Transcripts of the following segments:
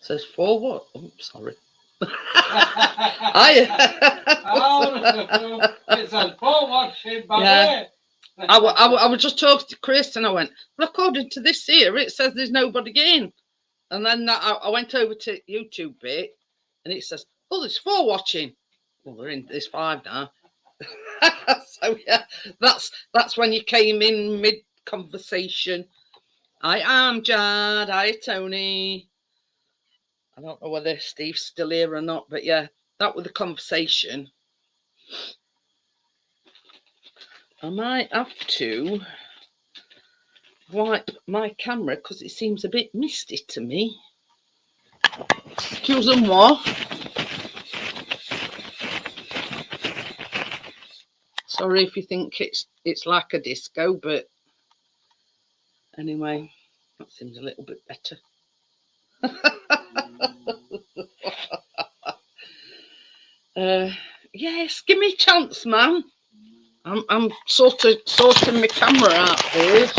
Says 4 what? Oh, sorry. It says 4 watching, buddy. Yeah. I was just talking to Chris and I went, well, according to this here, it says there's nobody in. And then I went over to YouTube bit and it says, oh, there's 4 watching. Well, there's 5 now. So yeah, that's when you came in mid conversation. I am Jad. Hi, Tony. I don't know whether Steve's still here or not, but yeah, that was the conversation. I might have to wipe my camera because it seems a bit misty to me. Excusez-moi. Sorry if you think it's like a disco, but anyway, that seems a little bit better. Yes, give me a chance, man. I'm sort of sorting my camera out first.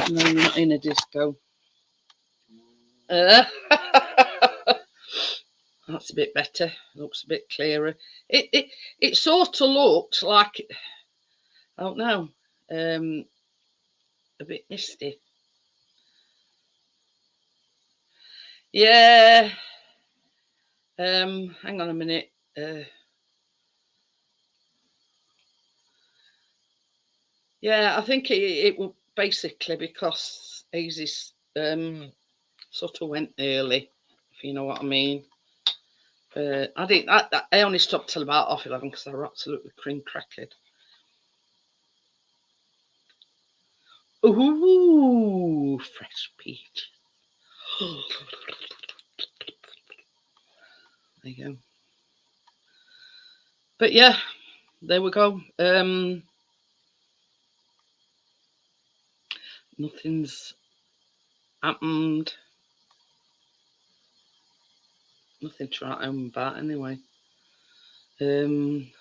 No, not in a disco. That's a bit better. Looks a bit clearer. It sort of looks like, I don't know, a bit misty. Yeah. Hang on a minute. Yeah, I think it will basically because Aisy's sort of went early, if you know what I mean. I only stopped till about 11:30 because they were absolutely cream crackered. Ooh, fresh peach. There you go. But yeah, there we go. Nothing's happened. Nothing to write home about anyway. Been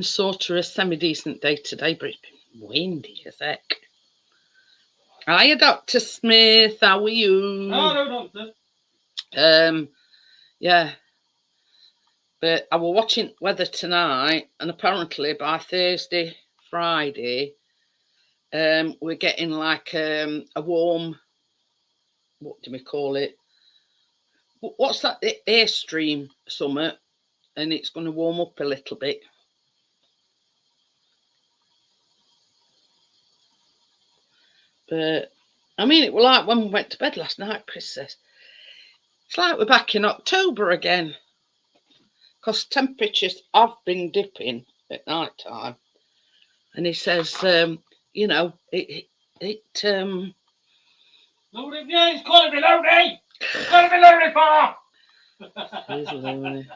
sort of a semi-decent day today, but it's been windy as heck. Hiya, Dr. Smith. How are you? Hello, Doctor. Yeah. But I was watching weather tonight, and apparently by Thursday, Friday, we're getting like a warm, what do we call it? What's that? Airstream summit, and it's going to warm up a little bit. But I mean, it was like when we went to bed last night, Chris says, it's like we're back in October again. Because temperatures have been dipping at night time. And he says, you know, Loading, yeah, it's got to be loading. It's got to be loading, far. Here's Looney.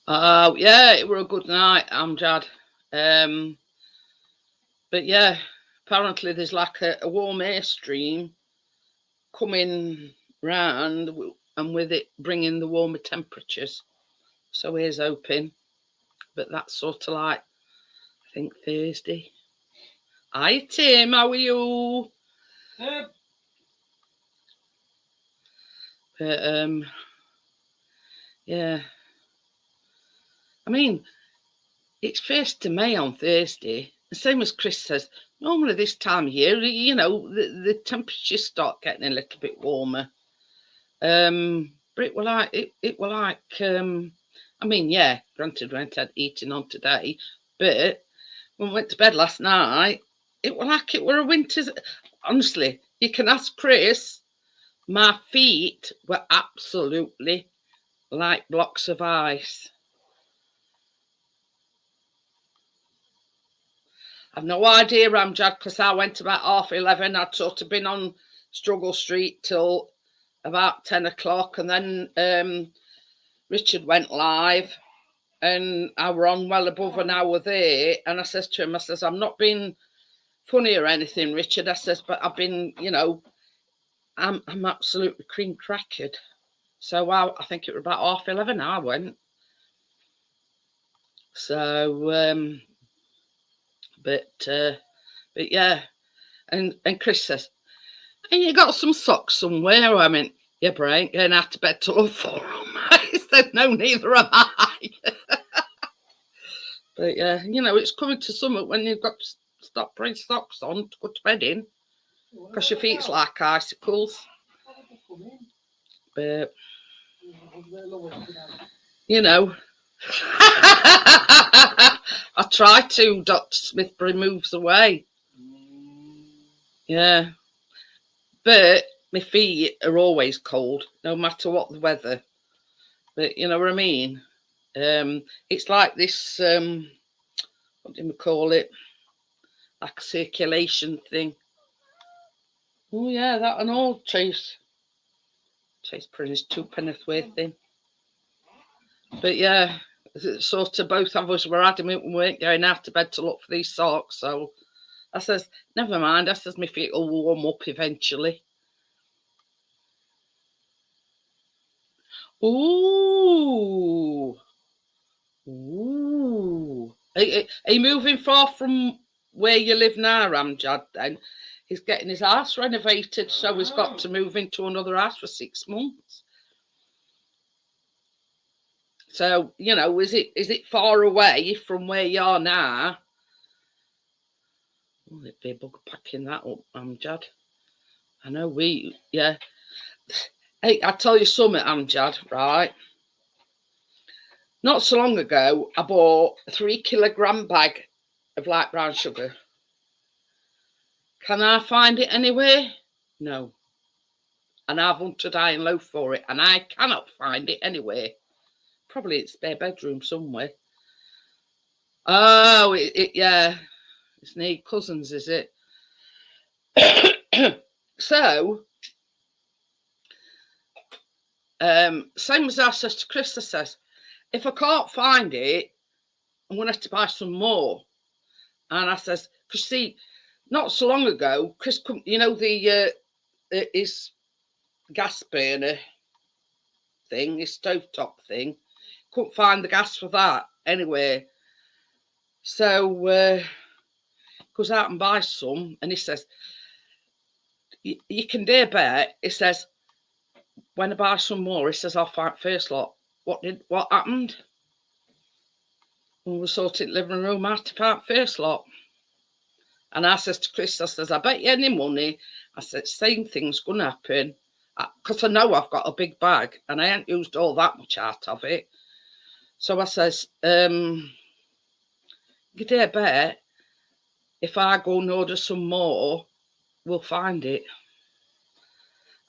Oh, yeah, it were a good night, Amjad. But yeah, apparently there's like a warm airstream coming round, and with it bringing the warmer temperatures. So here's hoping. But that's sort of like, I think, Thursday. Hi, Tim, how are you? But, yeah. I mean, it's 1st of May on Thursday. The same as Chris says, normally this time of year, you know, the temperatures start getting a little bit warmer. But it were like, I mean, yeah, granted we ain't had eating on today, but when we went to bed last night, it were like it were a winter's. Honestly, you can ask Chris, my feet were absolutely like blocks of ice. I've no idea, Ramjad, because I went about 11:30. I'd sort of been on Struggle Street till about 10 o'clock, and then Richard went live, and I were on well above an hour there. And I says to him, I says, I'm not being funny or anything, Richard. I says, but I've been, you know, I'm absolutely cream crackered. So I think it was about 11:30 I went. So, But yeah, and Chris says, and you got some socks somewhere? I mean, yeah, but I ain't going out to bed to look for them. I said, no, neither am I. But yeah, you know, it's coming to summer when you've got to stop putting socks on to go to bed in, because your feet's like icicles. But, you know, I try to, Dr. Smithbury moves away. Yeah. But my feet are always cold, no matter what the weather. But you know what I mean? It's like this, what do we call it? Like a circulation thing. Oh yeah, that and all, Chase Prince, two penn'orth in. But yeah, sort of both of us were adamant we weren't going out to bed to look for these socks. So I says, never mind. I says, my feet will warm up eventually. Ooh. Ooh. Are you moving far from where you live now, Amjad, then? He's getting his house renovated, so he's got to move into another house for 6 months. So, you know, is it far away from where you are now? Oh, it'd be a bug packing that up, Amjad. I know yeah. Hey, I tell you something, Amjad, right? Not so long ago, I bought a 3-kilogram bag of light brown sugar. Can I find it anywhere? No. And I've hunted high and low for it, and I cannot find it anywhere. Probably its spare bedroom somewhere. Oh, yeah. It's near cousins, is it? So, same as I says to Chris, I says, if I can't find it, I'm going to have to buy some more. And I says, because see, not so long ago, Chris, you know, his gas burner thing, his stovetop thing, couldn't find the gas for that anyway. So goes out and buys some, and he says, you can dare bet, he says, when I buy some more, he says, I'll find first lot. What happened? And we sorted living room out to find first lot. And I says to Chris, I says, I bet you any money. I said, same thing's going to happen. Because I know I've got a big bag and I ain't used all that much out of it. So I says, you dare bet if I go and order some more, we'll find it.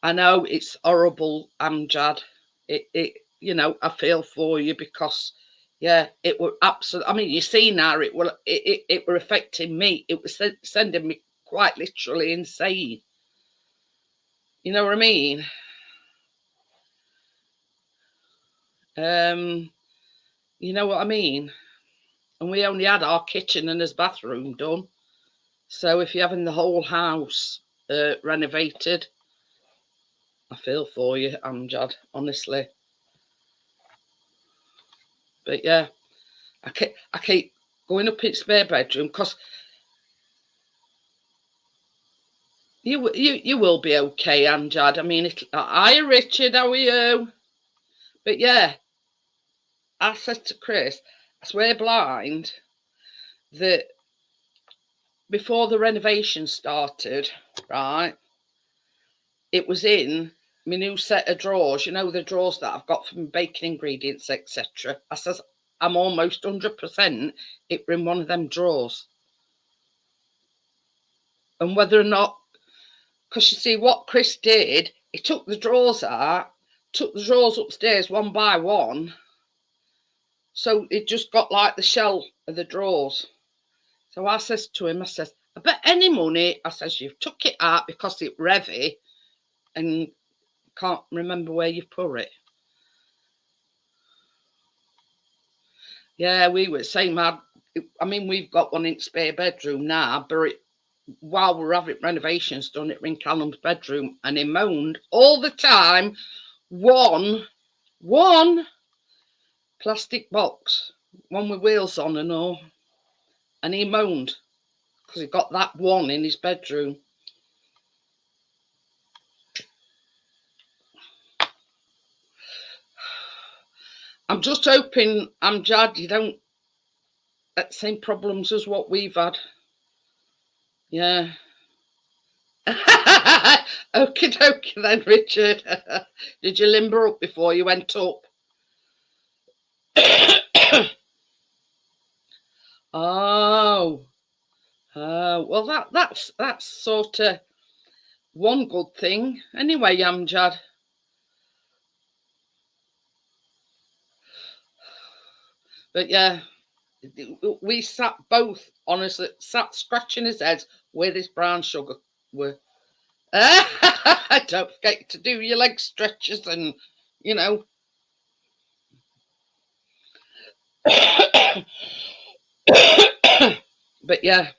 I know it's horrible, Amjad. It you know, I feel for you because, yeah, it were absolutely. I mean, you see now, it were affecting me. It was sending me quite literally insane. You know what I mean? You know what I mean? And we only had our kitchen and his bathroom done. So if you're having the whole house renovated, I feel for you, Amjad, honestly. But yeah, I keep going up in spare bedroom because you will be okay, Amjad. I mean, hi Richard, how are you? But yeah, I said to Chris, I swear blind that before the renovation started, right, it was in my new set of drawers, you know, the drawers that I've got from baking ingredients, etc. I says, I'm almost 100% it were in one of them drawers. And whether or not, because you see what Chris did, he took the drawers out, took the drawers upstairs one by one. So it just got like the shell of the drawers. So I says to him, I says, I bet any money, I says, you've took it out because it's heavy and can't remember where you put it. Yeah, we were saying, I mean, we've got one in spare bedroom now, but while we're having renovations done, it in Callum's bedroom, and he moaned all the time. One plastic box, one with wheels on and all, and he moaned because he got that one in his bedroom. I'm just hoping, Amjad, you don't have the same problems as what we've had. Yeah. Okie dokie then, Richard. Did you limber up before you went up? Oh. Well, that's sort of one good thing. Anyway, Amjad. But yeah, we sat both, honestly, sat scratching his heads where this brown sugar were. Don't forget to do your leg stretches and, you know. But yeah.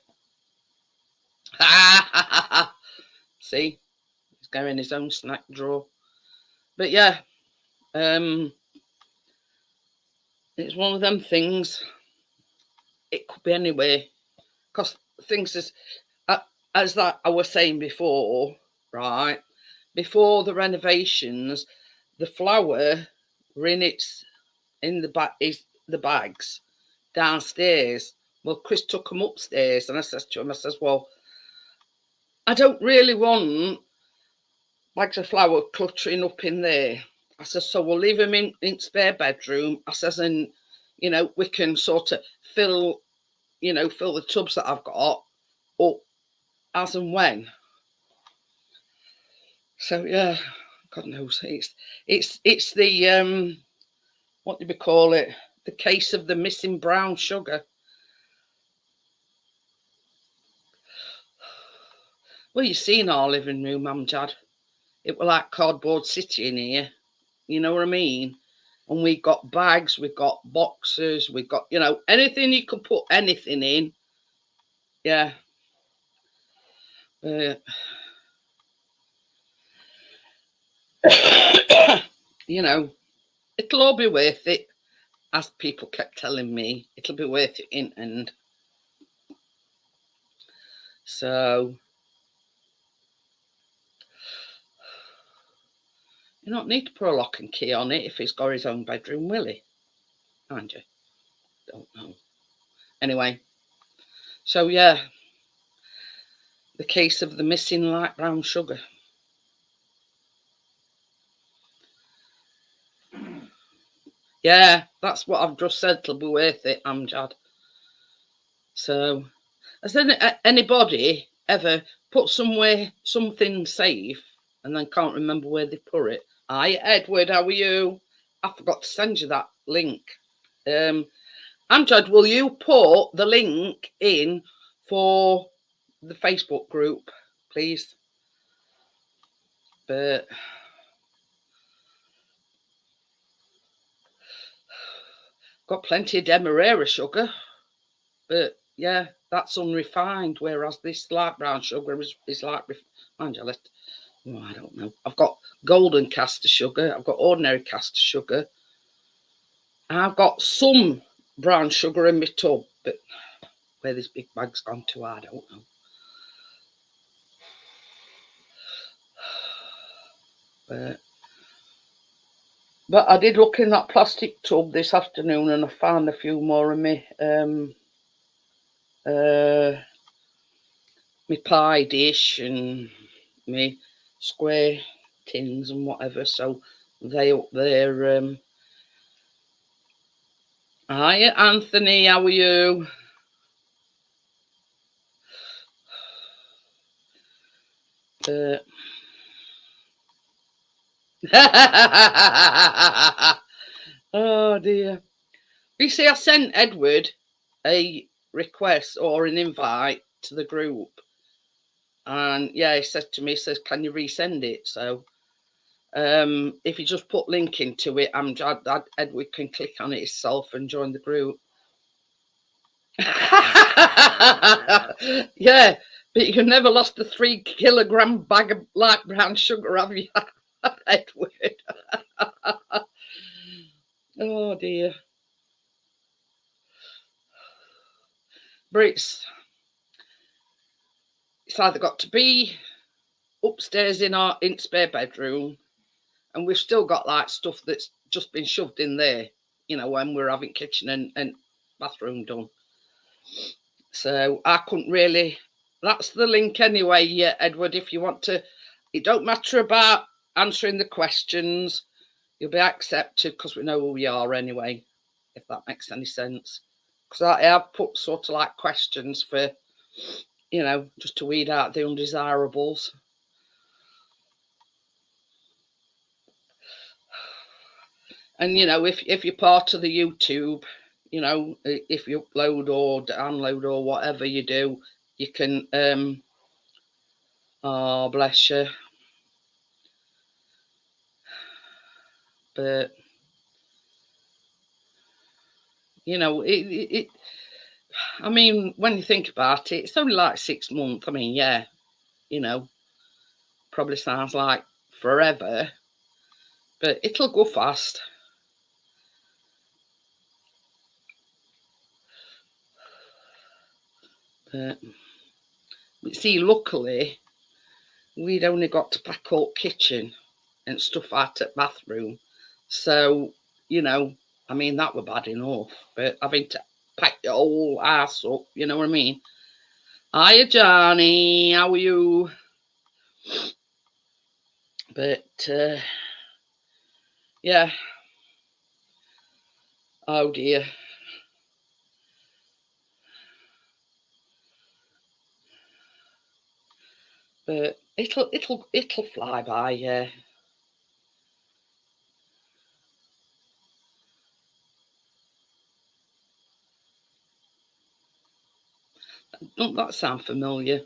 See, he's going in his own snack drawer. But yeah, it's one of them things. It could be anywhere, because things as that I was saying before, right? Before the renovations, the flour were in the bags downstairs. Well, Chris took them upstairs, and I says to him, I says, well, I don't really want bags of flour cluttering up in there. I says, so we'll leave them in spare bedroom. I says, and you know, we can sort of fill the tubs that I've got up as and when. So yeah, God knows, it's the what do we call it? The case of the missing brown sugar. Well, you seen our living room, Amjad. It was like cardboard city in here. You know what I mean? And we got bags, we got boxes, we got, you know, anything you could put anything in. Yeah. You know, it'll all be worth it, as people kept telling me. It'll be worth it in end. So you don't need to put a lock and key on it if he's got his own bedroom, will he? Mind you. Don't know. Anyway, so yeah, the case of the missing light brown sugar. Yeah, that's what I've just said. It'll be worth it, Amjad. So, has anybody ever put something safe and then can't remember where they put it? Hi, Edward, how are you? I forgot to send you that link. Amjad, will you put the link in for the Facebook group, please? But got plenty of Demerara sugar, but yeah, that's unrefined, whereas this light brown sugar is like refined. I don't know. I've got golden caster sugar, I've got ordinary caster sugar, I've got some brown sugar in my tub, but where this big bag's gone to, I don't know. But I did look in that plastic tub this afternoon and I found a few more of my pie dish and my square tins and whatever. So they up there. Hi, Anthony, how are you? Oh dear. You see, I sent Edward a request or an invite to the group, and yeah, he said to me, he says, can you resend it? So if you just put link into it, Edward can click on it himself and join the group. Yeah, but you never lost a 3 kilogram bag of light brown sugar, have you, Edward? Oh dear. But it's either got to be upstairs in our spare bedroom, and we've still got like stuff that's just been shoved in there, you know, when we're having kitchen and bathroom done. So I couldn't really. That's the link anyway, yeah, Edward. If you want to, it don't matter about answering the questions. You'll be accepted because we know who we are anyway, if that makes any sense. Because I have put sort of like questions for, you know, just to weed out the undesirables. And, you know, if you're part of the YouTube, you know, if you upload or download or whatever you do, you can, oh, bless you. But, you know, I mean, when you think about it, it's only like 6 months. I mean, yeah, you know, probably sounds like forever, but it'll go fast. But see, luckily, we'd only got to pack up kitchen and stuff out at bathroom. So, you know, I mean, that were bad enough. But having to pack the whole house up, you know what I mean? Hiya, Johnny. How are you? But, yeah. Oh, dear. But it'll fly by, yeah. Doesn't that sound familiar?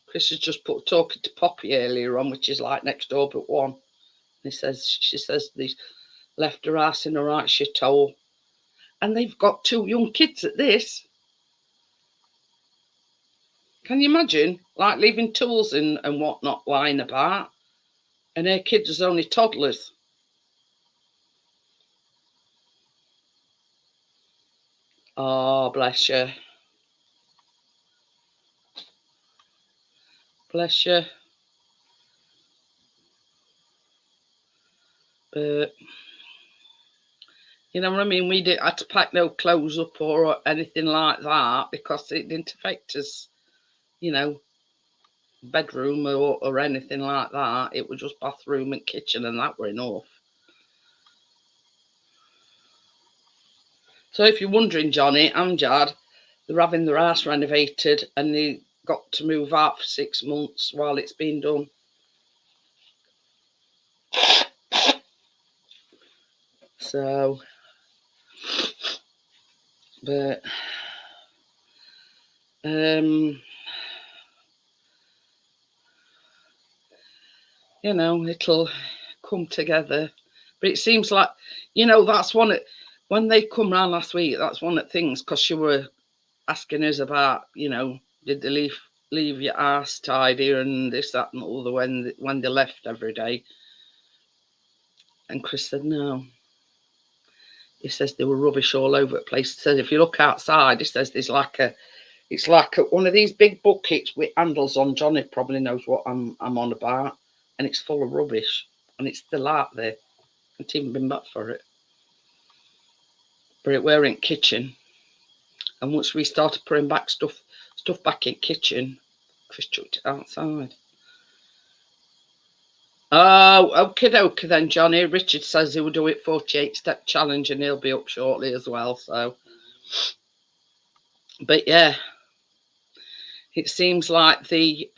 Chris has just put talking to Poppy earlier on, which is like next door but one. She says they left her ass in a right shithole. And they've got 2 young kids at this. Can you imagine? Like leaving tools and whatnot lying about. And her kids are only toddlers. Oh, bless you. Bless you. But, you know what I mean? We didn't have to pack no clothes up or anything like that because it didn't affect us, you know, bedroom or anything like that. It was just bathroom and kitchen, and that were enough. So if you're wondering, Johnny, Amjad, they're having their house renovated and they got to move out for 6 months while it's been done. So, but, you know, it'll come together. But it seems like, you know, that's one of, when they come round last week, that's one of the things, because she were asking us about, you know, did they leave your ass tidy and this, that and all the when they left every day. And Chris said no. He says there were rubbish all over the place. He says if you look outside, he says there's like it's like one of these big buckets with handles on. Johnny probably knows what I'm on about. And it's full of rubbish. And it's still out there. I haven't even been back for it. But we're in kitchen. And once we started putting back stuff back in kitchen, Chris chucked it outside. Oh, okie dokie then, Johnny. Richard says he will do it 48-step challenge and he'll be up shortly as well. So, but yeah, it seems like they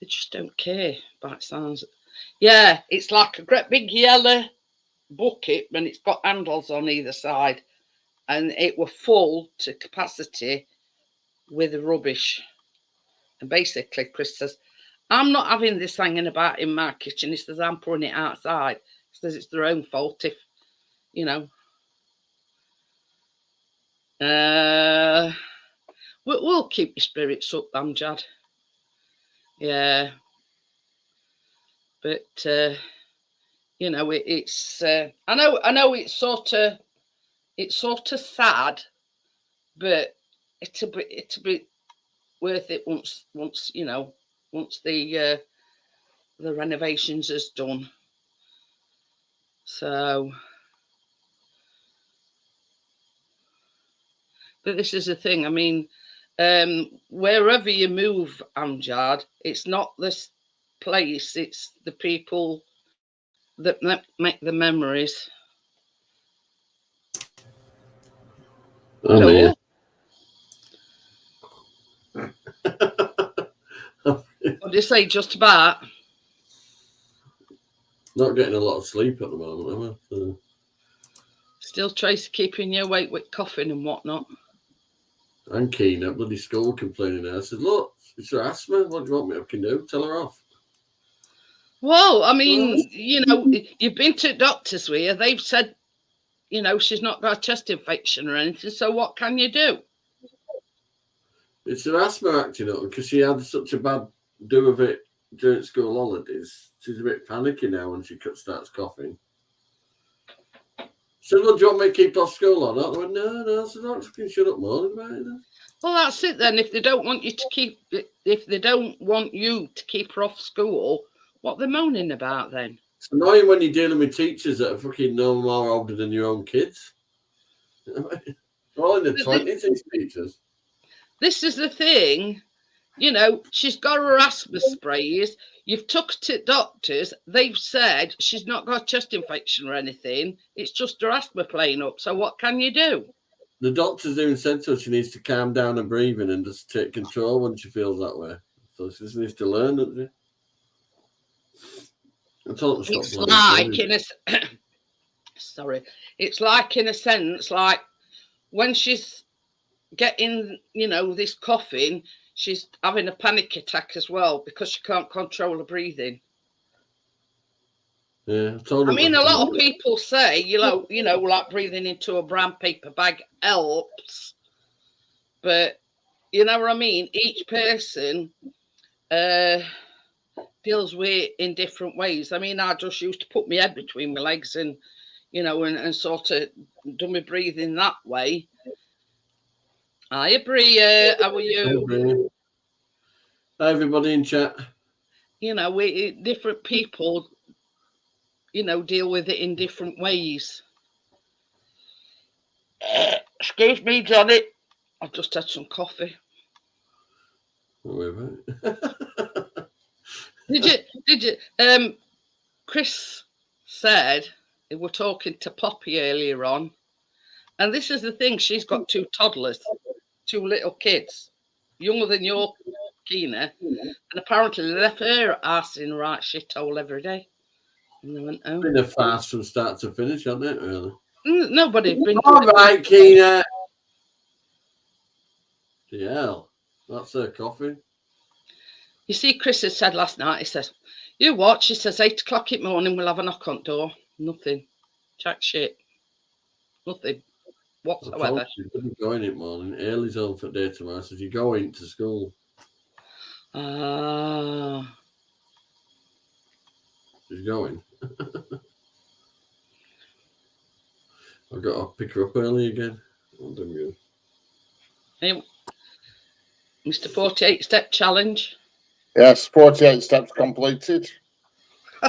just don't care about sounds. Yeah, it's like a great big yellow bucket and it's got handles on either side, and it were full to capacity with the rubbish. And basically, Chris says, I'm not having this hanging about in my kitchen. He says, I'm pouring it outside. He says, it's their own fault if, you know. We'll keep your spirits up, Amjad. Yeah. But, you know, it's, I know it's sort of sad, but it'll be worth it once you know, once the renovations is done. So, but this is the thing. I mean, wherever you move, Amjad, it's not this place; it's the people that make the memories. I'm here. What do you say? Just about. Not getting a lot of sleep at the moment, am I? So. Still Tracy keeping you awake with coughing and whatnot. I'm keen at bloody school complaining now. I said, look, it's her asthma. What do you want me to do? Tell her off. Well, I mean, you know, you've been to doctors with her. They've said, you know, she's not got a chest infection or anything. So what can you do? It's her asthma acting up because she had such a bad do of it during school holidays. She's a bit panicky now when she starts coughing. Said, well, do you want me to keep off school or not? I went, no. So don't fucking shut up more about it. Well, that's it then. If they don't want you to keep, if they don't want you to keep her off school, what they're moaning about then? It's annoying when you're dealing with teachers that are fucking no more older than your own kids. They're all in the 20s, these teachers. This is the thing. You know, she's got her asthma sprays. You've took her to doctors. They've said she's not got a chest infection or anything. It's just her asthma playing up. So what can you do? The doctor's even said to her she needs to calm down her breathing and just take control when she feels that way. So she just needs to learn, doesn't she? I told her to stop sorry. It's like in a sense, like when she's getting, you know, this coughing, she's having a panic attack as well because she can't control her breathing. Yeah, I told her. I mean, a lot of people say, you know, like breathing into a brown paper bag helps, but you know what I mean. Each person deals with it in different ways. I mean, I just used to put my head between my legs and, you know, and sort of do my breathing that way. Hiya, Bria. How are you? Hi, everybody in chat. You know, different people, you know, deal with it in different ways. Excuse me, Johnny. I've just had some coffee. Did you? Chris said we were talking to Poppy earlier on, and this is the thing. She's got 2 toddlers, 2 little kids, younger than your Keena, and apparently they left her ass in right shithole every day. And they went, oh. Been a fast from start to finish, hasn't it? Really? Nobody's been. All right, Keena. Yeah, that's her coffee. You see, Chris had said last night, he says, you watch, he says, 8 o'clock in the morning, we'll have a knock on door. Nothing. Jack shit. Nothing whatsoever. She's going to be going in the morning. Ailey's home for day tomorrow, so you're going to school. She's going. I've got to pick her up early again. Hey, Mr. 48-step challenge. Yes, 48 steps completed.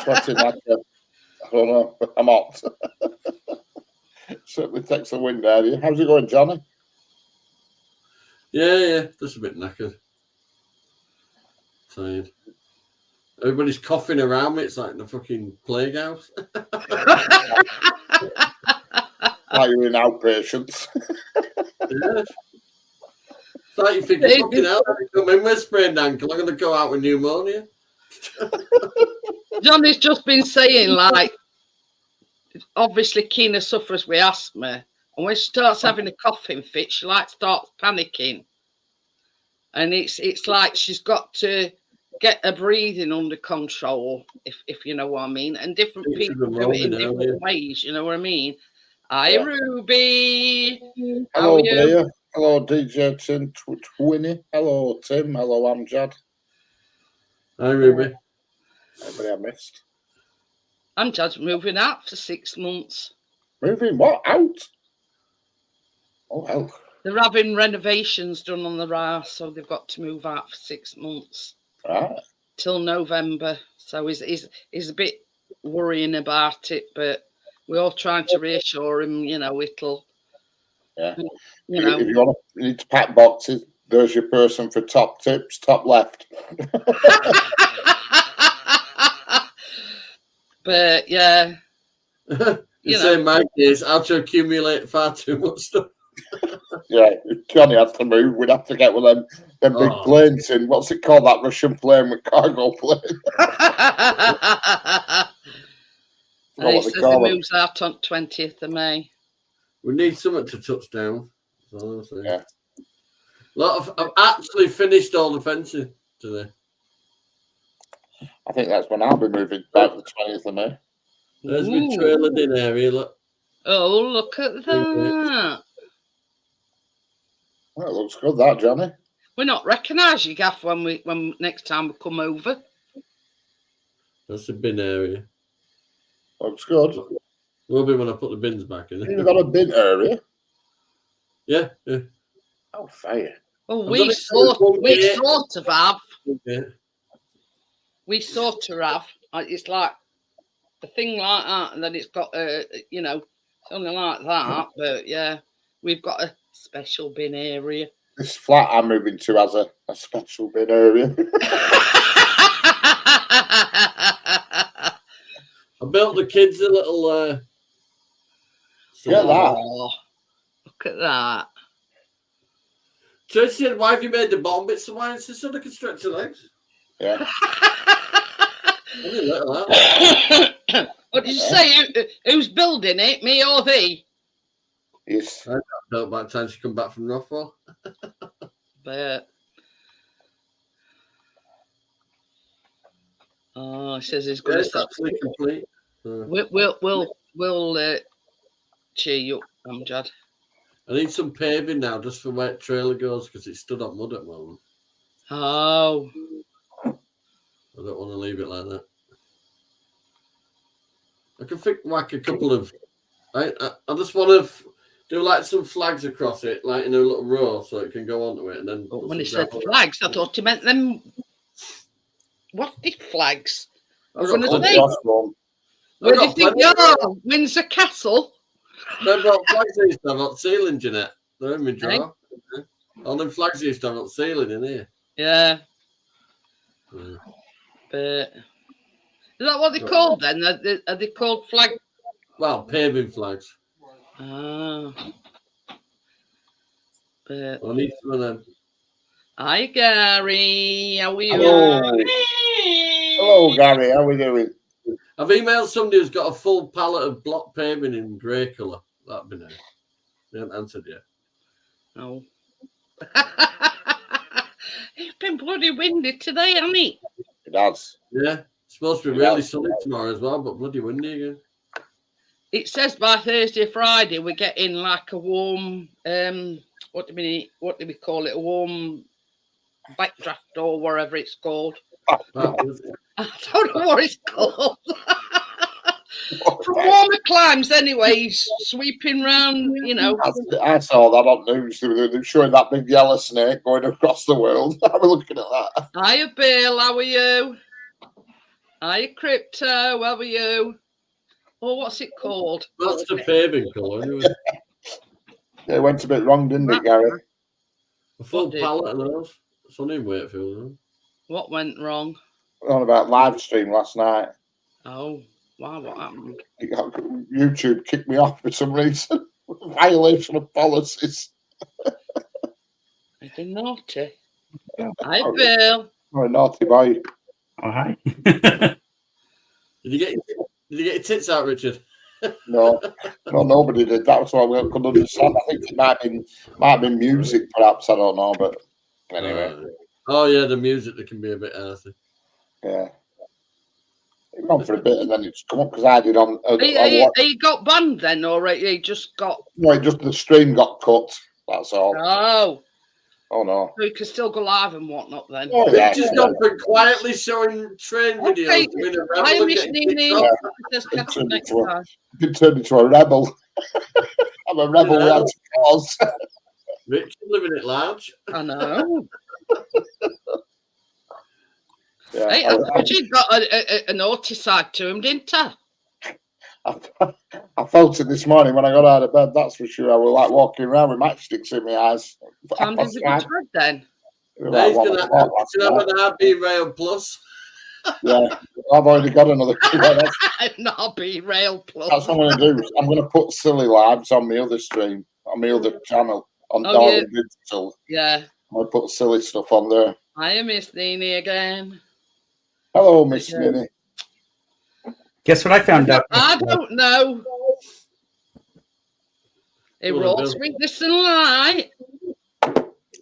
Sweating like I don't know, I'm hot. Certainly takes the wind out of you. How's it going, Johnny? Yeah, just a bit knackered. Tired. Everybody's coughing around me. It's like the fucking plague house. Like you're in outpatients. Yeah. It's like you think, fucking hell, I come in with a sprained ankle. I'm going to go out with pneumonia. Johnny's just been saying, like, obviously Keena suffers with asthma, and when she starts having a coughing fit, she like starts panicking, and it's like she's got to get her breathing under control, if you know what I mean. And different people do it in different ways. You know what I mean? Hi, Ruby. Hello, Bria. Hello, DJ Tim Twinny. Hello, Tim. Hello, Amjad. Hi, Ruby. Anybody I missed? Amjad's moving out for 6 months. Moving what? Out? Oh, hell. They're having renovations done on the house, so they've got to move out for 6 months Right. till November. So he's a bit worrying about it, but we're all trying to reassure him. It'll. Yeah. You know. If you need to pack boxes, there's your person for top tips, top left. But yeah. Saying my case, how to accumulate far too much stuff. Yeah, if Johnny had to move, we'd have to get one of them big planes in. What's it called? That Russian plane with cargo plane. He says he moves out on 20th of May. We need something to touch down. Yeah. I've actually finished all the fencing today. I think that's when I'll be moving back the 20th of May. There's my trailer in area, look. Oh, look at that. Well, it looks good, that, Johnny. We're not recognise you, Gaff, when next time we come over. That's the bin area. Looks good. Will be when I put the bins back in. You've got a bin area? Yeah. Oh, fair. Oh, we sort of have. Yeah. We sort of have. It's like a thing like that, and then it's got something like that. But yeah, we've got a special bin area. This flat I'm moving to has a special bin area. I built the kids a little. Yeah, that. Look at that. Tracy said, "Why have you made the bottom bits of wine so they can stretch their legs?" Yeah. What did you say? Who's building it? Me or thee? Yes. I built by the time she come back from Rothwell. But he says he's going to start. Actually complete. We'll cheer you up, Amjad. I need some paving now, just for where the trailer goes, because it's stood up mud at the moment. Oh. I don't want to leave it like that. I can think like a couple of. I just want to do like some flags across it, like in a little row, so it can go onto it, and then. But when he said flags, I thought he meant them. What the flags? I was going to say. Where did they go? Windsor Castle. They've got flags they used to have on the ceiling, Jeanette. They're in my drawer. Okay. All them flags they used to have on the ceiling in here. Yeah. But is that what they're called then? Are they called flag? Well, paving flags. Ah. But I need some of them. Hi, Gary. How are you? Hello, Gary. How are we doing? I've emailed somebody who's got a full pallet of block paving in grey colour. That'd be nice. They haven't answered yet. No. It's been bloody windy today, hasn't it? It has. Yeah. It's supposed to be really sunny tomorrow as well, but bloody windy again. It says by Thursday, Friday, we're getting like a warm, what do we call it? A warm backdraft or whatever it's called. I don't know what it's called. From warmer climes, anyways, sweeping round, I saw that on news. They were showing that big yellow snake going across the world. I was looking at that. Hiya, Bill. How are you? Hiya, Crypto. How are you? Oh, what's it called? That's the paving colour, anyway. Yeah, it went a bit wrong, didn't it, Gary? A full pallet of those. It's only in Wakefield, isn't it? What went wrong? On about live stream last night. Oh, wow, what happened? YouTube kicked me off for some reason. Violation of policies. I've been naughty. Hi, Bill. Oh, naughty boy. Oh, hi. Did you get your tits out, Richard? No, nobody did. That's what I couldn't understand. I think it might have been music, perhaps. I don't know, but anyway. Oh yeah, the music that can be a bit earthy. Yeah. It went on for a bit and then it's come up because I did on. You got banned then, or you just got? No, the stream got cut. That's all. Oh no. So you can still go live and whatnot then. Oh, yeah, just gone from quietly showing train videos to being a rebel. I'm listening in. You can turn into a rebel. I'm a rebel without a cause. Richard living it large. I know. Yeah, Hey, I thought she'd got a naughty side to him, didn't I? I felt it this morning when I got out of bed. That's for sure. I was like walking around with matchsticks in my eyes. Time did you go to bed then? Now he's going to have an RB Rail Plus. Yeah, I've already got another. An RB Rail Plus. That's what I'm going to do. I'm going to put silly lives on my other stream, on my other channel, on Oh, Darwin Digital. Yeah. I'm going to put silly stuff on there. Hi, Miss Nini again. Hello, Miss Nini. Guess what I found out? I don't know. He wrote Weakness and Light,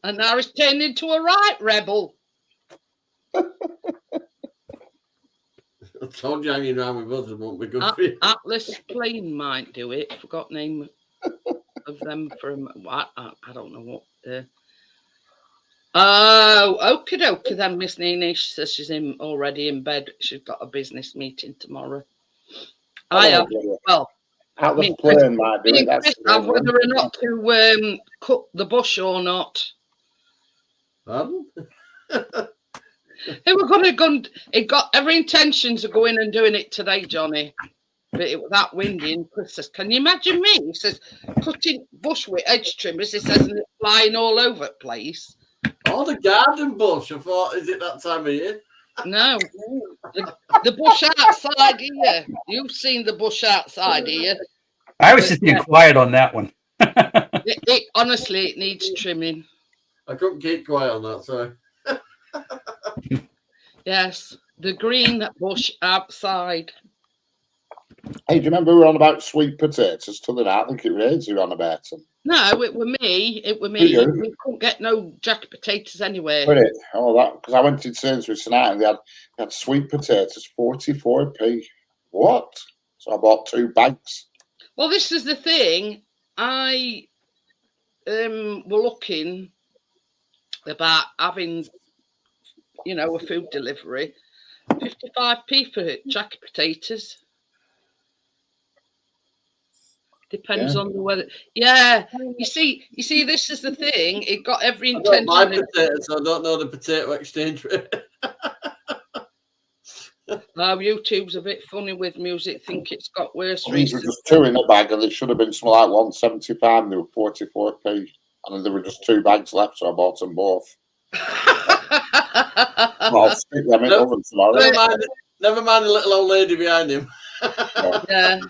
and now he's turned into a right rebel. I told you hanging around with us won't be good for you. Atlas Plane might do it. Forgot name of them from. I don't know what. Oh, okie dokie then, Miss Nini. She says she's already in bed. She's got a business meeting tomorrow. I have. Well, Atlas Plane might do it. That's whether or not to cut the bush or not. They were going to go. It got every intentions of going and doing it today, Johnny. But it was that windy, and Chris says, "Can you imagine me?" He says, "Cutting bush with edge trimmers." He says, "And it's flying all over the place." Oh, the garden bush. I thought, is it that time of year? No, the bush outside here. You've seen the bush outside here. I was just being quiet on that one. Honestly, it needs trimming. I couldn't keep quiet on that, sorry. Yes, the green bush outside. Hey, do you remember we were on about sweet potatoes to the night? I think it rains you were on about them. No, it were me. It were me. We couldn't get no jacket potatoes anywhere. Oh, that because I went to Sainsbury's tonight and they had sweet potatoes, 44p. What? So I bought 2 bags. Well, this is the thing. I were looking about having, a food delivery. 55p for jacket potatoes. Depends on the weather. Yeah, you see, this is the thing. It got every intention. I don't buy potatoes, so I don't know the potato exchange rate. YouTube's a bit funny with music. Think it's got worse. These were just 2 in a bag, and they should have been something like 175. And they were 44p, and there were just 2 bags left, so I bought them both. I'll stick them in the oven tomorrow. Never mind the little old lady behind him. Yeah.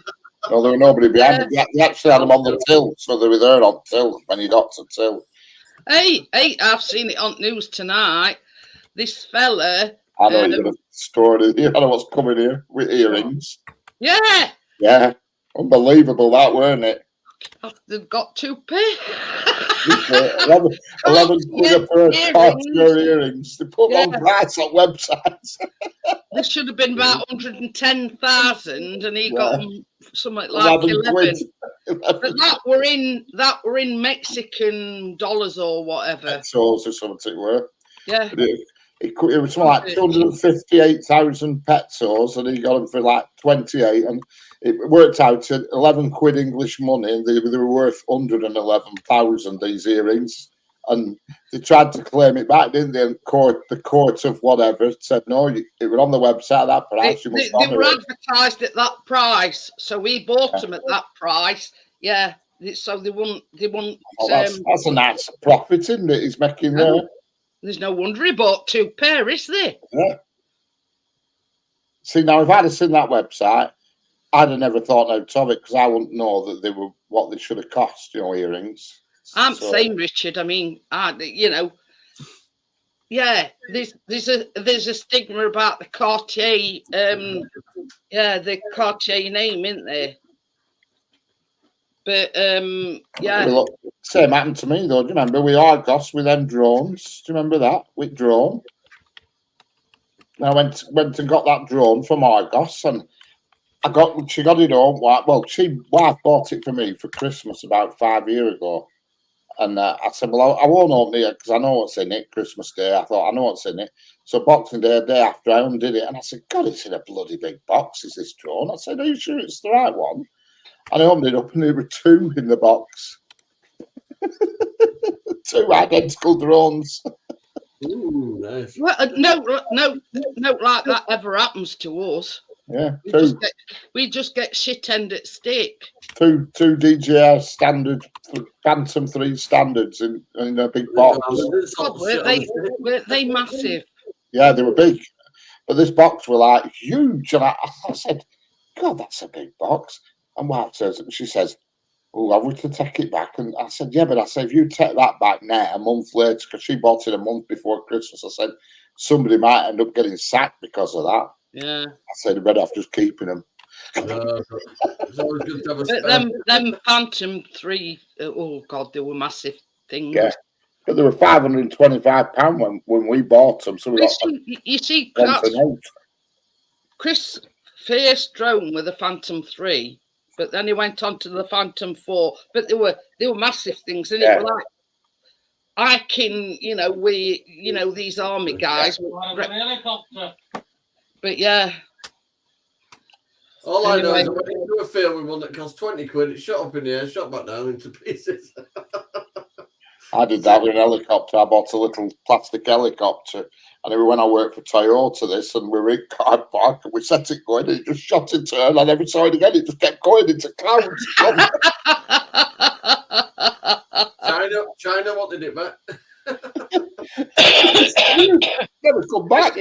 No, there were nobody behind me. They actually had them on the till, so they were there on till when you got to till. Hey, I've seen it on news tonight. This fella. I know you're going to store it here. I know what's coming here with earrings. Yeah. Yeah. Unbelievable, that, weren't it? They've got 2p. 11 quid per pair of earrings. They put on price on websites. This should have been about 110,000, and he got them something like 11. But that were in Mexican dollars or whatever. Pesos or something were. Yeah. It was something like 258,000 pesos, and he got them for like 28, and it worked out to 11 quid English money, and they were worth 111,000, these earrings. And they tried to claim it back, didn't they? And the court of whatever said, no, it was on the website at that price. They were advertised at that price, so we bought them at that price. Yeah, so they wouldn't. Oh, that's a nice profit, isn't it? He's making there. There's no wonder he bought 2 pair, is there? Yeah. See, now if I'd have seen that website, I'd have never thought out of it because I wouldn't know that they were what they should have cost, earrings. I'm saying, Richard. I mean, yeah. There's a stigma about the Cartier, the Cartier name, isn't there? But yeah. Look, same happened to me though. Do you remember with Argos with them drones? Do you remember that with drone? I went and got that drone from Argos, and she got it home. Well, wife bought it for me for Christmas about 5 years ago. And I said, well, I won't open it because I know what's in it. Christmas Day, I thought, I know what's in it. So Boxing Day, day after, I undid it. And I said, God, it's in a bloody big box, is this drone? I said, are you sure it's the right one? And I opened it up and there were 2 in the box. Two identical drones. Ooh, nice. Well, no, like that ever happens to us. Yeah, We just get shit end at stick. two DJI standard Phantom 3 standards in a big box. God, weren't they massive? Yeah, they were big, but this box were like huge. And I said, "God, that's a big box." And Mark says, she says, "Oh, have we to take it back?" And I said, "Yeah, but I said if you take that back now, a month later, because she bought it a month before Christmas, I said somebody might end up getting sacked because of that." Yeah. I said, "I better off just keeping them." It's always good to have a But spare. them Phantom 3, oh God, they were massive things. Yeah, but they were £525 when we bought them. So we got You see, one Chris' first drone with the Phantom 3, but then he went on to the Phantom 4. But they were massive things, and it was like hiking, these army guys. But yeah. All I know is I went into a field with one that cost 20 quid. It shot up in the air, shot back down into pieces. I did that with an helicopter. I bought a little plastic helicopter, and then when I worked for Toyota, this, and we were in car park, and we set it going, and it just shot into her, and I never saw it again. It just kept going into clouds. China wanted it back. Never come back.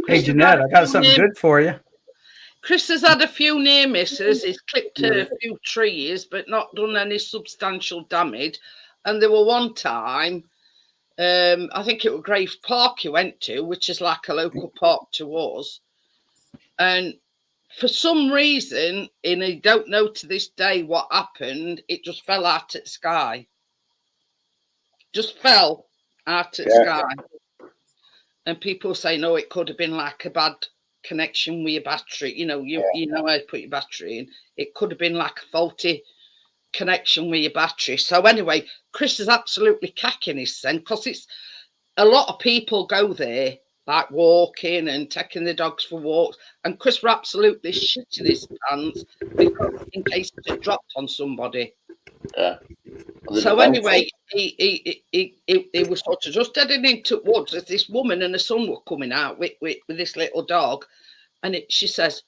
Hey, Jeanette, I got something good for you. Chris has had a few near misses. He's clipped a few trees, but not done any substantial damage. And there were one time, I think it was Graves Park he went to, which is like a local park to us. And for some reason, and I don't know to this day what happened, it just fell out at the sky. Just fell out at the sky. And people say, no, it could have been like a bad connection with your battery. You know how to put your battery in. It could have been like a faulty connection with your battery. So anyway, Chris is absolutely cacking his scent because it's a lot of people go there, like walking and taking the dogs for walks. And Chris were absolutely shitting his pants because in case it dropped on somebody. Yeah. So anyway, he was sort of just heading into woods as this woman and her son were coming out with this little dog, and she says,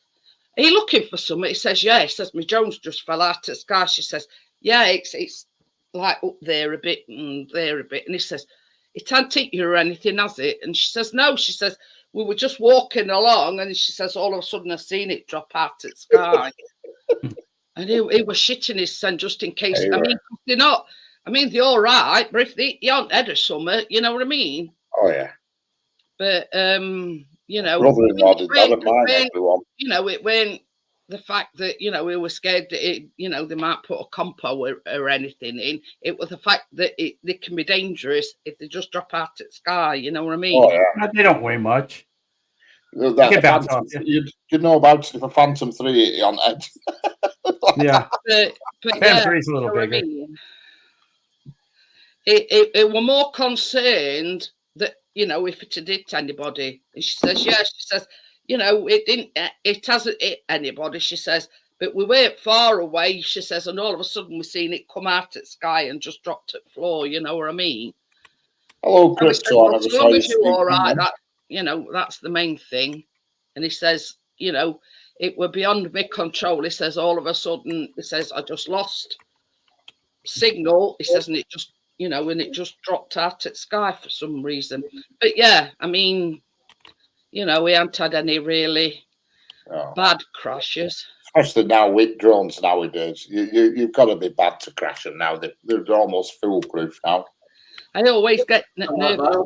"Are you looking for something?" He says, "Yeah." He says, "My drones just fell out of the sky." She says, "Yeah, it's like up there a bit and there a bit," and he says, "It can't hit you or anything, has it?" And she says, "No." She says, "We were just walking along," and she says, "All of a sudden I seen it drop out of the sky." And he was shitting his son just in case. I mean, they're not. I mean, they're all right, but if they aren't dead or something, you know what I mean? Oh yeah. But brother-in-law did that at mine, everyone. It weren't the fact that we were scared that they might put a compo or anything in. It was the fact that they can be dangerous if they just drop out at the sky. You know what I mean? Oh yeah. They don't weigh much. Phantom, you know about if a Phantom 3 on head. Yeah. But Phantom 3 is a little bigger. I mean? It were more concerned that if it had hit anybody. And she says, yeah. She says, it didn't. It hasn't hit anybody. She says, but we weren't far away. She says, and all of a sudden we seen it come out at sky and just dropped at the floor. You know what I mean? Hello, Chris. As long as you're all right, that's the main thing. And he says, it were beyond my control. He says, all of a sudden, he says, I just lost signal. He says, and it just, and it just dropped out at sky for some reason. But yeah, I mean, we haven't had any really bad crashes. Especially now with drones nowadays. You've got to be bad to crash them now. They're almost foolproof now. I always get nervous.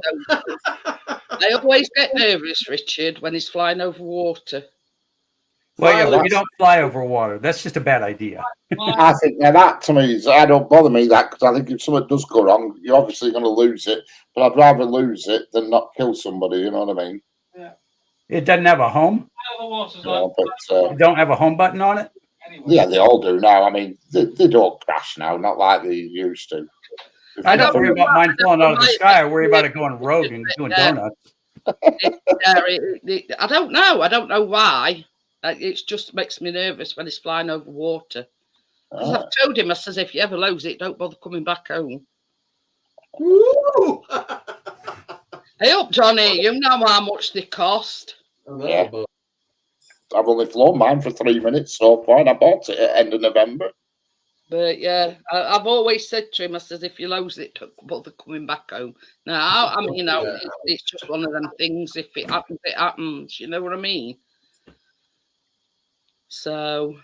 I always get nervous, Richard, when he's flying over water. Well, yeah, you don't fly over water. That's just a bad idea. I think that to me I don't bother me that because I think if something does go wrong, you're obviously going to lose it. But I'd rather lose it than not kill somebody. You know what I mean? Yeah. It doesn't have a home. But, don't have a home button on it. Yeah, they all do now. I mean, they don't crash now, not like they used to. I don't worry about mine falling out of the sky. I worry about it going rogue and doing donuts. I don't know. I don't know why. It just makes me nervous when it's flying over water. Because I've told him, I says, if you ever lose it, don't bother coming back home. Woo! Hey up, Johnny, you know how much they cost. Yeah. I've only flown mine for 3 minutes so far, and I bought it at end of November. But yeah, I've always said to him, I says, if you lose it, don't bother coming back home. Now, I mean, you know, it's just one of them things. If it happens, it happens. You know what I mean? So,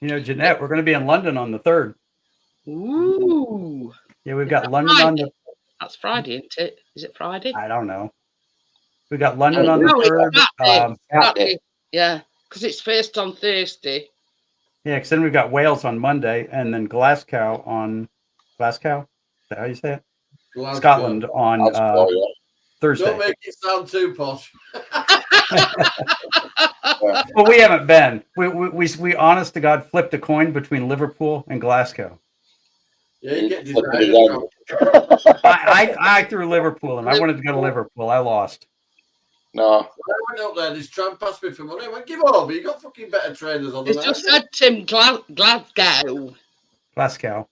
You know, Jeanette, we're going to be in London on the 3rd. ooh. Yeah, we've got London on the. That's Friday, isn't it? Is it Friday? I don't know. We got London on the No, it's 3rd. Saturday. Yeah, because it's first on Thursday. Yeah, because then we've got Wales on Monday, and then Glasgow on Glasgow. Is that how you say it? Glasgow. Scotland on Thursday. Don't make it sound too posh. Well, we haven't been. We honest to God flipped a coin between Liverpool and Glasgow. Yeah, you get I threw Liverpool, and I wanted to go to Liverpool. I lost. No. I went up there, this tramp asked me for money. I went, give over, you got fucking better trainers on It's the just said Tim Glasgow. Glasgow. Glasgow.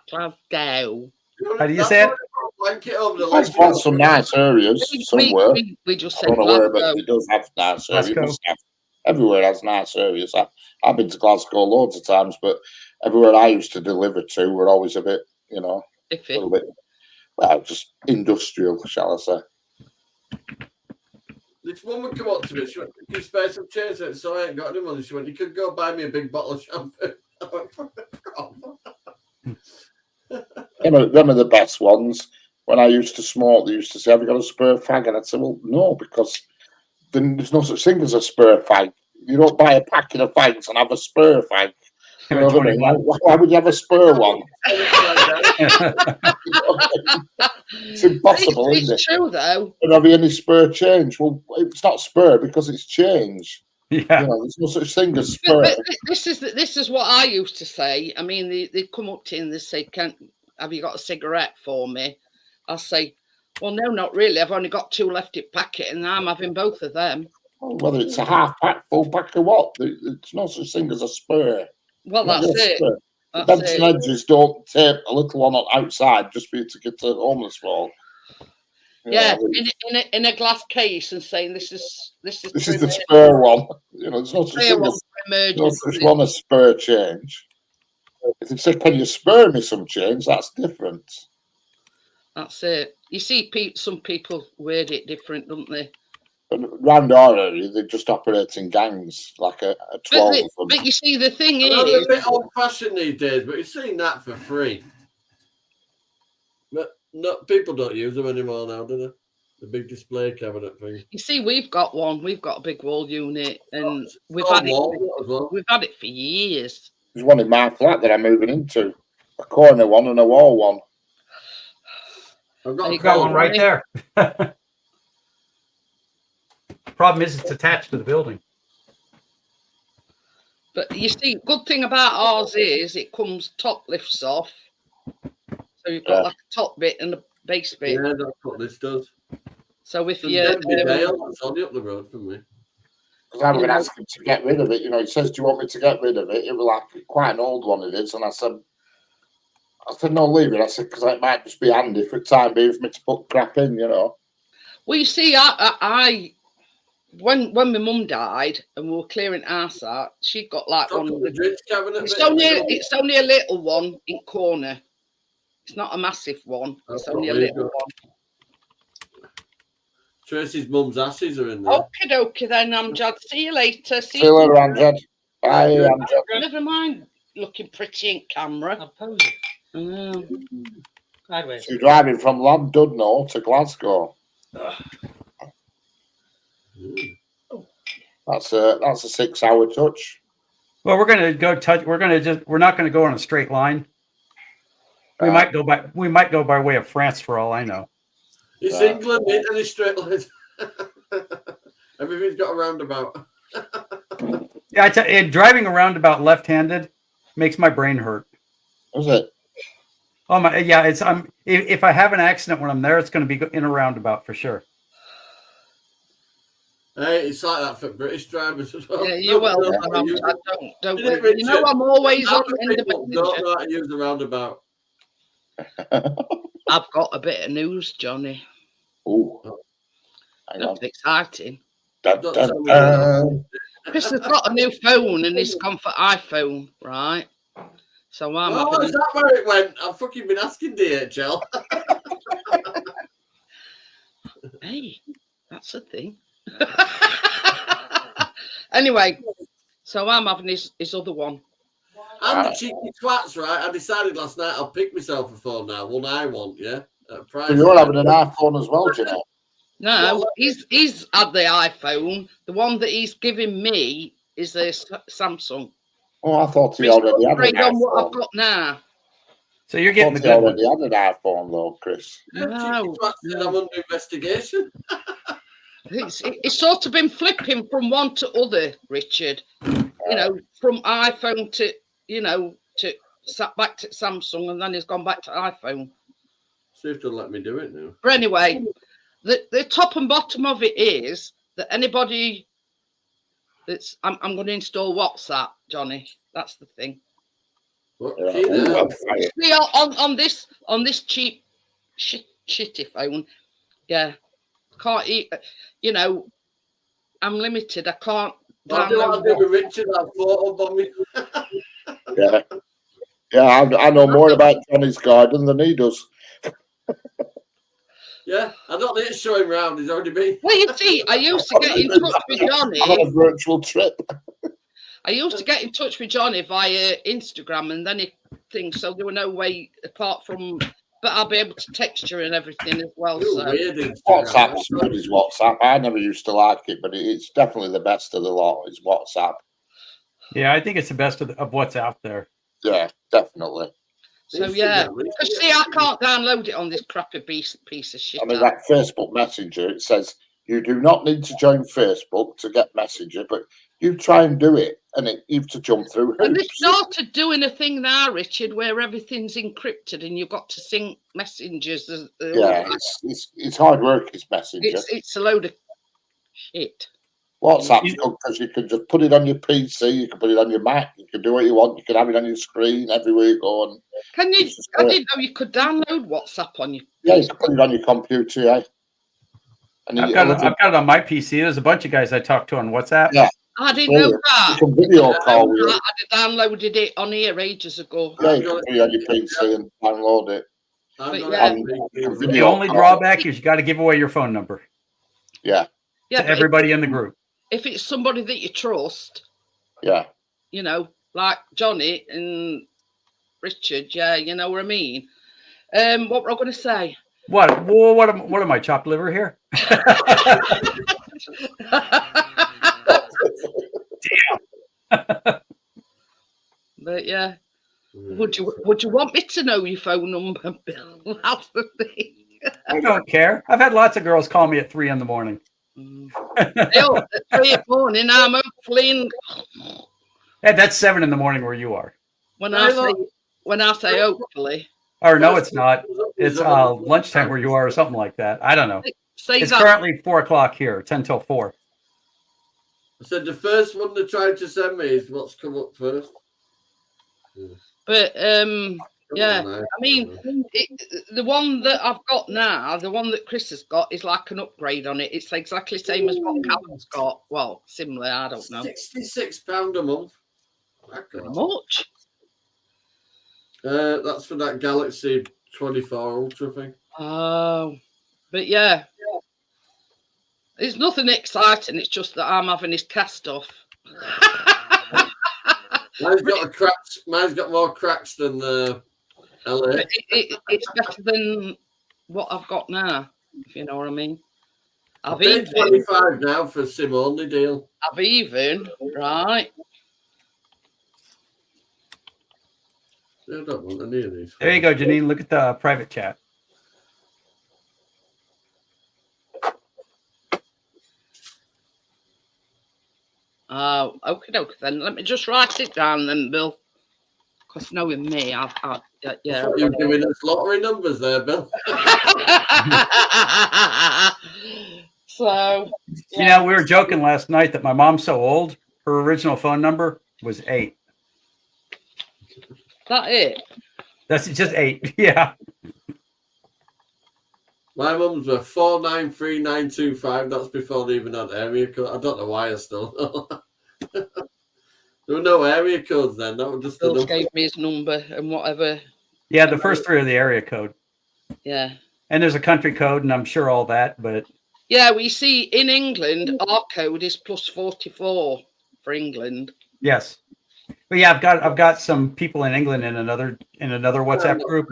How do you say it? Blanket over the It's got some nice areas somewhere. We just I said don't know where, Glasgow. but it does have nice areas. Glasgow. It must have. Everywhere has nice areas. I've been to Glasgow loads of times, but everywhere I used to deliver to were always a bit, you know, a Iffy. little bit, well, just industrial, shall I say. This woman come up to me, she went, can you spare some change? So I ain't got any money. She went, you could go buy me a big bottle of shampoo. I went, fuck off. Them are the best ones. When I used to smoke, they used to say, have you got a spare fag? And I'd say, well, no, because then there's no such thing as a spare fag. You don't buy a packet of fags and have a spare fag. You know what I mean? Why would you have a spare one? It's impossible, isn't it? It's true, though. Don't have any spare change. Well, it's not spare because it's change. Yeah. You know, there's no such thing as spare. But this is what I used to say. I mean, they come up to you and they say, have you got a cigarette for me? I'll say, well, no, not really. I've only got 2 left in packet and I'm having both of them. Well, whether it's a half pack, full pack, or what, there's no such thing as a spare. Well, that's it. The beds and edges don't tape a little one on outside just for you to get to homeless for. Yeah, in a glass case and saying this is the spare one. You know, there's no such thing as one a spare change. If you say, "Can you spare me some change?" That's different. That's it. You see, some people word it different, don't they? But round our area, they just operate in gangs, like a 12 of them. But you see, the thing is, they're a bit old-fashioned these days, but you're seeing that for free. But people don't use them anymore now, do they? The big display cabinet thing. You see, we've got one. We've got a big wall unit, and we've had it for years. There's one in my flat that I'm moving into, a corner one and a wall one. I've got one right there. Problem is, it's attached to the building. But you see, good thing about ours is it comes top lifts off. So you've got like a top bit and a base bit. Yeah, that's what this does. So if you it's only up the road from me. Because I was going to ask him to get rid of it. You know, he says, "Do you want me to get rid of it?" It was like quite an old one it is, and I said, "No, leave it." I said, "Because it might just be handy for a time being for me to put crap in, you know." Well, you see, when my mum died and we were clearing house out, she got like one of the drinks cabinet. It's only a little one in corner. It's not a massive one. It's only a little one. Tracy's mum's asses are in there. Okie dokie then, Amjad. See you later. See you later, Amjad. Bye, Amjad. Never mind looking pretty in camera. I'm posing. Sideways. So you're driving from Llandudno to Glasgow. That's a 6-hour touch. Well, we're going to go touch. We're not going to go on a straight line. We might go by way of France for all I know. It's England, ain't any straight lines. Everything's got a roundabout. Yeah, driving a roundabout left-handed makes my brain hurt. Is it? Oh my! Yeah, if I have an accident when I'm there, it's going to be in a roundabout for sure. Hey, it's like that for British drivers as well. Yeah, you're Nobody knows welcome. how to use I it. don't Isn't it, worry. You know, Richard? I'm always on Half the in the people don't messenger. know how to use the roundabout. I've got a bit of news, Johnny. Ooh. Hang on. That's exciting. Dun, Don't dun, tell me that. dun. Chris has got a new phone and he's gone for iPhone, right? So I'm Oh, having is that where it went? I've fucking been asking DHL. Hey, that's a thing. Anyway, so I'm having his other one. And the cheeky twats, right? I decided last night I'll pick myself a phone now. One I want, yeah? At a price. So you're having an iPhone as well, do you know? No, he's had the iPhone. The one that he's giving me is a Samsung. Oh, I thought he It's already had an upgrade on what I've iPhone. got now. So you're I getting the thought he good one. already had an iPhone, though, Chris. Yeah, No, cheeky twat said I'm under investigation. It's sort of been flipping from one to other, Richard. You know, from iPhone to back to Samsung, and then he's gone back to iPhone. See if they'll let me do it now. But anyway, the top and bottom of it is that anybody that's I'm going to install WhatsApp, Johnny. That's the thing. What? Yeah. Key Ooh, now. I'm fired. See, on this cheap shitty phone, yeah, can't eat. You know, I'm limited. I can't I'll do what I download. did with Richard, that photo bomb me. Yeah. Yeah, I know more about Johnny's garden than he does. Yeah, I don't need to show him round. He's already been. Well, you see, I used to get in touch with Johnny. On a virtual trip. I used to get in touch with Johnny via Instagram, and then he thinks so. There were no way apart from, but I'll be able to text you and everything as well. You're So weird. Instagram. WhatsApp's good as WhatsApp. I never used to like it, but it's definitely the best of the lot. Is WhatsApp. Yeah, I think it's the best of what's out there. Yeah, definitely. So yeah, because see, I can't download it on this crappy piece of shit. I mean, that Facebook Messenger, it says you do not need to join Facebook to get Messenger, but you try and do it, and you have to jump through And they hoops. started doing a thing now, Richard, where everything's encrypted and you've got to sync messengers. Yeah, it's hard work, it's Messenger. It's a load of shit. WhatsApp's good because you can just put it on your PC, you can put it on your Mac, you can do what you want, you can have it on your screen everywhere you go. And Can you? I didn't know you could download WhatsApp on your. yeah, you can put it on your computer, yeah. And I've got it on my PC. There's a bunch of guys I talk to on WhatsApp. Yeah. I didn't know that. You can video call with it. I downloaded it on here ages ago. Yeah, you can put it on your PC and download it. The only drawback is you got to give away your phone number. Yeah. To everybody in the group. If it's somebody that you trust, yeah, you know, like Johnny and Richard, yeah, you know what I mean. What were I going to say? What am I, chopped liver here? Damn. But yeah, would you want me to know your phone number, Bill? That's the thing. I don't care. I've had lots of girls call me at 3 a.m. Bill, at 3 a.m, I'm hopefully. Hey, that's 7 a.m. where you are. When I say hopefully. Or no, it's not. It's lunchtime where you are, or something like that. I don't know. It's currently 4 o'clock here, 10 till 4. I said the first one they tried to send me is what's come up first. But yeah, I mean, the one that I've got now, the one that Chris has got, is like an upgrade on it. It's exactly the same as what Callum's got. Well, similar, I don't know. £66 a month. Much? That's for that Galaxy 24 Ultra thing. Oh, but yeah. It's nothing exciting. It's just that I'm having his cast off. Mine's got more cracks than the LA. It's better than what I've got now, if you know what I mean. I've paid 25 now for a SIM only deal. Right. I don't want any of these. There you go, Janine. Look at the private chat. Okay, then. Let me just write it down then, Bill. Because knowing me, yeah. I thought you were giving us lottery numbers there, Bill. So, You know, we were joking last night that my mom's so old, her original phone number was 8. That it? That's just 8. Yeah. My mum's were 493925. That's before they even had area code. I don't know why I still know. There were no area codes then. That was just the Bill number. gave me his number and whatever. Yeah, the first 3 are the area code. Yeah. And there's a country code, and I'm sure all that, but Yeah, we see in England, our code is +44 for England. yes. But yeah, I've got some people in England in another WhatsApp group.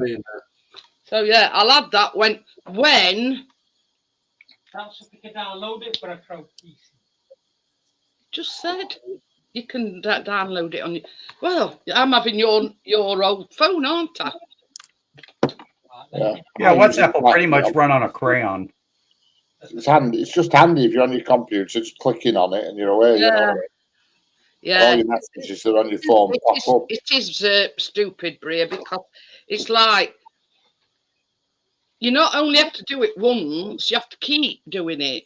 So yeah, I'll add that when Tell so you can download it for a crowd piece. just said you can download it on your. Well, I'm having your old phone, aren't I? Yeah, Yeah, I use WhatsApp it will quite pretty much well. run on a crayon. It's handy. It's just handy if you're on your computer, just clicking on it and you're away. You know, all Yeah. your messages are on your phone pop up. It is stupid, Bria, because it's like you not only have to do it once, you have to keep doing it.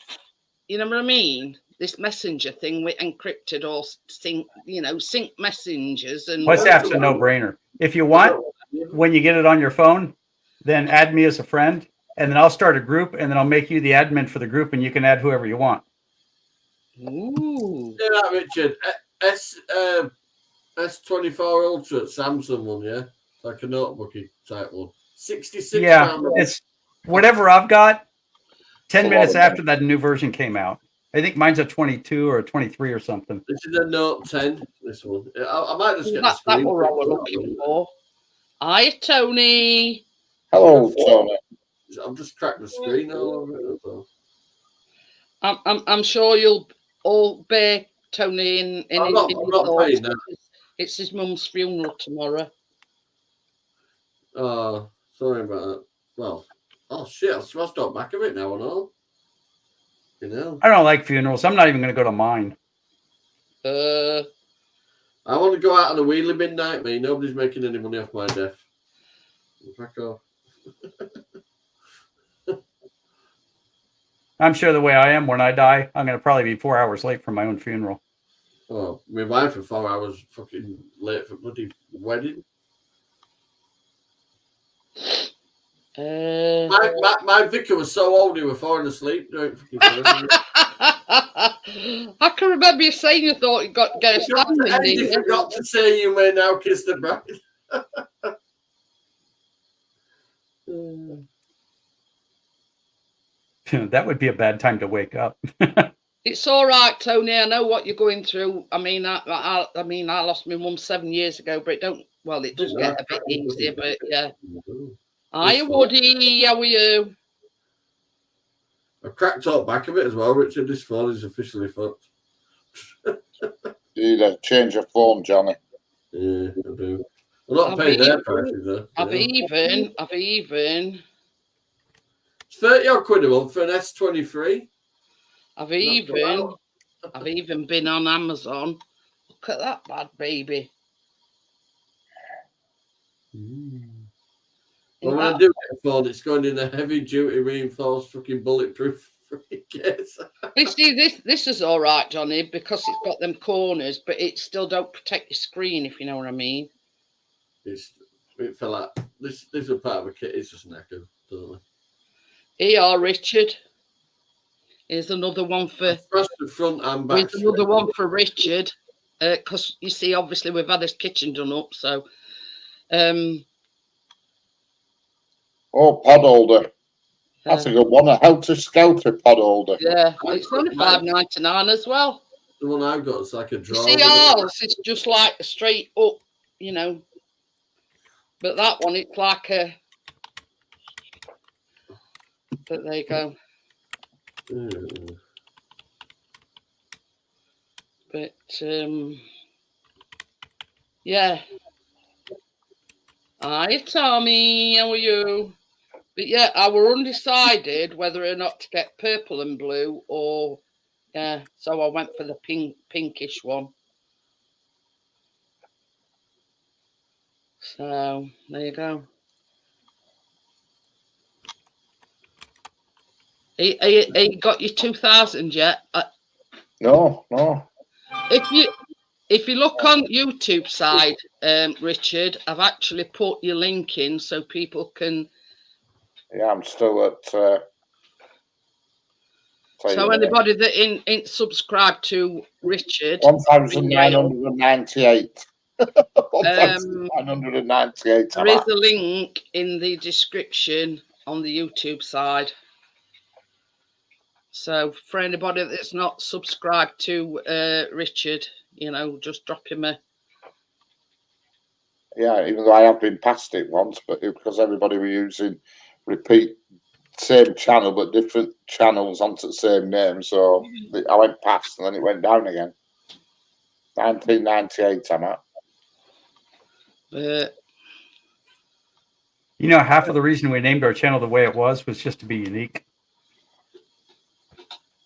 You know what I mean? This messenger thing with encrypted or sync messengers and WhatsApp's a no-brainer. If you want, when you get it on your phone, then add me as a friend, and then I'll start a group, and then I'll make you the admin for the group, and you can add whoever you want. Ooh. Yeah, that, Richard. S24 Ultra Samsung one, yeah? Like a notebooky type one. 66 Yeah, pound. it's whatever I've got. 10 It's a lot minutes of after that new version came out. I think mine's a 22 or a 23 or something. This is a Note 10, this one. I might just get the That screen. what I was looking for. Hi, Tony. Hello, Tony. I've just cracked the screen all over it. That's all. I'm sure you'll all bear Tony in I'm his not thoughts. paying that. It's his mum's funeral tomorrow. Oh, sorry about that. Well, oh shit, I smashed out back of it now and all. You know. I don't like funerals. I'm not even going to go to mine. I want to go out on a wheelie bin night, me. Nobody's making any money off my death. Back off. I'm sure the way I am when I die, I'm going to probably be 4 hours late for my own funeral. Oh, my wife for 4 hours fucking late for bloody wedding. My vicar was so old he was falling asleep during fucking ceremony. I can remember you saying you thought you got to get a standing. And you forgot to say you may now kiss the bride. That would be a bad time to wake up. It's all right, Tony. I know what you're going through. I mean, I lost my mum 7 years ago, but it does get a bit easier. But yeah. Hi, Woody. How are you? I cracked out back of it as well, Richard. This phone is officially fucked. You need to change your phone, Johnny. Yeah, I do. I'm not paying their prices though. I've even. It's 30 odd quid a month for an S23. I've even been on Amazon. Look at that bad baby. Well, when I do get a phone, it's going in a heavy duty reinforced fucking bulletproof case. You see, this is all right, Johnny, because it's got them corners, but it still don't protect your screen, if you know what I mean. It fell out. This is a part of a kit. It's just knackered. Here, Richard. Here's another one for. Across the front and back. Here's another one for Richard, because you see, obviously we've had his kitchen done up, so. Oh, pod holder. That's a good one. A Helter Skelter pod holder. Yeah, it's only $5.99 as well. The one I've got is like a drawer. You see, ours is just like a straight up, you know. But that one, it's like a. But there you go. But yeah. Hi, Tommy. How are you? But yeah, I were undecided whether or not to get purple and blue or yeah. So I went for the pinkish one. So there you go. He got you 2,000 yet? No. If you look on YouTube side, Richard, I've actually put your link in so people can. Yeah, I'm still at. So anybody that ain't subscribed to Richard, 1,998. there 1,998. is a link in the description on the YouTube side. So for anybody that's not subscribed to Richard, just drop him a. Yeah, even though I have been past it once, but because everybody were using repeat same channel but different channels onto the same name, so I went past and then it went down again. 1998, I'm at. Half of the reason we named our channel the way it was just to be unique.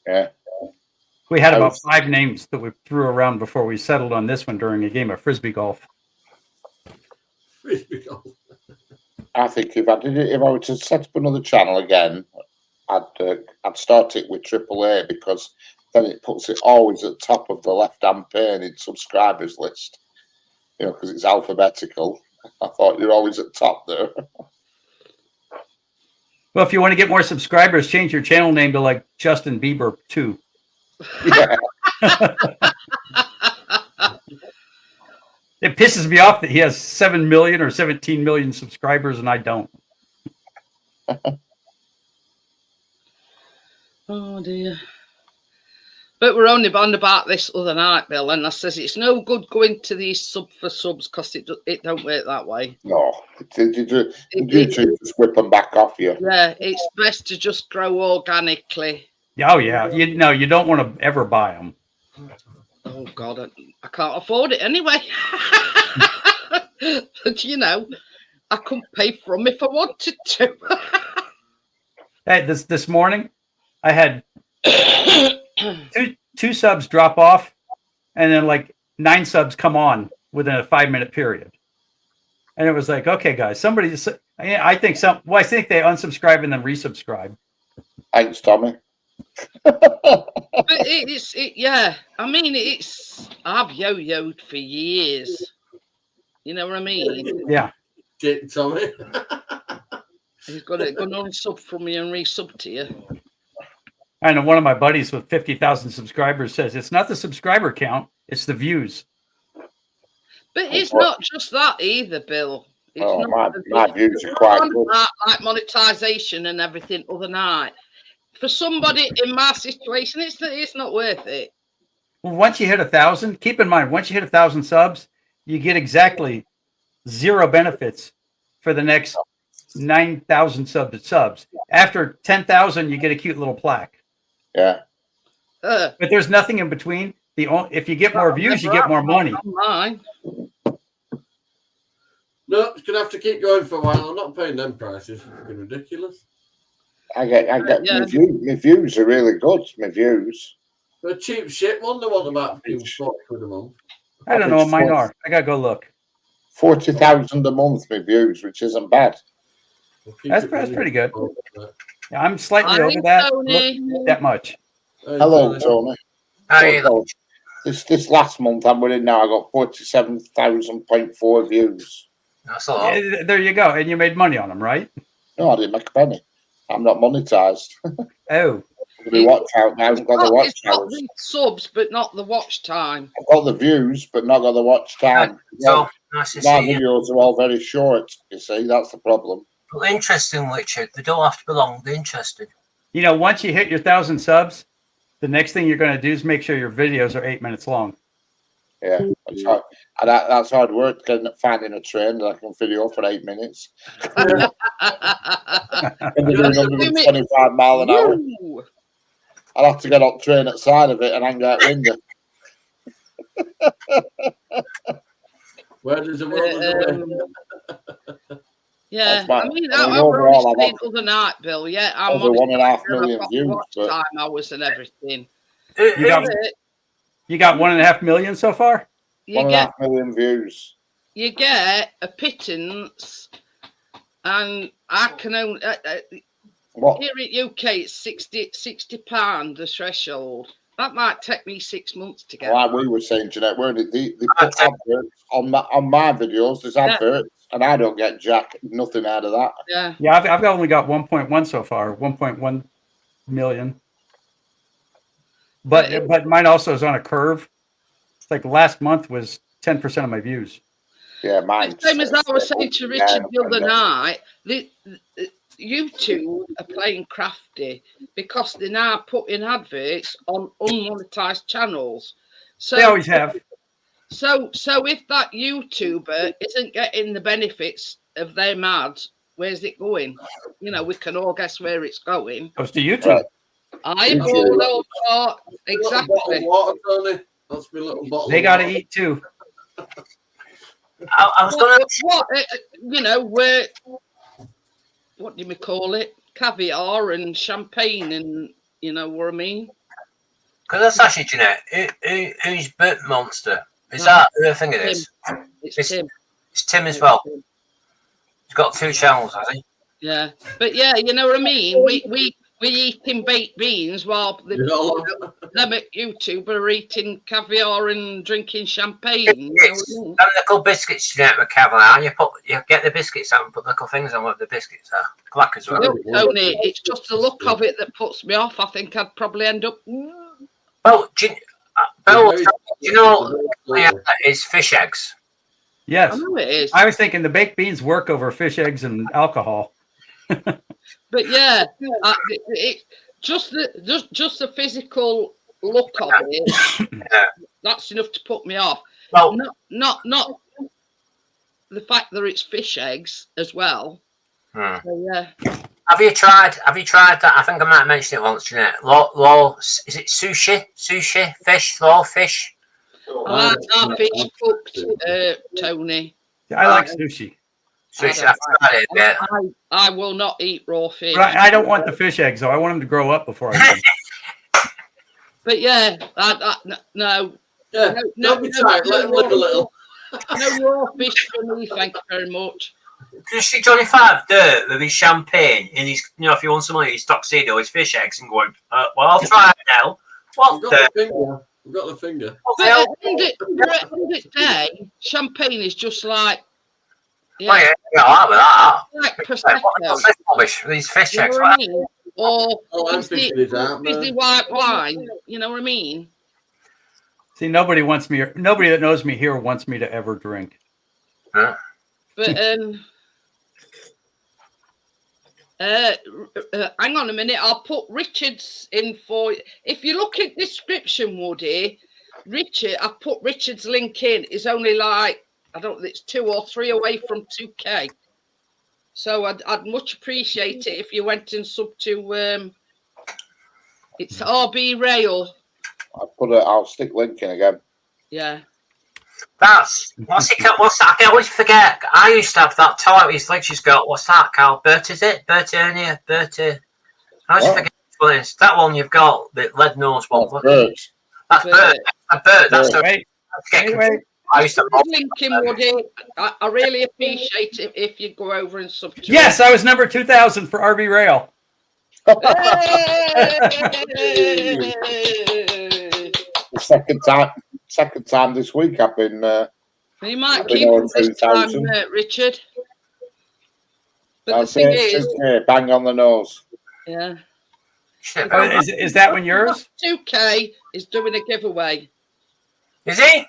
Yeah. We had about 5 names that we threw around before we settled on this one during a game of frisbee golf. Frisbee golf. I think if I were to set up another channel again, I'd start it with AAA because then it puts it always at the top of the left-hand pane in subscribers list. Because it's alphabetical. I thought you're always at the top there. Well, if you want to get more subscribers, change your channel name to like Justin Bieber 2. Yeah. It pisses me off that he has 7 million or 17 million subscribers and I don't. Oh dear. But we're only on about this other night, Bill, and I says it's no good going to these subs because it don't work that way. No, YouTube just whip them back off you. Yeah, it's best to just grow organically. Oh yeah, you don't want to ever buy them. Oh God, I can't afford it anyway. But I couldn't pay for them if I wanted to. Hey, this morning, I had two subs drop off, and then like 9 subs come on within a 5-minute period. And it was like, okay, guys, somebody just. I think they unsubscribe and then resubscribe. Thanks, Tommy. But yeah. I mean, I've yo-yoed for years. You know what I mean? Yeah. Tommy. He's got to unsub from me and resub to you. I know one of my buddies with 50,000 subscribers says it's not the subscriber count, it's the views. But it's not just that either, Bill. It's my views are quite good. Like monetization and everything other night. For somebody in my situation, it's not worth it. Well, once you hit 1,000, keep in mind, once you hit 1,000 subs, you get exactly 0 benefits for the next 9,000 subs. After 10,000, you get a cute little plaque. Yeah. But there's nothing in between. If you get more views, you get more money. Online. No, it's gonna have to keep going for a while. I'm not paying them prices. It's fucking ridiculous. I get my views are really good. My views. They're cheap shit. One they want about 40 quid a month. I don't know what mine are. I gotta go look. 40,000 a month, my views, which isn't bad. That's pretty good. Yeah, I'm slightly over that. Not that much. Hello, Tony. How This last month I'm winning now. I got 47,000.4 views. That's a lot. Yeah, there you go. And you made money on them, right? No, I didn't make a penny. I'm not monetized. Oh. The watch out now. I've got the watch It's got hours. the subs, but not the watch time. I've got the views, but not got the watch time. So nice to My see you. videos are all very short. You see, that's the problem. But interesting, Richard. They don't have to be long. They're interesting. Once you hit your 1,000 subs, the next thing you're going to do is make sure your videos are 8 minutes long. Yeah, that's hard work. Finding a train that I can video for 8 minutes. And they're doing 125 mile an hour. Woo! I'll have to get on train outside of it and hang out window. Where does the world Yeah, I mean, mean, I overall, were I've saying had other night, Bill. Yeah, I'm over 1.5 million I've got views, watch but- time hours and everything. You got 1.5 million so far? You 1.5 million views. you get a pittance, and I can only What? Here in UK, it's 60 £60 the threshold. That might take me 6 months to get. Like we were saying, Jeanette, weren't it? They put adverts on my videos. There's adverts, and I don't get nothing out of that. Yeah. Yeah, I've only got 1.1 so far, 1.1 million. But mine also is on a curve. It's like last month was 10% of my views. Yeah, mine. Same as I was saying to Richard the other night, the YouTube are playing crafty because they're now putting adverts on unmonetized channels. So They always have. So if that YouTuber isn't getting the benefits of them ads, where's it going? You know, we can all guess where it's going. Goes to YouTube. Right. Eyeball thought exactly. Bottle of water, Tony. That's my little bottle. They of got to water. eat too. I was going to. What you know, where what do we call it? Caviar and champagne, and you know what I mean. Because that's actually, Jeanette, who's Burt Monster? Is that who I think it is? It's Tim. It's Tim as well. He's got 2 channels, has he? Yeah, but yeah, you know what I mean. We eating baked beans while them at YouTube are eating caviar and drinking champagne. You know what I mean? Them little biscuits, Jeanette, with caviar. You get the biscuits out and put little things on what the biscuits are. Black as well. Look, Tony, it's just the look of it that puts me off. I think I'd probably end up. Well, do you know what is fish eggs? Yes. I know it is. I was thinking the baked beans work over fish eggs and alcohol. But yeah, just the physical look of it. That's enough to put me off. Well, Not the fact that it's fish eggs as well. So, yeah. Have you tried that? I think I might have mentioned it once, Jeanette. Is it sushi? Sushi fish, raw fish. I like our fish cooked, Tony. I like sushi. Sushi. I've tried it a bit. I will not eat raw fish. But I don't want the fish eggs, though. I want them to grow up before I eat them. But yeah, no. Yeah, don't be tight. Let him live a little. No raw fish for me, thank you very much. Did you see Johnny Five dirt with his champagne in his, if you want some of his tuxedo, his fish eggs, and going, well, I'll try it now. What We've got the finger. We've got the finger. But at the end of the day, champagne is just like, Yeah, I like like with that. What's prosecco. this rubbish? These fish You know eggs. what I mean? Or I'm thinking it's out, fizzy man. white wine. You know what I mean? See, nobody that knows me here wants me to ever drink. Huh? But hang on a minute. I'll put Richard's in for. If you look at description, Woody, Richard, I've put Richard's link in. It's only like it's 2 or 3 away from 2K. So I'd much appreciate it if you went and sub to it's RB Rail. I'll stick link in again. Yeah. What's that? I always forget. I used to have that toy with his legs. She's got, what's that, Carl? Bert, is it? Bert Ernie? I always forget which one it is. That one you've got, the lead nose one. Birds. That's Bert. Bert. That's the. Wait. I used to Put the link in, Woody. I really appreciate it if you go over and sub to. Yes, I was number 2000 for RB Rail. The second time this week I've been. You might I've been keep on it this time, 2000. Richard. But I'll the thing say is, bang on the nose. yeah, Oh, is that one yours? 2K is doing a giveaway. Is he?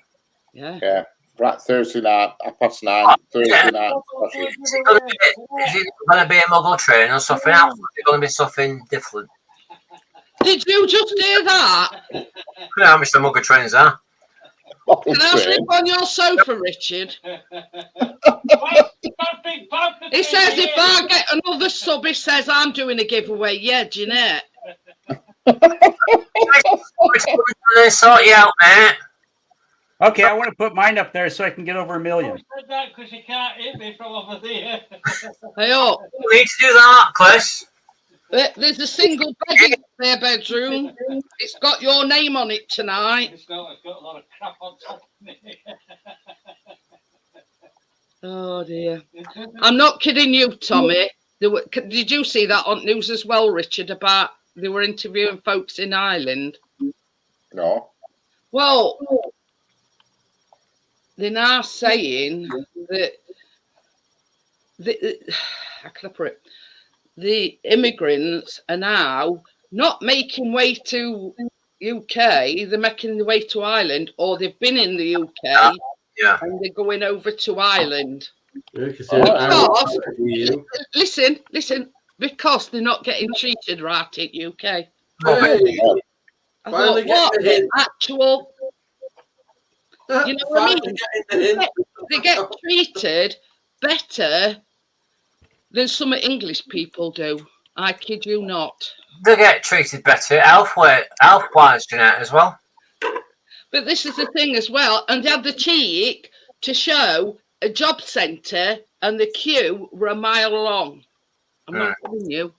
Yeah. Yeah, right. Thursday night, 9:30. Thursday yeah. night. Is it going to be a muggle train or something else? Is it going to be something different? Did you just hear that? I don't know how much the muggle trains are. Can I sleep on your sofa, Richard? He says if I get another sub, he says I'm doing a giveaway. Yeah, Jeanette. Sort you out, mate. Okay, I want to put mine up there so I can get over 1 million. Because you can't hit me from over there. Hey, up. You need to do that, Chris. There's a single bed in their bedroom. It's got your name on it tonight. It's got a lot of crap on top of me. Oh dear. I'm not kidding you, Tommy. Did you see that on news as well, Richard? About they were interviewing folks in Ireland. No. Well, they're now saying that how can I put it? The immigrants are now not making way to UK, they're making their way to Ireland, or they've been in the UK and they're going over to Ireland. Yeah, Listen, because they're not getting treated right in UK. Hey, I thought, what the actual, you know what I mean? They get treated better than some English people do. I kid you not. They get treated better health-wise, as well. But this is the thing as well, and they had the cheek to show a job centre and the queue were a mile long. I'm not kidding you.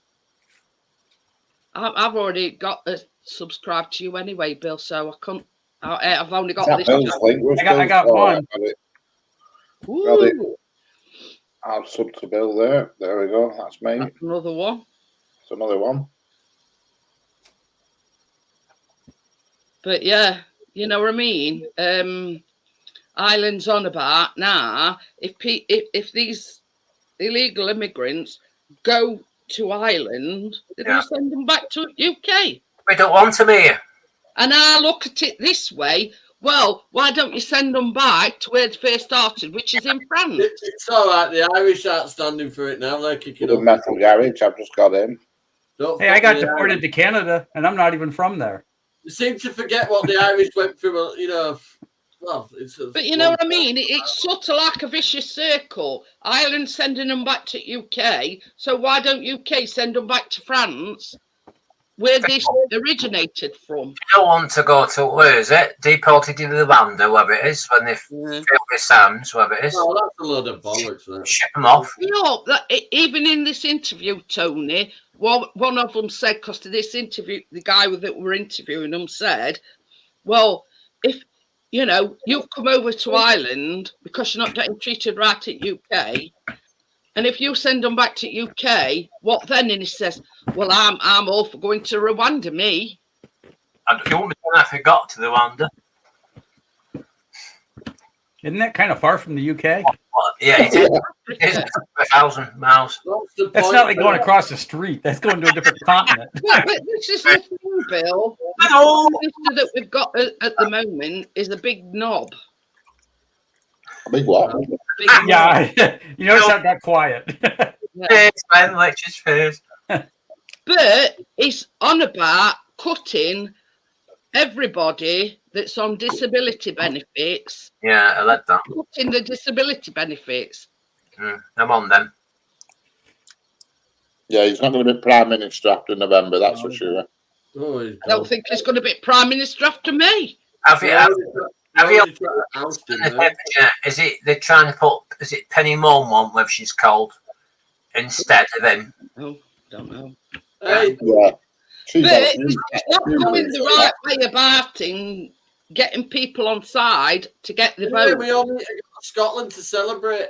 I've already got subscribed to you anyway, Bill, so I can't. I've only got this. I got one. I'll sub to Bill there. There we go. That's me. That's another one. It's another one. But yeah, you know what I mean. Ireland's on about now. If these illegal immigrants go to Ireland, they're going to send them back to UK. We don't want them here. And I look at it this way. Well, why don't you send them back to where they first started, which is in France? It's all right. The Irish aren't standing for it now. They're kicking The off. metal garage. I've just got in. Hey, I got deported to Canada, and I'm not even from there. You seem to forget what the Irish went through. You know, well, but you know what I mean? It's sort of like a vicious circle. Ireland sending them back to UK, so why don't UK send them back to France, where this originated from? You don't want to go to, where is it? Deported in Rwanda, wherever it is, when they fill the Sams, wherever it is. Oh, that's a load of bollocks there. Ship them off. You know, even in this interview, Tony, one of them said, because to this interview, the guy that were interviewing them said, well, if, you know, you come over to Ireland because you're not getting treated right in UK, and if you send them back to UK, what then? And he says, well, I'm all for going to Rwanda, me. And you want me to have to got to Rwanda? Isn't that kind of far from the UK? Well, yeah, it is. It is 1,000 miles. That's not like going across the street. That's going to a different continent. But this is the thing, Bill. Hello. The minister that we've got at the moment is a big knob. A big what? Big Yeah, you notice how it got quiet. Face, man, lecture's face. But he's on about cutting everybody that's on disability benefits. Yeah, I let that. Cutting the disability benefits. I'm on them. Yeah, he's not going to be Prime Minister after November, that's for sure. Oh, I don't think he's going to be Prime Minister after me. Have you is it they're trying to put, is it Penny Mormont, whether she's called, instead of him? Oh, don't know. Hey, Yeah. She's But not- it's not going the right way about it, getting people on side to get the anyway, vote. we all need to go to Scotland to celebrate.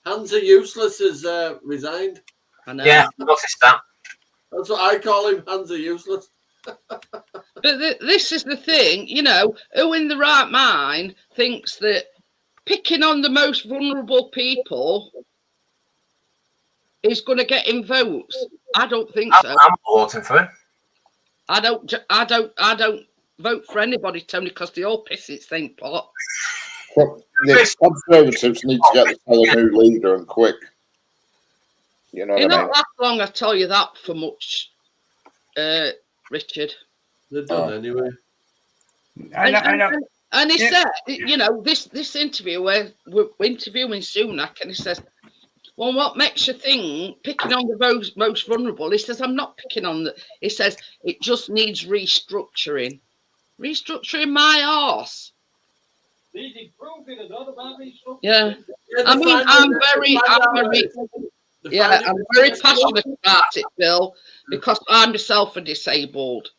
Hands Are Useless has resigned. I know. Yeah, I noticed that. That's what I call him. Hands Are Useless. But this is the thing, you know, who in the right mind thinks that picking on the most vulnerable people is going to get him votes? I don't think so. I'm voting for him. I don't vote for anybody, Tony, because they all piss in the same pot. But the Conservatives need to get a new leader and quick. You know You're what I not mean? that long, I tell you that for much, Richard. They're done anyway. I know. And he Yeah. said, you know, this interview where we're interviewing Sunak, and he says, well, what makes you think picking on the most vulnerable? He says, I'm not picking on the. He says, it just needs restructuring. Restructuring my arse. These improving a lot about restructuring. Yeah. Yeah, I mean, I'm very passionate about it, Bill, because I'm myself a disabled.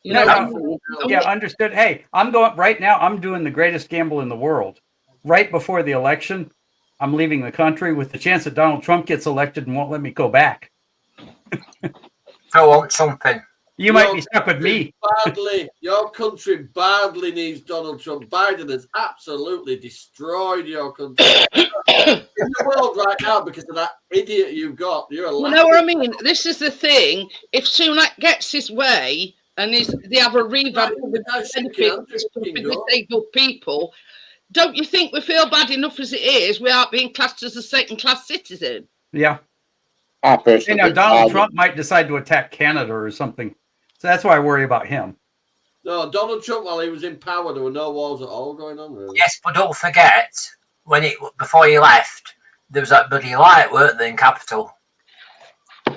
You know, Yeah, understood. Hey, I'm going right now. I'm doing the greatest gamble in the world. Right before the election, I'm leaving the country with the chance that Donald Trump gets elected and won't let me go back. I want something. You might be stuck with me. Your country badly needs Donald Trump. Biden has absolutely destroyed your country in the world right now because of that idiot you've got. You're a You know what I mean? This is the thing. If Sunak gets his way and they have a revamp of the benefits for disabled people, don't you think we feel bad enough as it is without being classed as a second-class citizen? Yeah. I personally You know, think Donald Biden- Trump might decide to attack Canada or something. So that's why I worry about him. No, Donald Trump, while he was in power, there were no wars at all going on, really. Yes, but don't forget, before he left, there was that bloody light, weren't there, in Capitol?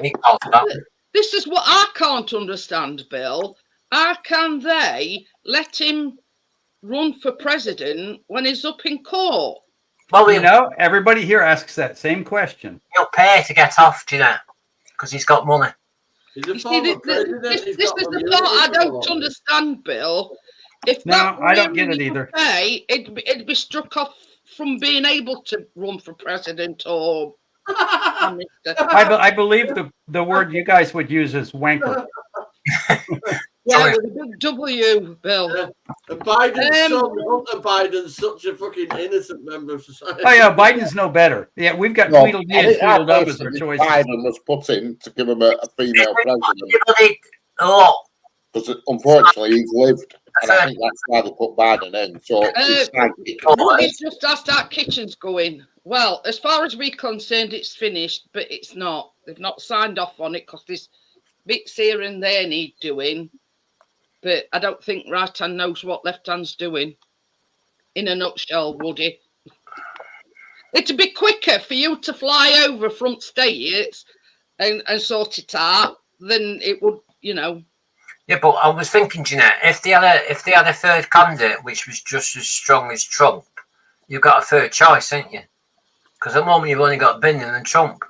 He called that. This is what I can't understand, Bill. How can they let him run for president when he's up in court? Well, You know, everybody here asks that same question. he'll pay to get off, do you know? Because he's got money. He's a You see, former president. this He's is got the immunity part I from don't all. understand, Bill. If No, that I don't get really it either. Pay, it'd be struck off from being able to run for president or prime minister. I believe the word you guys would use is wanker. Yeah, with a big W, Bill. And Biden's son, Hunter Biden's such a fucking innocent member of society. Oh yeah, Biden's no better. Yeah, we've got No, Tweedledee I and think I Tweedledum as our personally think choices. Biden was put in to give him a female president Everybody, a lot. because unfortunately he's lived, and I think that's why they put Biden in. So it's like, Woody's just asked our kitchen's going. Well, as far as we're concerned, it's finished, but it's not. They've not signed off on it because there's bits here and there need doing. But I don't think right hand knows what left hand's doing. In a nutshell, Woody. It'd be quicker for you to fly over front states and sort it out than it would, you know. Yeah, but I was thinking, Jeanette, if they had a third candidate which was just as strong as Trump, you've got a third choice, ain't you? Because at the moment you've only got Biden and Trump.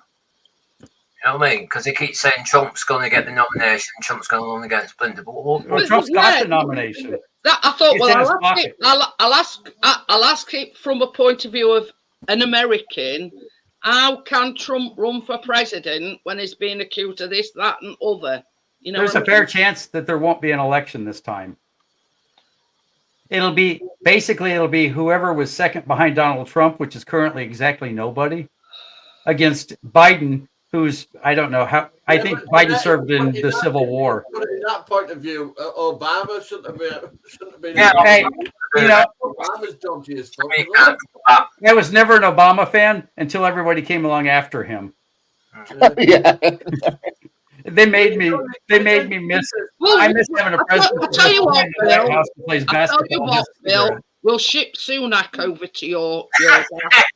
You know what I mean? Because they keep saying Trump's going to get the nomination, Trump's going to run against Biden. Well, Trump's got the nomination. That I thought. It's Well, in his I'll ask it from a point of view of an American. How can Trump run for president when he's being accused of this, that, and other? You know, There's a fair chance that there won't be an election this time. It'll be whoever was second behind Donald Trump, which is currently exactly nobody, against Biden, who's I don't know how. I think Biden served in the Civil War. But in that point of view, Obama shouldn't have been. Yeah, Hey, you know, Obama's dodgy as fuck. We can't do that. I was never an Obama fan until everybody came along after him. yeah. They made me miss. I miss having a president. I'll tell you what, Bill. House that plays I'll tell you basketball. what, Bill. We'll ship Sunak over to your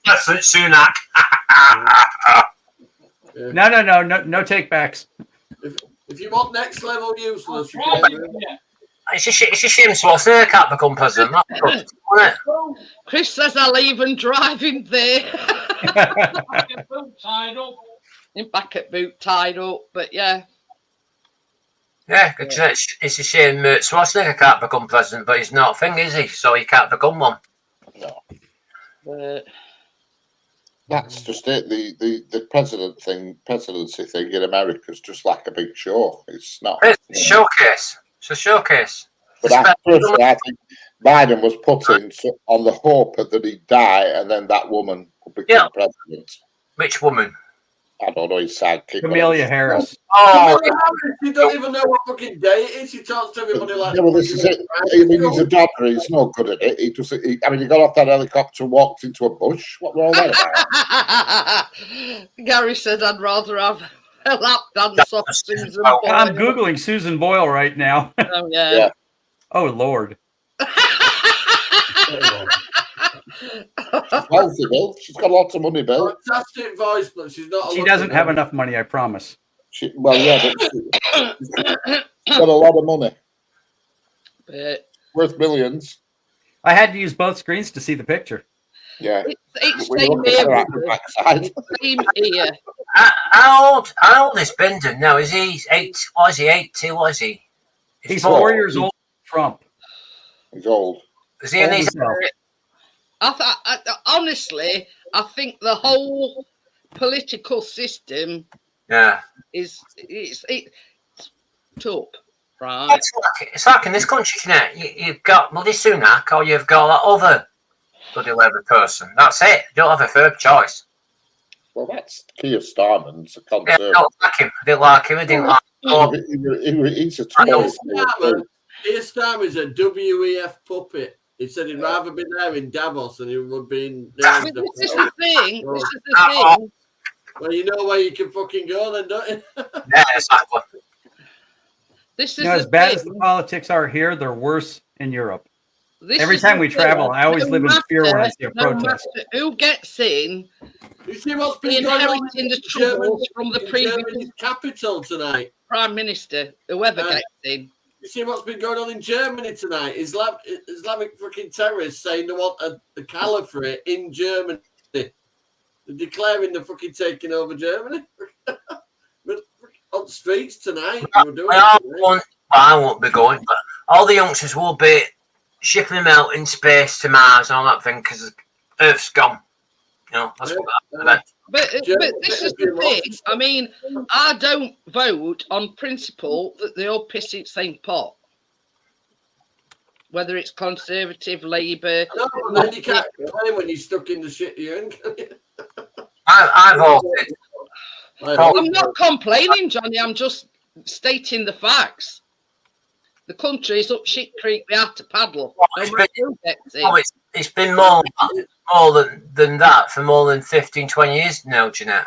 That's it, Sunak. No takebacks. If you want next level useless, you Right, can, yeah. It's a shame Schwarzenegger can't become president. That's good, isn't it? Chris says I'll even drive him there. Get boot tied up. In back at boot tied up, but yeah. Yeah, it's a shame Schwarzenegger can't become president, but he's not a thing, is he? So he can't become one. But That's just it. The presidency thing in America is just like a big show. It's not. It's a showcase. It's a showcase. But personally, I think Biden was put in on the hope that he'd die, and then that woman would become president. Which woman? I don't know, his sidekick. Camellia Harris. Oh, you don't even know what fucking day it is. He talks to everybody like. Yeah, well, this is it. I mean, he's a doctor. He's no good at it. He got off that helicopter, and walked into a bush. What were all that about? Gary said I'd rather have a lap dance off Susan Boyle. I'm Googling Susan Boyle right now. Oh, yeah. Yeah. Oh, Lord. She's wealthy, Bill. She's got lots of money, Bill. Fantastic voice, but she's not. She doesn't have enough money, I promise. But she's got a lot of money. But Worth millions. I had to use both screens to see the picture. Yeah. it's When you same look at here. her at the backside. Same here. how old is Biden now? Is he 8? What is he? 80? What is he? He's four. 4 years old. Trump. He's old. Is he in his? Honestly, I think the whole political system Yeah. it's tough, right? It's like in this country, you know, you've got bloody Sunak or you've got that other bloody Labour person. That's it. You don't have a third choice. Well, that's Keir Starmer's a Yeah, I conservative. don't like him. I didn't like him. I didn't like him. He's a I know. Tory. Keir Starmer's a WEF puppet. He said he'd rather be there in Davos than he would be in. But this is the thing. This is the thing. Well, you know where you can fucking go, then, don't you? Yeah, exactly. This is You know, the as bad thing. as the politics are here, they're worse in Europe. This Every is time the we thing. travel, I always No live in fear when I see a no protest. matter who gets in, You see what's been going on inheriting in the troubles from the previous Germany's capital tonight? prime minister, whoever gets in. You see what's been going on in Germany tonight? Islamic fucking terrorists saying they want a caliphate in Germany. They're declaring they're fucking taking over Germany. But on the streets tonight. They were doing I won't be going, but all the youngsters will be shipping them out in space to Mars and all that thing because Earth's gone. You know, that's what that. But this is the thing. I mean, I don't vote on principle that they all piss in the same pot. Whether it's Conservative, Labour. No, but then you can't complain when you're stuck in the shit you're in, can you? I voted. I'm not complaining, Johnny. I'm just stating the facts. The country is up shit creek. We have to paddle. It's been more than that for more than 15, 20 years now, Jeanette.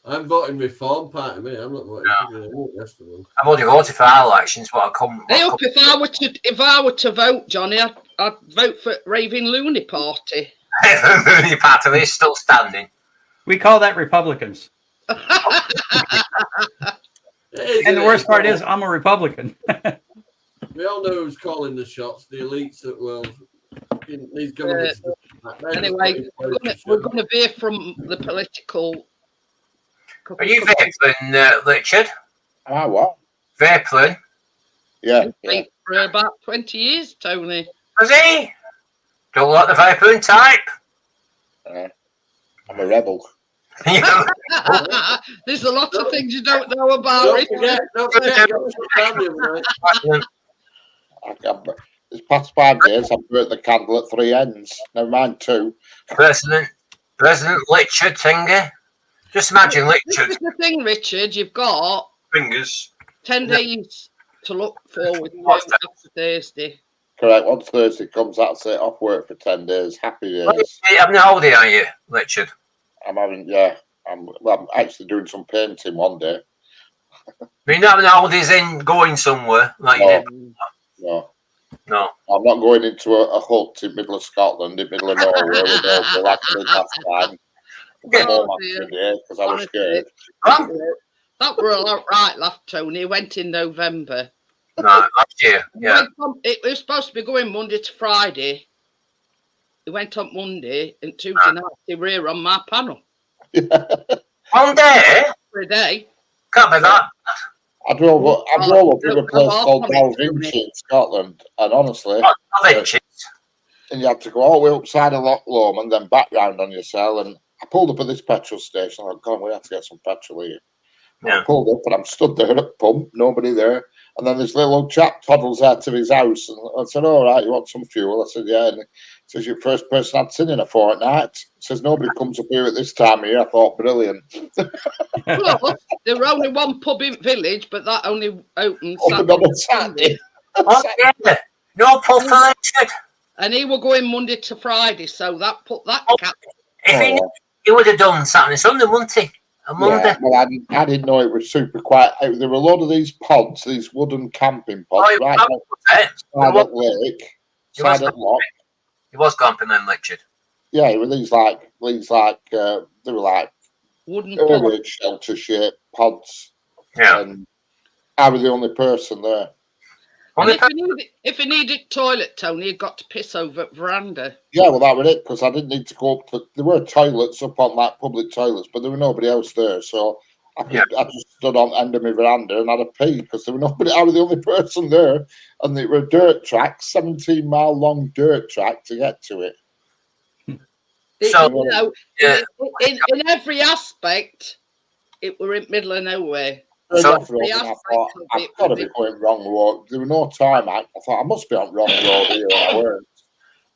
I'm voting Reform Party, mate. I'm not voting for the rest of them. I've already voted for our elections, but If I were to vote, Johnny, I'd vote for Raving Loony Party. The Mooney Party is still standing. We call that Republicans. And the worst part is, I'm a Republican. We all know who's calling the shots. The elites that will. These governments. Anyway, we're going to veer from the political. Are you vaping, Richard? Ah, what? Vaping? Yeah. For about 20 years, Tony. Was he? Don't like the vaping type. I'm a rebel. There's a lot of things you don't know about. Don't forget. This past 5 days, I've burnt the candle at 3 ends. Never mind 2. President Richard Tinger. Just imagine Richard. This is the thing, Richard. You've got fingers. 10 days to look forward to after Thursday. Correct. Once Thursday comes, that's it. Off work for 10 days. Happy days. How old are you, Richard? I'm actually doing some painting one day. I mean, not having holidays in going somewhere like No. No. I'm not going into a hut in the middle of Scotland, in the middle of nowhere with no relaxing last time. Because I was scared. That were all right, laugh, Tony. It went in November. No, last year. Yeah. It was supposed to be going Monday to Friday. It went on Monday and Tuesday night. They were here on my panel. One day? For a day. Can't be that. I drove up in a place called Dalvinci in Scotland, and honestly, and you had to go all the way upside of Loch Lomond and then back round on yourself. And I pulled up at this petrol station. I thought, God, we have to get some petrol here. Yeah. I pulled up and I'm stood there at the pump, nobody there. And then this little old chap toddles out to his house. And I said, all right, you want some fuel? I said, yeah. And he says, you're the first person I'd seen in a fortnight. He says, nobody comes up here at this time of year. I thought, brilliant. Well, there were only one pub in village, but that only opened Saturday. No pub for Richard. And he will go in Monday to Friday, so that put that cap. If he would have done Saturday, Sunday, wouldn't he? Yeah, well, I didn't know it was super quiet. There were a lot of these pods, these wooden camping pods, right side at Lake, side at Lock. He was camping then, Richard. Yeah, it were these like they were like wooden shelter shaped pods. Yeah, and I was the only person there. And if he needed toilet, Tony, he'd got to piss over at veranda. Yeah, well, that was it, because I didn't need to go up to... There were toilets up on, like, public toilets, but there was nobody else there, so I just stood on the end of my veranda and had a pee, because there was nobody... I was the only person there, and it were dirt tracks, 17-mile long dirt track to get to it. So, You know, yeah. in every aspect, it were in middle of nowhere. Turned So- off road, The and I aspect thought, of I've it got to was be it- going wrong road. There were no time. I thought I must be on wrong road here, and I weren't.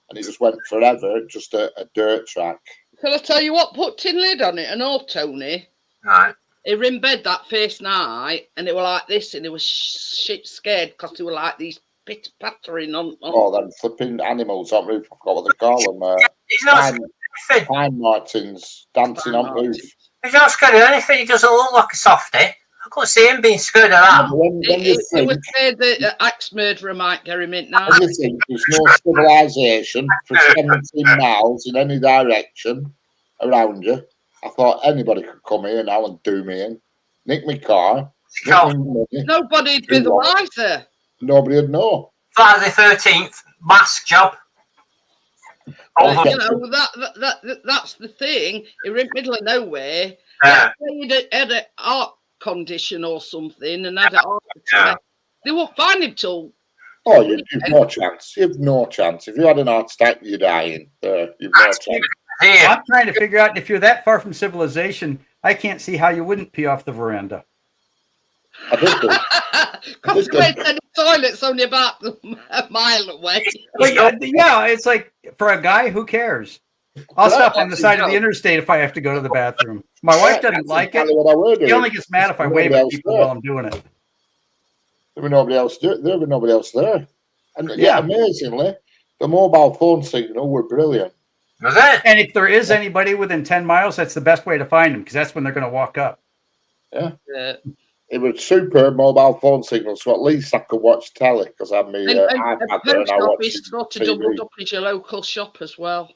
And it just went forever, just a dirt track. Can I tell you what put tin lid on it? And all, Tony. Right. He were in bed that first night, and they were like this, and they were shit scared because they were like these pit pattering on. Oh, them flipping animals on roof. I forgot what they call them. He's not Pine, scared of anything. pine martins dancing on roof. He's not scared of anything. He doesn't look like a softie. I couldn't see him being scared of that. When you It think, was scared that an axe murderer might get him in now. when you think there's no civilization for 17 miles in any direction around you, I thought anybody could come here now and do me in, nick my car, nick my money. Nobody'd be the wiser. Nobody would know. Friday the 13th, mask job. But, you know, that's the thing. He were in middle of nowhere. Yeah. He had a heart condition or something and had a heart attack. They won't find him till. Oh, you've no chance. You've no chance. If you had an heart attack, you're dying. You've no chance. Here. I'm trying to figure out if you're that far from civilization, I can't see how you wouldn't pee off the veranda. I did do. Consequence, the toilet's only about a mile away. But yeah, it's like for a guy, who cares? I'll stop on the side of the interstate if I have to go to the bathroom. My wife doesn't like it. She only gets mad if I wave at people while I'm doing it. There was nobody else. There was nobody else there. And yeah, amazingly, the mobile phone signal were brilliant. Was it? And if there is anybody within 10 miles, that's the best way to find them because that's when they're going to walk up. Yeah. It was super mobile phone signal, so at least I could watch telly because I had my iPad there and I watched sort of doubled up as your local shop as well.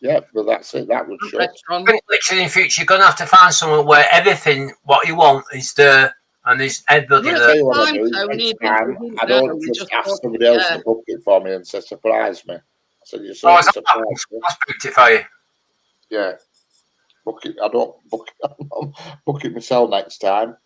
Yeah, but that's it. That would shut. Literally, in future, you're going to have to find somewhere where everything, what you want, is there, and there's everybody I'll there. tell you what I do. Next time, I don't just ask somebody else to book it for me and say, surprise me. I said, you're so surprised. I booked it for you. Yeah. Book it. I don't book it. Book it myself next time.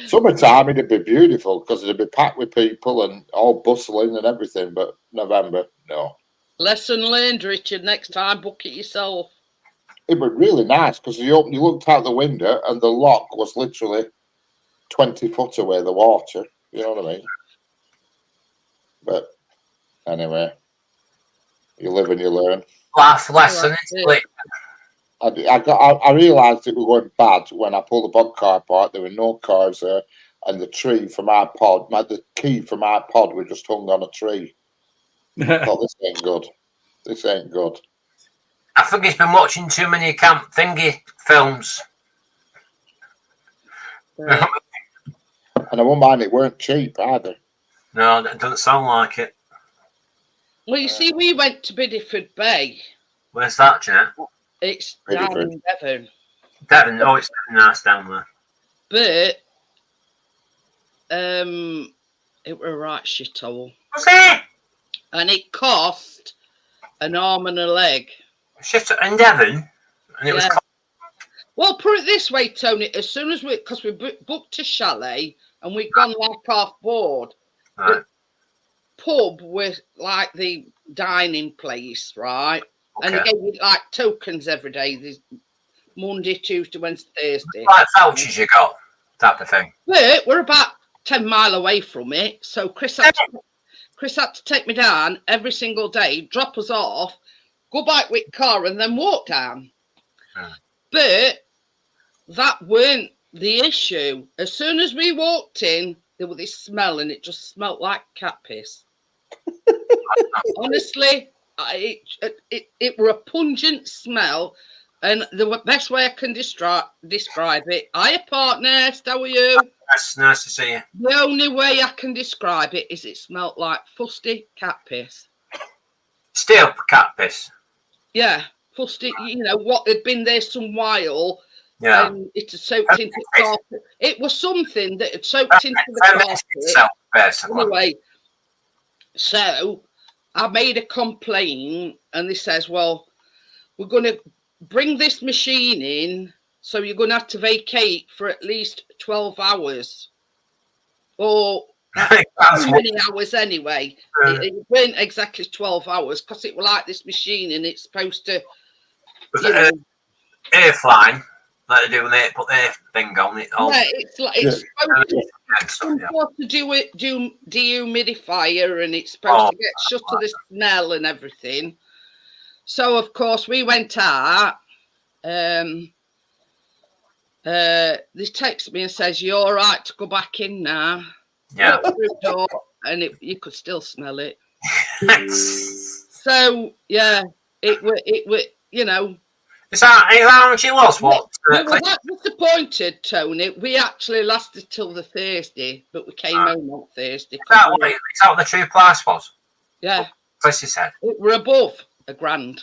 Summertime, it'd be beautiful because it'd be packed with people and all bustling and everything, but November, no. Lesson learned, Richard. Next time, book it yourself. It was really nice because you looked out the window and the lock was literally 20 foot away, the water. You know what I mean? But anyway, you live and you learn. Life lesson, isn't it? I realised it was going bad when I pulled the bog car apart. There were no cars there, and the tree from our pod, the key from our pod, was just hung on a tree. I thought, this ain't good. This ain't good. I think he's been watching too many camp thingy films. Yeah. And I won't mind, it weren't cheap either. No, that doesn't sound like it. Well, you see, we went to Bideford Bay. Where's that, Jeanette? It's down in Devon. Devon. Oh, it's nice down there. But it were a right shithole. Was it? And it cost an arm and a leg. Shit in Devon, and it was. Well, put it this way, Tony. As soon as because we booked a chalet and we'd gone like half board, Right. the pub was like the dining place, right? Okay. And they gave you like tokens every day. There's Monday, Tuesday, Wednesday, Thursday. Like vouchers you got, type of thing. But we're about 10 mile away from it. So Chris had to take me down every single day, drop us off, go back with car and then walk down. But that weren't the issue. As soon as we walked in, there was this smell and it just smelled like cat piss. Honestly, it were a pungent smell. And the best way I can describe it, hiya partner, how are you? That's nice to see you. The only way I can describe it is it smelled like fusty cat piss. Still cat piss. Yeah, fusty, you know, what had been there some while. Yeah. And it had soaked into the carpet. It was something that had soaked into the carpet. Anyway, so I made a complaint and they says, well, we're going to bring this machine in, so you're going to have to vacate for at least 12 hours. Or How many hours anyway? It weren't exactly 12 hours because it was like this machine and it's supposed to, you know. Air flying, like they do when they put their thing on it. Yeah, it's like it's supposed to do it, do dehumidifier, and it's supposed to get shut of the smell and everything. So of course we went out. They text me and says, "You're all right to go back in now." Yeah. Door, and you could still smell it. So yeah, it were you know. Is that how long she was? What? We were that disappointed, Tony. We actually lasted till the Thursday, but we came home on Thursday. Is that what the true price was? Yeah. Chrissy said. We're above £1,000.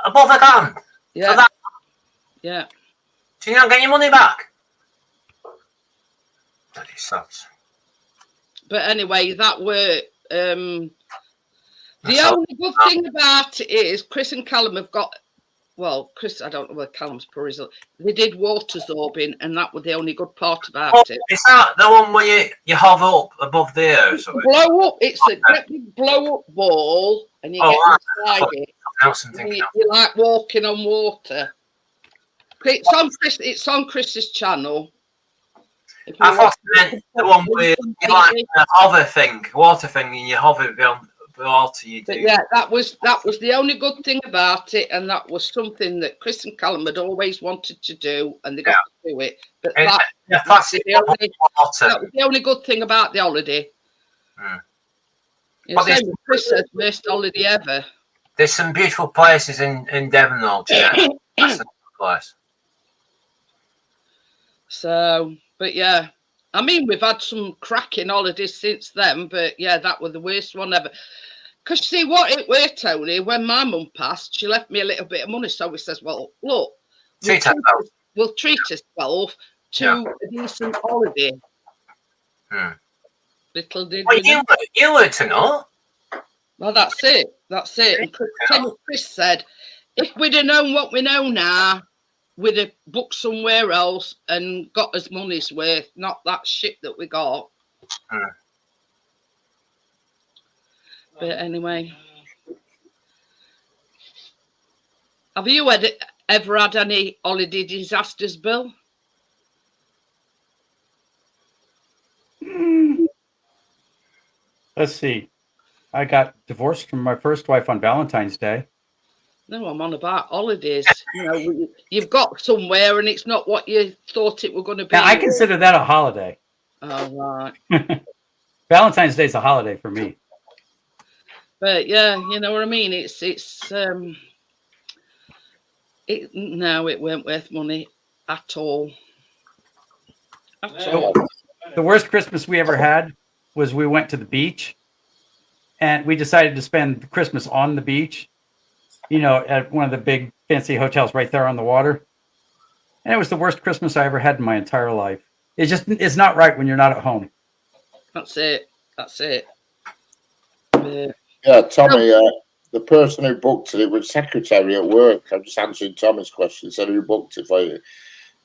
Above £1,000? Yeah. For that? Yeah. Do you not get your money back? Bloody sods. But anyway, that were the only good thing about it is Chris and Callum have got. Well, Chris, I don't know where Callum's poor result. They did water sorbing, and that was the only good part about it. Is that the one where you hover up above there or something? Blow up. It's a great blow up ball, and you get inside it. You like walking on water. It's on Chris's channel. I thought you meant the one where you like a hover thing, water thing, and you hover on the water. You do. But yeah, that was the only good thing about it, and that was something that Chris and Callum had always wanted to do, and they got to do it. But that was the only good thing about the holiday. You know, same as Chris said, worst holiday ever. There's some beautiful places in Devon, though. That's a place. So, but yeah, I mean, we've had some cracking holidays since then, but yeah, that was the worst one ever. Because see what it were, Tony, when my mum passed, she left me a little bit of money. So we says, well, look, we'll treat ourselves to a decent holiday. Little did we know. You were to know. Well, that's it. That's it. And Chris said, if we'd have known what we know now, we'd have booked somewhere else and got us money's worth, not that shit that we got. But anyway, have you ever had any holiday disasters, Bill? Let's see. I got divorced from my first wife on Valentine's Day. No, I'm on about holidays. You know, you've got somewhere and it's not what you thought it were going to be. Now, I consider that a holiday. Oh, right. Valentine's Day is a holiday for me. But yeah, you know what I mean. No, it weren't worth money at all. At all. The worst Christmas we ever had was we went to the beach, and we decided to spend Christmas on the beach. You know, at one of the big fancy hotels right there on the water. And it was the worst Christmas I ever had in my entire life. It's not right when you're not at home. That's it. Yeah, Tommy, the person who booked it was secretary at work. I'm just answering Tommy's question. He said, who booked it for you?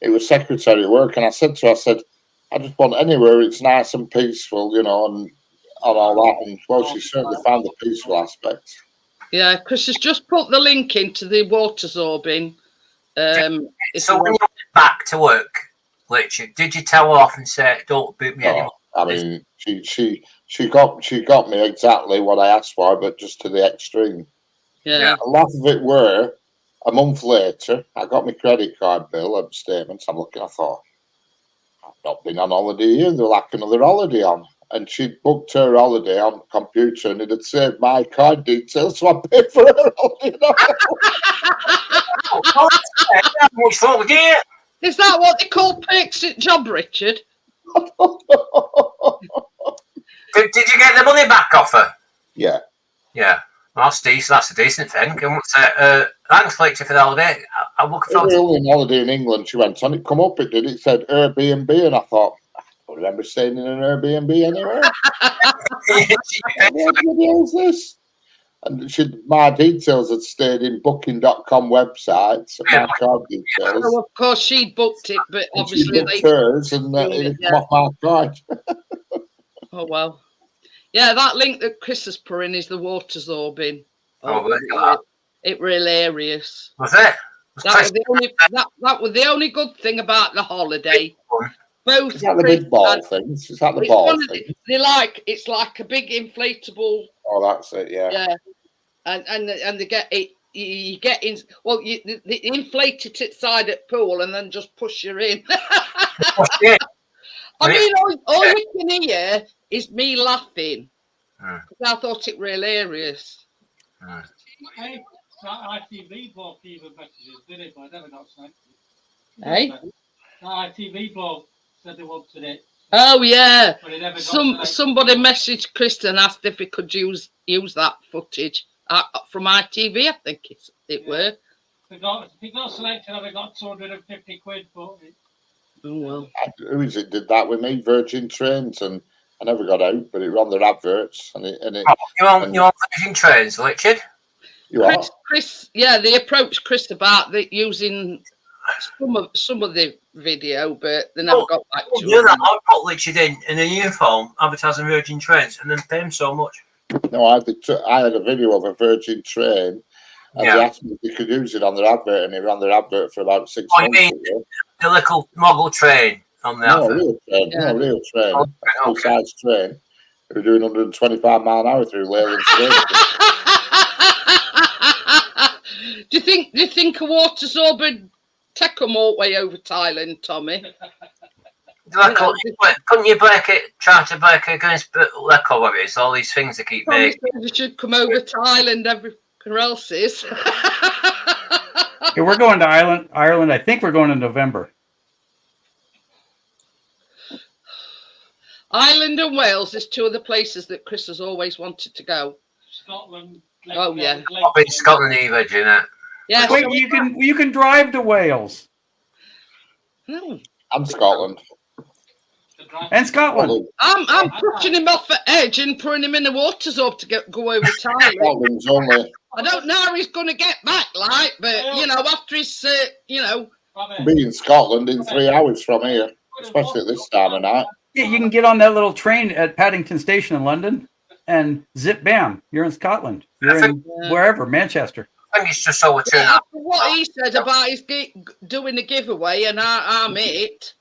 It was secretary at work. And I said to her, I just want anywhere it's nice and peaceful, you know, and all that. And, well, she certainly found the peaceful aspect. Yeah, Chris has just put the link into the water sorbing. So when you went back to work, Richard, did you tell her off and say, don't boot me anymore? I mean, she got me exactly what I asked for, but just to the extreme. Yeah. A lot of it were a month later. I got my credit card bill and statements. I'm looking. I thought, I've not been on holiday here. They're like another holiday on. And she'd booked her holiday on the computer, and it had saved my card details, so I paid for her holiday. Is that what they call perks at job, Richard? Did you get the money back off her? Yeah. Yeah. Well, that's decent. That's a decent thing. Thanks, Fletcher, for the holiday. I'm looking forward to on holiday in England. She went on. It come up. It did. It said Airbnb, and I thought, I don't remember staying in an Airbnb anywhere. What the hell is this? And my details had stayed in booking.com websites. My card details. Well, of course, she'd booked it, but obviously she booked hers, and it come off my card. Oh well. Yeah, that link that Chris has put in is the water zorbing. Oh, look at that. It really hilarious. Was it? That was the only good thing about the holiday. Both Is that the Chris big ball and- things? Is that the it's ball one of thing? it's like a big inflatable. Oh, that's it. Yeah. Yeah, and they get it. You get in. Well, they inflate it inside at pool and then just push you in. Oh, shit. I mean, all you can hear is me laughing. Mm. I thought it really hilarious. Hey, that ITV bloke even messages, did it? But I never got sent. Hey? That ITV bloke said they wanted it, Oh yeah. but it never got sent. Somebody messaged Chris and asked if he could use that footage from ITV. I think it were. If it got selected, I got 250 quid for it. Oh well. Who is it? Did that with me? Virgin Trains, and I never got out, but it ran their adverts, and it. You want Virgin Trains, Richard? You are. Chris, yeah, they approached Chris about using some of the video, but they never got back to Do him. that. I'll put Richard in a uniform advertising Virgin Trains and then pay him so much. No, I had a video of a Virgin train, and they asked me if they could use it on their advert, and it ran their advert for about 6 Oh, you months. mean the little mogul train on the No, a advert? real train. Yeah. No, a real train. Oh, A full okay. size train. They were doing 125 mile an hour through Leyland Station. Do you think a water zorb would take them all the way over Thailand, Tommy? Couldn't you try to break it against Leco where it's all these things that keep Tommy making? said they should come over Thailand, everywhere else is. Yeah, we're going to Ireland. I think we're going in November. Ireland and Wales is two of the places that Chris has always wanted to go. Scotland. Oh, yeah. I've been to Scotland either, Jeanette. Yeah, Wait, so you can drive to Wales no. And Scotland. and Scotland. I'm pushing him off the edge and putting him in the water zorb to go over Thailand. Scotland's only I don't know how he's going to get back, like, but after he's, be in Scotland in 3 hours from here, especially at this time of night. Yeah, you can get on that little train at Paddington Station in London, and zip bam, you're in Scotland. You're in wherever, Manchester. I think it's just over two. after what he said about his doing the giveaway, and I'm it.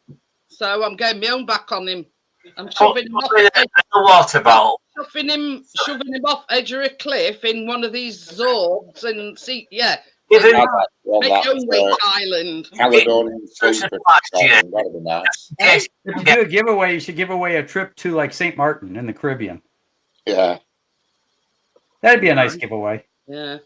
So I'm getting my own back on him. I'm shoving him off In a water bottle. shoving him off edge of a cliff in one of these zorbs and see, Give him make your own way to Ireland. Caledonian sleeper. That'd be nice. yes, If you do a giveaway, you should give away a trip to like St. Martin in the Caribbean. Yeah. That'd be a nice giveaway. Yeah.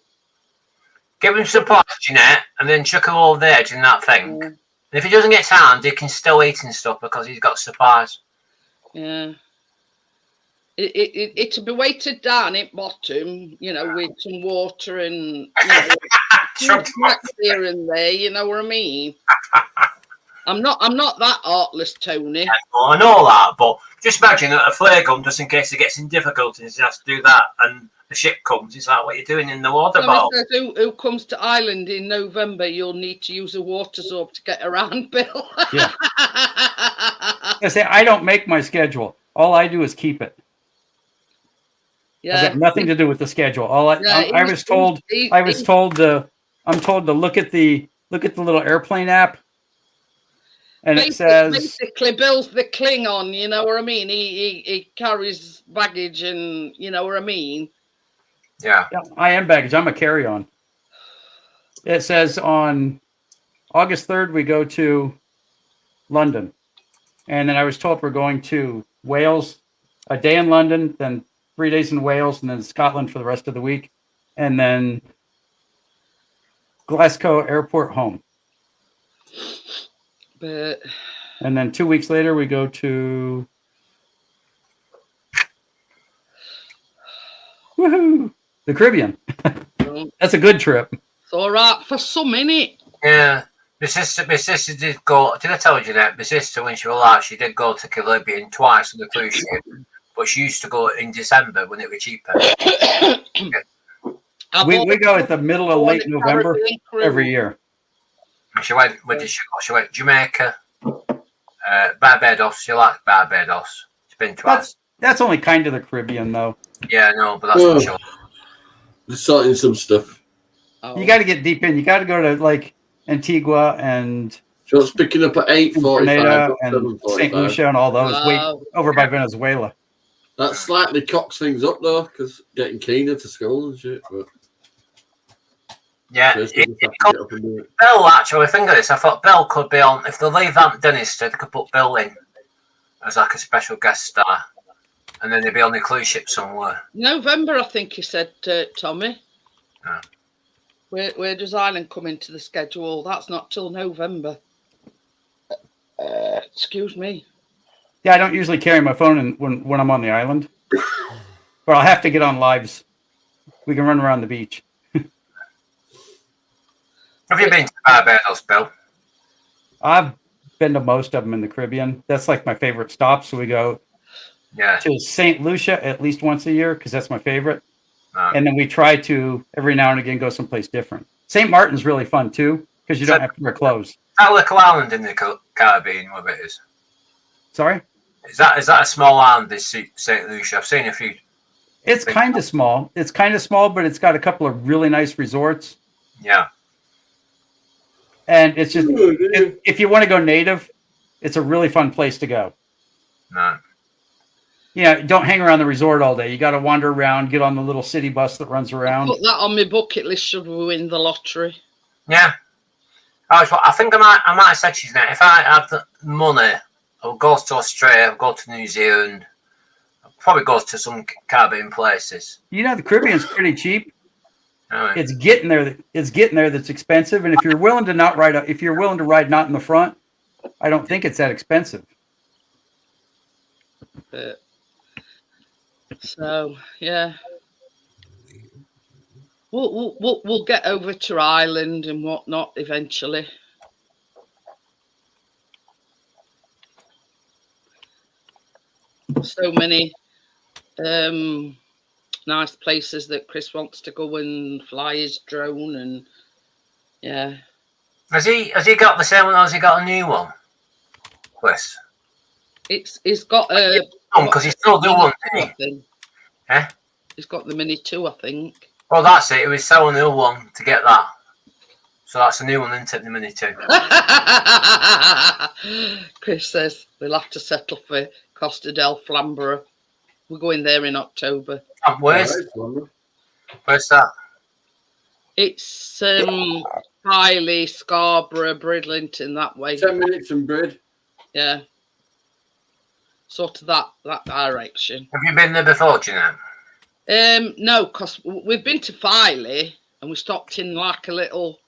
give him supplies, Jeanette, and then chuck him over the edge in that thing. Yeah. And if he doesn't get timed, he can still eat and stuff because he's got supplies. Yeah. It'll be weighted down at bottom, with some water and snacks here and there. You know what I mean? I'm not that artless, Tony. I know that, but just imagine that a flare gun, just in case he gets in difficulties, he has to do that, and the ship comes. Is that what you're doing in the water bottle? Says who comes to Ireland in November? You'll need to use a water zorb to get around, Bill. Yeah. I say I don't make my schedule. All I do is keep it. Yeah. I've got nothing to do with the schedule. I was told I'm told to look at the little airplane app, and it says basically Bill's the Klingon. You know what I mean? He carries baggage, and you know what I mean. Yeah. I am baggage. I'm a carry-on. It says on August 3rd we go to London, and then I was told we're going to Wales, a day in London, then 3 days in Wales, and then Scotland for the rest of the week, and then Glasgow airport home. But And then 2 weeks later, we go to the Caribbean. That's a good trip. it's all right for some, innit? Yeah. My sister did go. Did I tell you that? My sister, when she was alive, she did go to Caribbean twice on the cruise ship, but she used to go in December when it was cheaper. We go at the middle of late November every year. She went. Where did she go? She went Jamaica, Barbados. She liked Barbados. She's been twice. That's only kind of the Caribbean, though. Yeah, no, but that's Oh. for sure. Just sorting some stuff. Oh. You got to get deep in. You got to go to like Antigua and So it's picking up at 8:45, Grenada not and St. 7:45. Lucia and all those. Wait, Wow. over by Venezuela. That slightly cocks things up though, because getting keener to school and shit. But Yeah, first you just have to get up and do it. Bill, actually, think of this. I thought Bill could be on, if they leave that Dentistry, they could put Bill in as like a special guest star. And then they'd be on the cruise ship somewhere. November, I think he said, Tommy. Yeah. Where does Ireland come into the schedule? That's not till November. Excuse me. Yeah, I don't usually carry my phone when I'm on the island, but I'll have to get on lives. We can run around the beach. Have you been to Barbados, Bill? I've been to most of them in the Caribbean. That's like my favorite stop. So we go Yeah. to St. Lucia at least once a year because that's my favorite. No. And then we try to every now and again go someplace different. St. Martin's really fun too because you don't have to wear clothes. That little island in the Caribbean, whatever it is. Sorry? Is that a small island, this St. Lucia? I've seen a few. It's kind of small. It's kind of small, but it's got a couple of really nice resorts. Yeah. And it's just, if you want to go native, it's a really fun place to go. No. Yeah, don't hang around the resort all day. You got to wander around, get on the little city bus that runs around. Put that on my bucket list should we win the lottery. Yeah. I think I might have said to you now, if I had the money, I would go to Australia, I would go to New Zealand, I'd probably go to some Caribbean places. You know, the Caribbean's pretty cheap. Anyway. It's getting there. It's getting there. That's expensive. And if you're willing to not ride, if you're willing to ride not in the front, I don't think it's that expensive. So yeah, we'll get over to Ireland and whatnot eventually. So many nice places that Chris wants to go and fly his drone and yeah. Has he got the same one or has he got a new one? Chris? It's got a because he's still doing one, didn't he? Eh? He's got the Mini 2, I think. Well, that's it. He was selling the other one to get that. So that's a new one, isn't it? The Mini 2. Chris says we'll have to settle for Costa del Flamborough. We're going there in October. Where's that? It's Hiley, Scarborough, Bridlington, that way. 10 minutes from Brid. Yeah. Sort of that direction. Have you been there before, do you know? No, because we've been to Filey and we stopped in like a little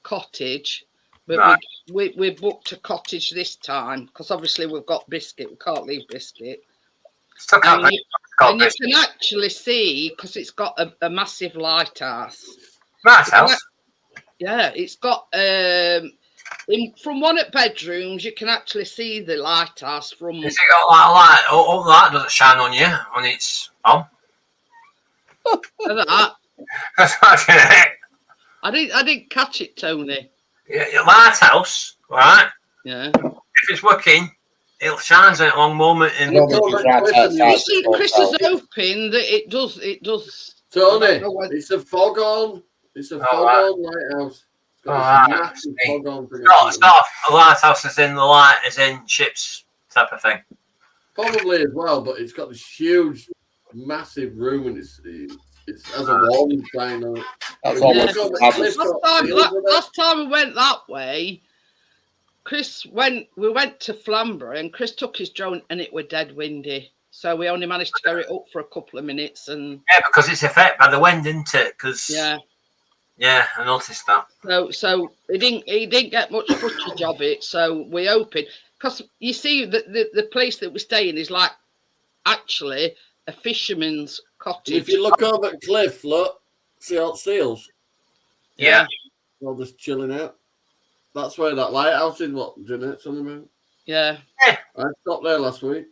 cottage, but right. we booked a cottage this time because obviously we've got Biscuit. We can't leave Biscuit. And you can actually see because it's got a massive lighthouse. Lighthouse? Yeah, it's got from one of the bedrooms you can actually see the lighthouse from. Has it got like a light? Oh, light doesn't shine on you when it's on. That. That's it. I didn't catch it, Tony. Yeah, lighthouse, right? Yeah. If it's working, it shines at a long moment. You see, Chris is hoping that it does. Tony, it's a fog on. It's a fog on lighthouse. It's not a lighthouse as in the light, as in ships type of thing. Probably as well, but it's got this huge, massive room and it has a warning sign on it. Last time we went that way, we went to Flamborough and Chris took his drone and it was dead windy. So we only managed to get it up for a couple of minutes and because it's affected by the wind, isn't it? Because yeah, I noticed that. So he didn't get much footage of it. So we opened because you see the place that we're staying is like actually a fisherman's cottage. If you look over at cliff, look, see all the seals. Yeah. They're all just chilling out. That's where that lighthouse is. What Jeanette's on about? Yeah. I stopped there last week.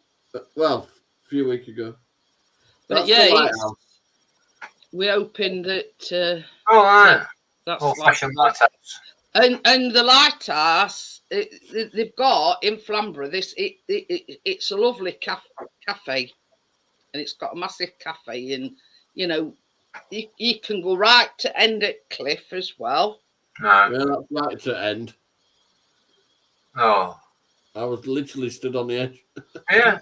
Well, a few weeks ago. But yeah, we opened it. Right. That's fashion lighthouse. And the lighthouse they've got in Flamborough. It's a lovely cafe. and it's got a massive cafe, and you know, you can go right to end at Cliff as well. No. Yeah, that's right to end. Oh. I was literally stood on the edge. Yeah.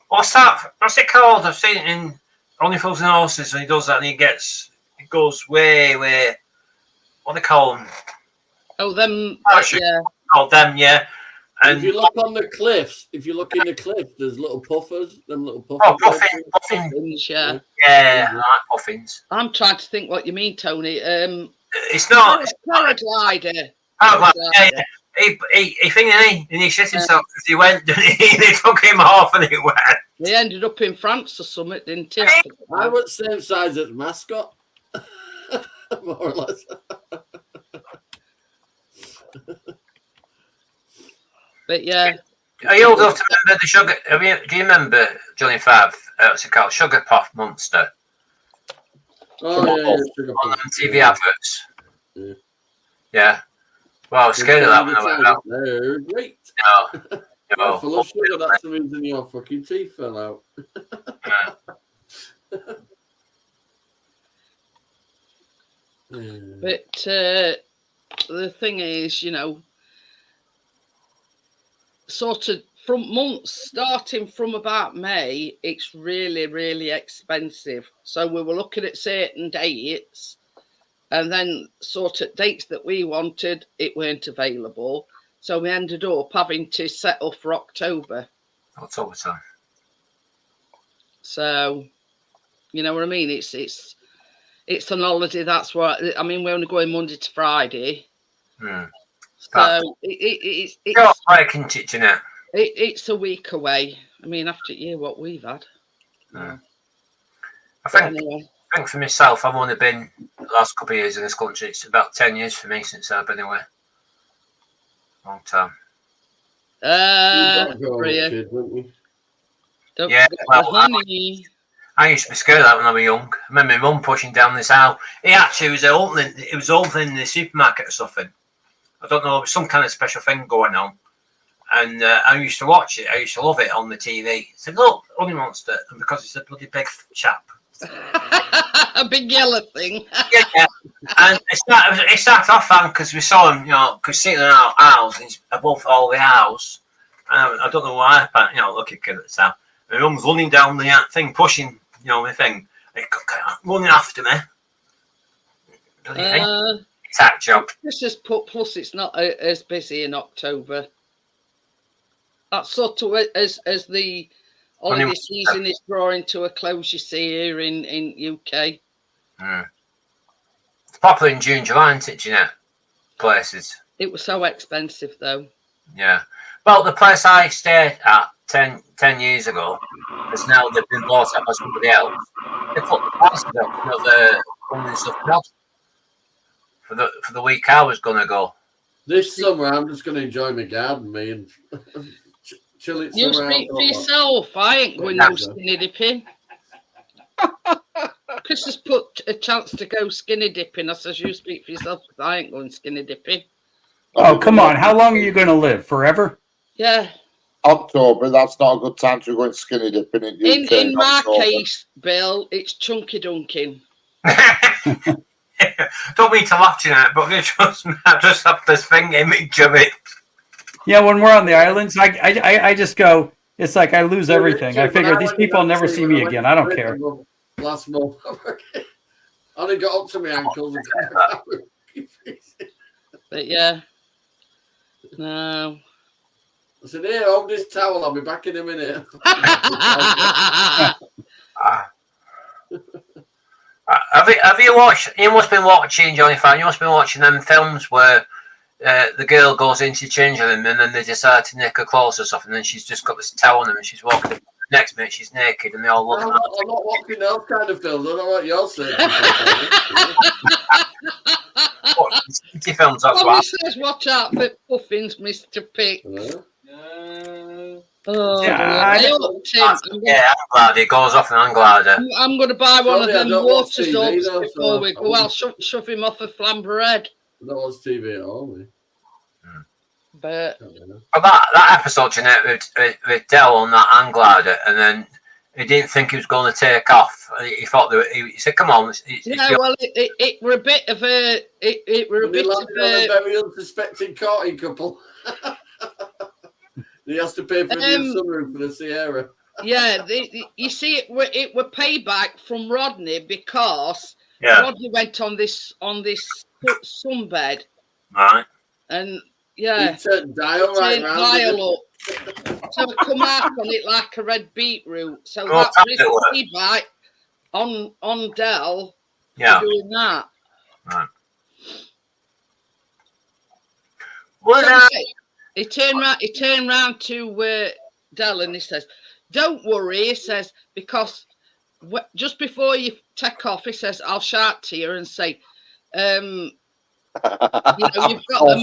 What's that? What's it called? I've seen it in Only Fools and Horses when he does that and it goes way. What do they call them? Oh, them. Parachute. Yeah. Oh, them, yeah. And If you look on the cliffs, if you look in the cliff, there's little puffers. Them little puffers. oh, puffin. Puffins, yeah. Yeah, I like puffins. I'm trying to think what you mean, Tony. It's not. Paraglider. Oh, yeah. He thinking and he shit himself because he went and he took him off and he went. They ended up in France or something, didn't he? I was the same size as Mascot. More or less. But yeah. Are you old enough to remember the sugar? Do you remember Johnny Fav? What's it called? Sugar Puff Monster. Oh, yeah, sugar On puff. them TV adverts. Yeah. Yeah. Well, I was scared of that when I went out. They're great. No. You're full of sugar. That's the reason your fucking teeth fell out. But the thing is, you know, sort of from months starting from about May, it's really, really expensive. So we were looking at certain dates, and then sort of dates that we wanted, it weren't available. So we ended up having to set up for October. October time. So, you know what I mean? It's an holiday. That's what I mean. We're only going Monday to Friday. So it's breaking it. It's a week away. I mean, after what we've had. I think for myself, I've only been the last couple of years in this country. It's about 10 years for me since I've been away. Long time. Yeah, well, I used to be scared of that when I was young. I remember my mum pushing down this aisle. It was opening the supermarket or something. I don't know, there was some kind of special thing going on. And I used to watch it. I used to love it on the TV. I said, look, Honey Monster. And because it's a bloody big chap. A big yellow thing. Yeah. And it started off fun because we saw him, because sitting in our aisles, he's above all the aisles. And I don't know why, but, look at kid at the time. My mum's running down the thing, pushing, my thing. Running after me. Attack job. This is plus it's not as busy in October. That's sort of as the holiday season is drawing to a close, you see, here in UK. It's popular in June, July, isn't it, places. It was so expensive, though. Yeah. Well, the place I stayed at 10 years ago has now been bought up by somebody else. They put the prices up, for the week I was going to go. This summer, I'm just going to enjoy my garden, and chill it. You speak for yourself. I ain't going no skinny dipping. Chris has put a chance to go skinny dipping. I says, you speak for yourself, because I ain't going skinny dipping. Oh, come on. How long are you going to live? Forever? Yeah. October, that's not a good time to go and skinny dipping in my case, Bill, it's chunky dunking. Don't mean to laugh tonight, but I just have this image of it. Yeah, when we're on the islands, I just go, it's like I lose everything. I figure these people will never see me again. I don't care. Last month, I only got up to my ankles. But yeah. No. I said, here, hold this towel. I'll be back in a minute. Have you watched? You must have been watching, Johnny Fan. You must have been watching them films where the girl goes into the changing room and then they decide to nick her clothes or something, and then she's just got this towel on her and she's walking. The next minute she's naked and they all look. I'm not watching those kind of films. I don't know what you're saying. Films. That's what says. Watch out for puffins, Mr. Pick. Oh, yeah, I'm glad it goes off, and I'm glad. I'm going to buy one of them water dogs before we go. I'll shove him off a flamber head. That was TV at all, But But that episode, Jeanette, with Dell on that hang glider, and then he didn't think he was going to take off. He thought he said, "Come on." yeah, well, it were a bit of a it were a And they bit of landed on a a very unsuspecting courting couple. He has to pay for a new sunroof for the Sierra. yeah. You see, it were payback from Rodney because Yeah. Rodney went on this sunbed, Right. and yeah, He turned dial right turned round. dial up. So it come out on it like a red beetroot. So Oh, that was payback on Dell Yeah. for doing that. Right. Well, So he turned round to Dell and he says, "Don't worry," he says, "because just before you take off," he says, "I'll shout to you and say, you know, you've got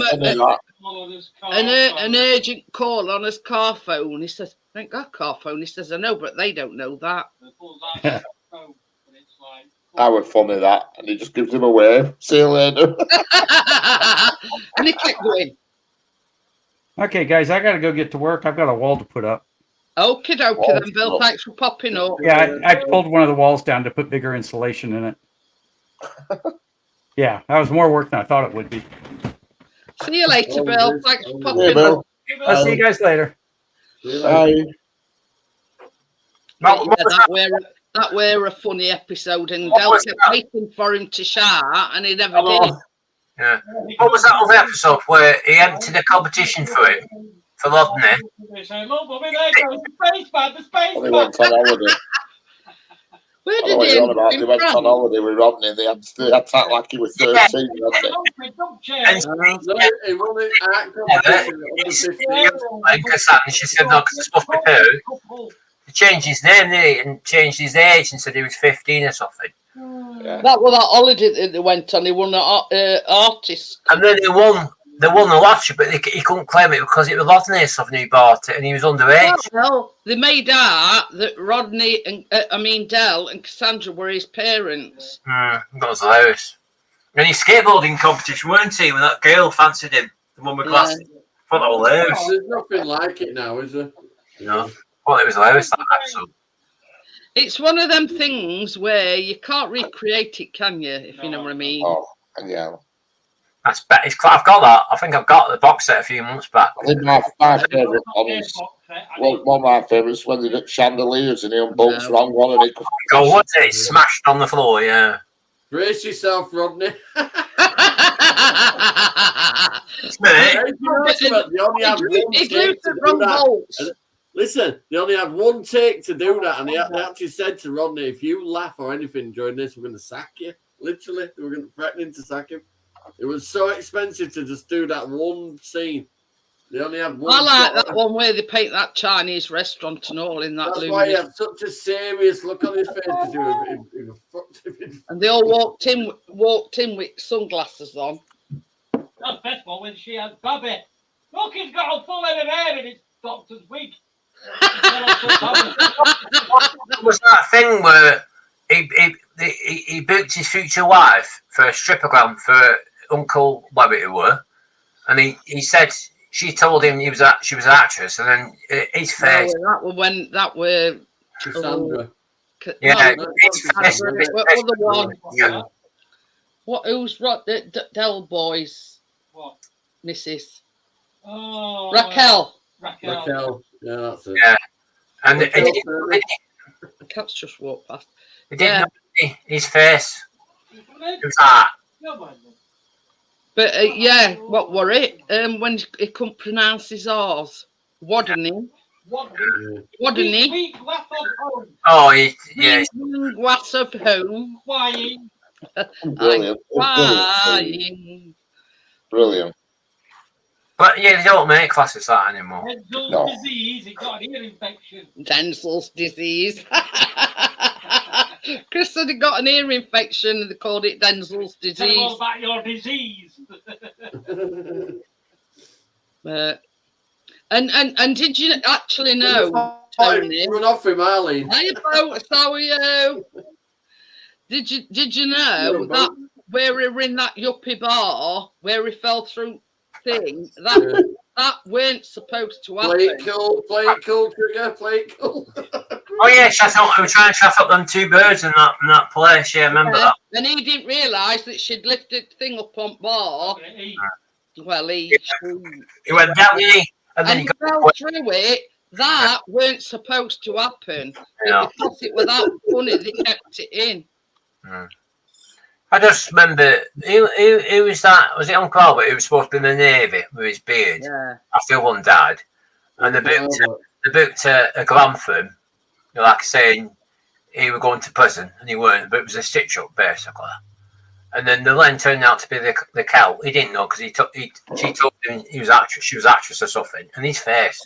an urgent call on his car phone." He says, "I ain't got a car phone." He says, "I know, but they don't know that." I was funny that, and he just gives him away. See you later. And he kept going. Okay, guys, I got to go get to work. I've got a wall to put up. Okie dokie then, Bill. Thanks for popping up. Yeah, I pulled one of the walls down to put bigger insulation in it. Yeah, that was more work than I thought it would be. See you later, Bill. Thanks for Yeah, popping up. Bill. I'll see you guys later. Bye. Well, Yeah, that were a funny episode, and Del kept waiting for him to shout, and he never did. yeah. What was that other episode where he emptied a competition for him for Rodney? Well, they went on holiday. Where I know did what he you're on end about. up They in went on France? holiday with Rodney. They had to act like he was 13, hadn't they? And It wasn't art competition under 15. and she said, "No, because it's supposed to be poo." He changed his name, didn't he? And changed his age and said he was 15 or something. Yeah. That was that holiday that they went on. He won an artist. And then he won the lottery, but he couldn't claim it because it was Rodney or something who bought it, and he was underage. Well, they made out that Rodney and Del and Cassandra were his parents. That was hilarious. And his skateboarding competition, weren't he? When that girl fancied him, the one with glasses. I thought that was hilarious. There's nothing like it now, is there? I thought it was hilarious, that episode. It's one of them things where you can't recreate it, can you? If you know what I mean. Oh, yeah. That's better. I've got that. I think I've got the box set a few months back. I think my favourite one is, well, one of my favourites when they got chandeliers and he unbolts wrong one and it Go, what's it? It's smashed on the floor, yeah. Brace yourself, Rodney. It's me. They only had one It take glued to the do wrong that. bolts. Listen, they only had one take to do that, and they actually said to Rodney, "If you laugh or anything during this, we're going to sack you." Literally, they were threatening to sack him. It was so expensive to just do that one scene. They only had one. I like shot. that one where they paint that Chinese restaurant and all in that. That's why he had such a serious look on his face because he was fucked. And they all walked in with sunglasses on. That first one when she had Bobby. Look, he's got a full head of hair in his doctor's wig. Was that thing where he booked his future wife for a strippogram for Uncle Webber who were, and he said she told him she was an actress, and then his face. That were Cassandra. Yeah, no, his face. what other one? Yeah. Who's Del Boys? What? Mrs. Oh, Raquel. Raquel. Yeah, that's it. Yeah. And Raquel, Cats just walked past. he didn't know his face. It was that. But yeah, what were it? When he couldn't pronounce his R's. Wadney. Wadney. Oh, yeah. Glass of home. Flying. brilliant. Flying. Brilliant. But yeah, they don't make classes that anymore. No. Disease. He got an ear infection. Denzel's disease. Chris said he got an ear infection and they called it Denzel's Tell disease. all about your disease. And did you actually know, Tony? Run off him, Arlene. Hey, folks, how are you? Did you know that where he were in that yuppie bar where he fell through thing that weren't supposed to happen. Play it cool, Trigger, play it cool. Oh yes, I thought we were trying to trap up them two birds in that place. Yeah, I remember that. And he didn't realise that she'd lifted the thing up on bar. Well, he went down, didn't he? And then and he he fell through it. That weren't supposed to happen. Yeah. Because it was that funny, they kept it in. I just remember, who was that? Was it Uncle Albert who was supposed to be in the Navy with his beard after one died? And they booked a glam for him, like saying he was going to prison, and he weren't, but it was a stitch-up, basically. And then the line turned out to be the cow. He didn't know because she told him she was actress or something, and his face.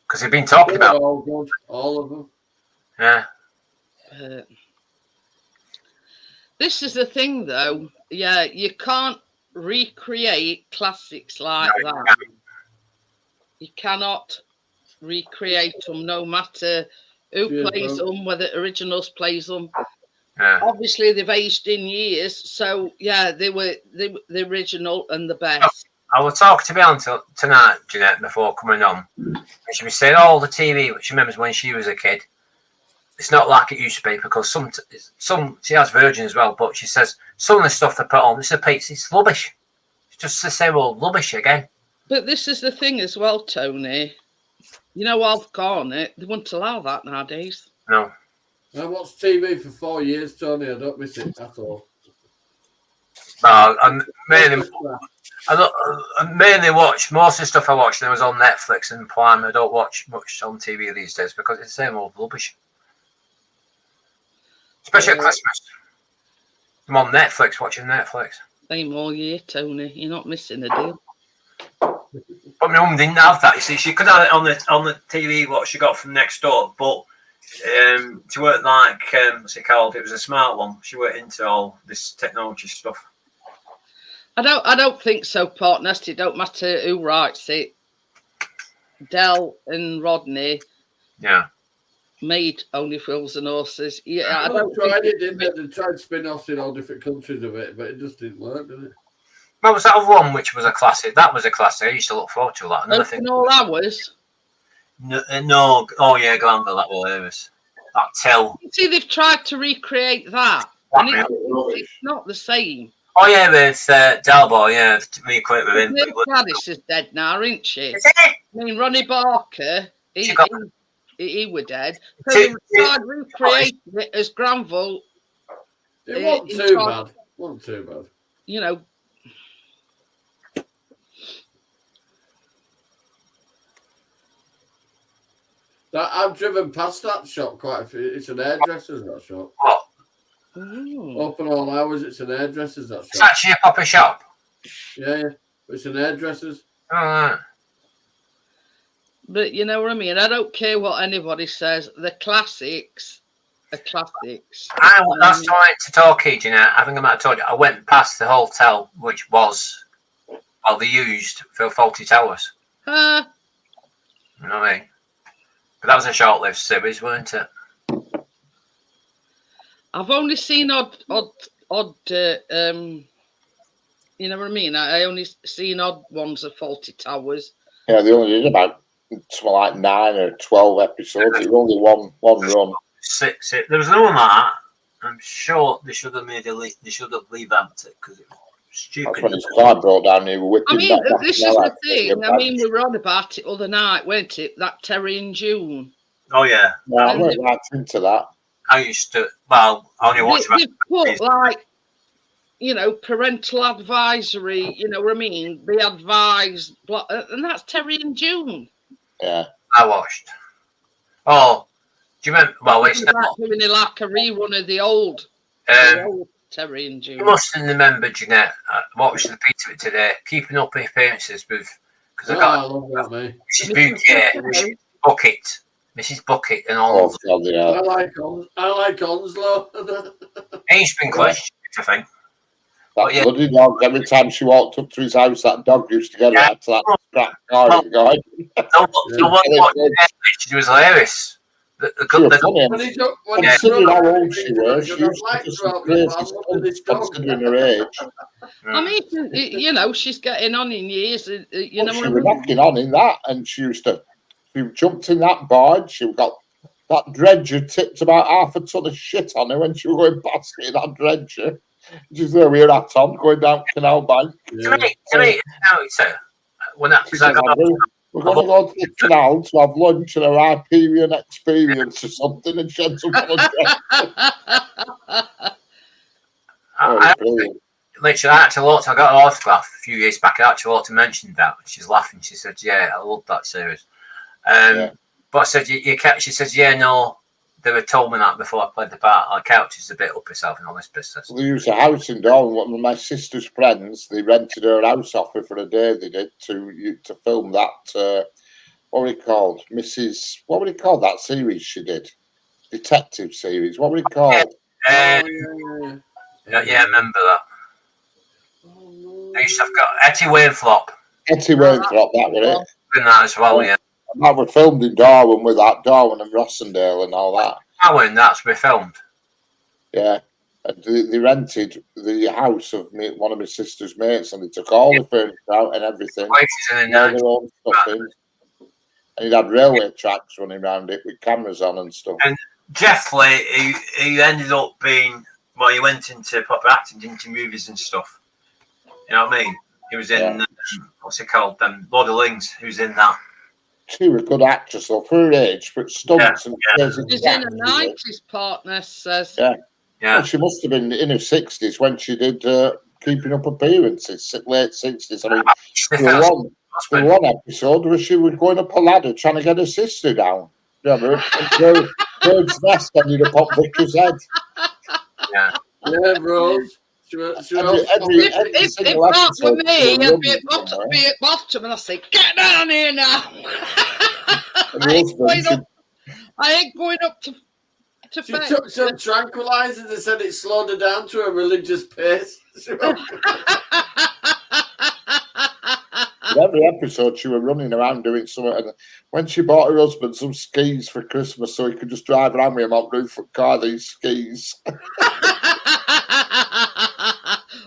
Because he'd been talking about all of them. Yeah. This is the thing, though. Yeah, you can't recreate classics like that. You cannot recreate them, no matter who plays them, whether originals plays them. Yeah. Obviously, they've aged in years, so yeah, they were the original and the best. I will talk to Bill tonight, Jeanette, before coming on. And she was saying all the TV, which she remembers when she was a kid. It's not like it used to be because some she has Virgin as well, but she says some of the stuff they put on, it's rubbish. It's just the same old rubbish again. But this is the thing as well, Tony. You know, I've gone it. They wouldn't allow that nowadays. No. I watched TV for 4 years, Tony. I don't miss it at all. I mainly watch most of the stuff I watch. There was on Netflix and Prime. I don't watch much on TV these days because it's the same old rubbish. Especially at Christmas. I'm on Netflix watching Netflix. Same all year, Tony. You're not missing a deal. But my mum didn't have that. You see, she could have it on the TV what she got from next door, but she weren't like what's it called? It was a smart one. She weren't into all this technology stuff. I don't think so, partner. It don't matter who writes it. Del and Rodney. Yeah. Made Only Fools and Horses. Yeah, I don't tried it, didn't they? They tried spin-offs in all different countries of it, but it just didn't work, did it? What was that other one which was a classic? That was a classic. I used to look forward to that. Another thing. All Hours. No. Oh yeah, Glanville. That was hilarious. That Till. See, they've tried to recreate that, and it's not the same. Oh yeah, with Dalbo. Yeah, to recreate with him. Gladys is dead now, isn't she? Is it? I mean, Ronnie Barker. He were dead. So they tried recreating it as Granville. It wasn't too bad. Wasn't too bad. You know. I've driven past that shop quite a few. It's an hairdresser's, that shop. What? Open all hours. It's an hairdresser's, that shop. It's actually a proper shop. Yeah. It's an hairdresser's. Oh, right. But you know what I mean? I don't care what anybody says. The classics are classics. That's why to Torquay, you know. I think I might have told you. I went past the hotel, which was, they used for Faulty Towers. You know what I mean? But that was a short-lived series, weren't it? I've only seen odd. You know what I mean? I only seen odd ones of Faulty Towers. Yeah, they only did about like 9 or 12 episodes. It was only one run. 6. There was another one like that. I'm sure they should have they should have revamped it because it was stupid. That's when his car broke down. He was I mean, this is the thing. I mean, we were on about it other night, weren't it? That Terry and June. Oh yeah. Yeah, I went right into that. I used to. Well, I only watched. They put like, you know, parental advisory. You know what I mean? They advise, and that's Terry and June. Yeah. I watched. Oh, do you remember? Well, it's not doing it like a rerun of the old Terry and June. You must have remembered, Jeanette. I watched the repeat of it today. Keeping Up Appearances with because I love that, mate. Mrs. Bouquet, Mrs. Bucket, and all. Oh, God, yeah. I like Onslow. He's been questioned, I think. That bloody dog. Every time she walked up to his house, that dog used to get her out to that scrap car and go. The one watching Netflix, it was hilarious. She was funny. When he's up, when Yeah. he's Considering drunk, how old she was, she I'd used to like do to some help you, but crazy I'm under this stunts dog. considering her age. I mean, you know, she's getting on in years. You know But what she I was mean? knocking on in that, and she jumped in that barge. She got that dredger tipped about half a ton of shit on her when she was going past it in that dredger. She's there with her hat on, going down Canal Bank. To me, now it's when that She because I said, got we're going to go to the canal to have lunch and a Hyperion experience or something, and she ends up on a dredger. I Brilliant. literally I actually looked. I got an autograph a few years back. I actually looked and mentioned that. She's laughing. She said, "Yeah, I love that series." Yeah. But I said, "You can't." She says, "Yeah, no." They were told me that before I played the part. Our couch is a bit up herself in all this business. We used a house in Darwin. One of my sister's friends, they rented her house off her for a day. They did to film that. What were it called? What would it call that series she did? Detective series. What were it called? Yeah, Oh, I remember that. Oh, no. I used to have got Etty Wainflop Etty Wainfrop, that was it. in that as well. Yeah, And that were filmed in Darwin with that, Darwin and Rossendale and all that. that's we filmed. Yeah. And they rented the house of one of my sister's mates, and they took all the furniture out and everything. Places in the All 90s. their own stuff in. And it had railway tracks running around it with cameras on and stuff. And Jeff Lee, he ended up being he went into proper acting, into movies and stuff. You know what I mean? He was in what's it called? Lord of the Rings. He was in that. She was a good actress, though, for her age, but stunts and crazy. She's in her 90s, partner says. Yeah. Yeah. Well, she must have been in her 60s when she did Keeping Up Appearances, late 60s. I mean, there was one episode where she was going up a ladder trying to get her sister down. Remember? And Bird's Nest ended up on Vicky's head. Yeah. Yeah, bro. If single that were episode, me, she was I'd be at running bottom and I'd say, get down here now. And the husband, I ain't going up to She took some tranquilizers and said it slowed her down to a religious pace. every episode she was running around doing something. And when she bought her husband some skis for Christmas so he could just drive around with him on the roof of the car, these skis.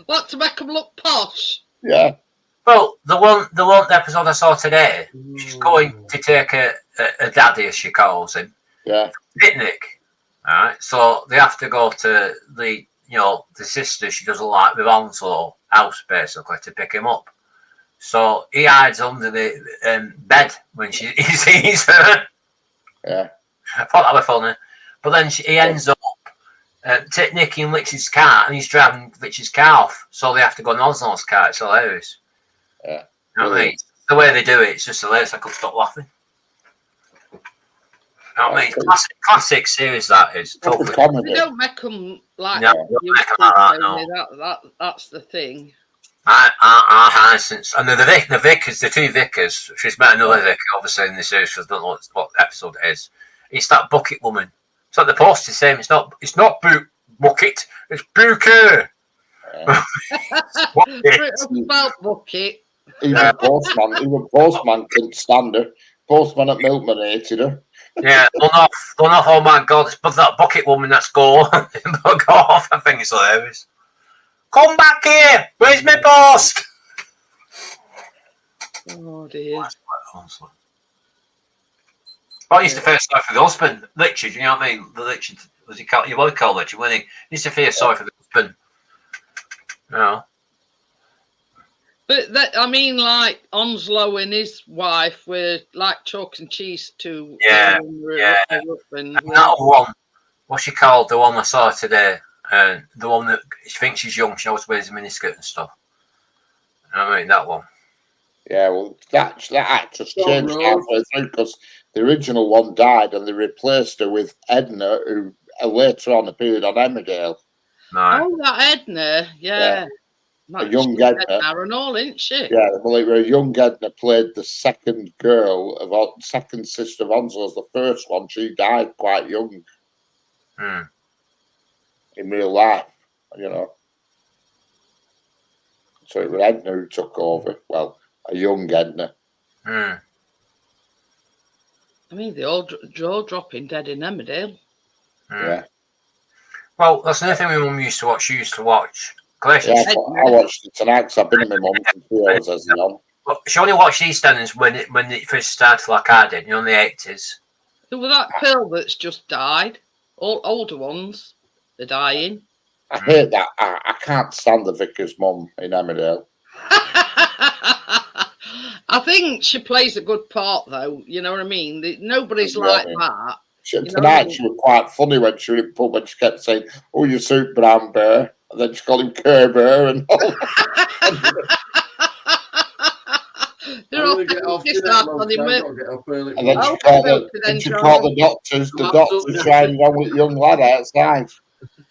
What, to make them look posh? Yeah. Well, the one episode I saw today, she's going to take a daddy, as she calls him, Yeah. picnic. All right, so they have to go to the sister she doesn't like with Onslow house basically to pick him up. So he hides under the bed when he sees her. Yeah. I thought that was funny, but then he ends up nicking Lich's car, and he's driving Lich's car off. So they have to go on Onslow's car. It's hilarious. Yeah. You know what I mean? The way they do it, it's just hilarious. I could stop laughing. You know what I mean? Classic series that is. Totally. They don't make them like No, you make 'em like that, no. That's the thing. I since and the vicars, the two vicars. She's met another vicar, obviously in the series. Because I don't know what episode it is. It's that bucket woman. It's like the poster saying it's not bucket. It's bouquet. Spelt bucket. Even postman couldn't stand her. Postman at Milkman hated her. Yeah, run off. Oh my God, but that bucket woman, that's go. Go off. I think it's hilarious. Come back here. Where's my post? Oh dear. I used to feel sorry for the husband, Richard. You know what I mean? The Richard, was he called? You want to call Richard? When he used to feel sorry for the husband. You know. But that, I mean, like Onslow and his wife were like chalk and cheese to And that one, what's she called? The one I saw today. The one that she thinks she's young. She always wears a miniskirt and stuff. You know what I mean? That one. Yeah, well, that actress changed halfway through because the original one died and they replaced her with Edna, who later on appeared on Emmerdale. No. Oh, that Edna, yeah. A young Edna. And all, isn't she? Yeah, well, a young Edna played the second sister of Onslow's. The first one, she died quite young. In real life, you know. So it was Edna who took over. Well, a young Edna. I mean, they all jaw dropping dead in Emmerdale. Yeah. Well, that's another thing my mum used to watch. She used to watch Glacier Yeah, Street. I watched it tonight because I've been in my mum's and she always has it on. But she only watched EastEnders when it first started, like I did, in the 80s. There was that pill that's just died. All older ones, they're dying. I hate that. I can't stand the vicar's mum in Emmerdale. I think she plays a good part, though. You know what I mean? Nobody's Yeah. like that. You know what I Tonight mean? she was quite funny when she was in pub and she kept saying, "Oh, you soup brown bear," and then she called him Kerber and all. They're I'm all gonna get off pissed tonight, off Mum, on 'cause him. I've got to get up early. And then Oh, she called okay, then, the Johnny. doctors. The I'm doctor's absolutely- shining on with young lad outside.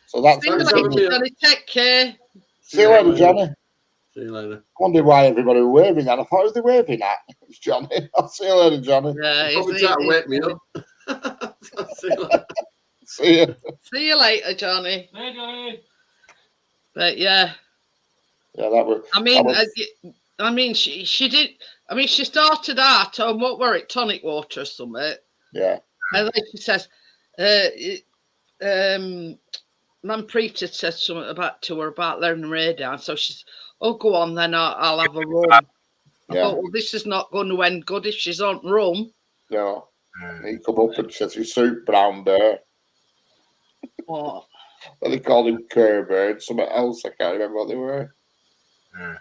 So that's See you Thanks, later, having me. Johnny. Take care. See you later, Johnny. See you later. I wondered why everybody was waving that. I thought, who's they waving at? It's Johnny. I'll see you later, Johnny. Yeah, Probably try to wake me up. See you later. See you. See you later, Johnny. There, Johnny. But yeah, Yeah, that was. I mean, that was- she did. I mean, she started out on what were it, tonic water or something, yeah. and then she says, Man Preet had said something to her about letting her hair down. So she's, oh, go on then, I'll have a rum. I Yeah. thought, well, this is not going to end good if she's on rum. No. He come up and says, "You soup brown bear." What? Then they called him Kerber and something else. I can't remember what they were. Mm.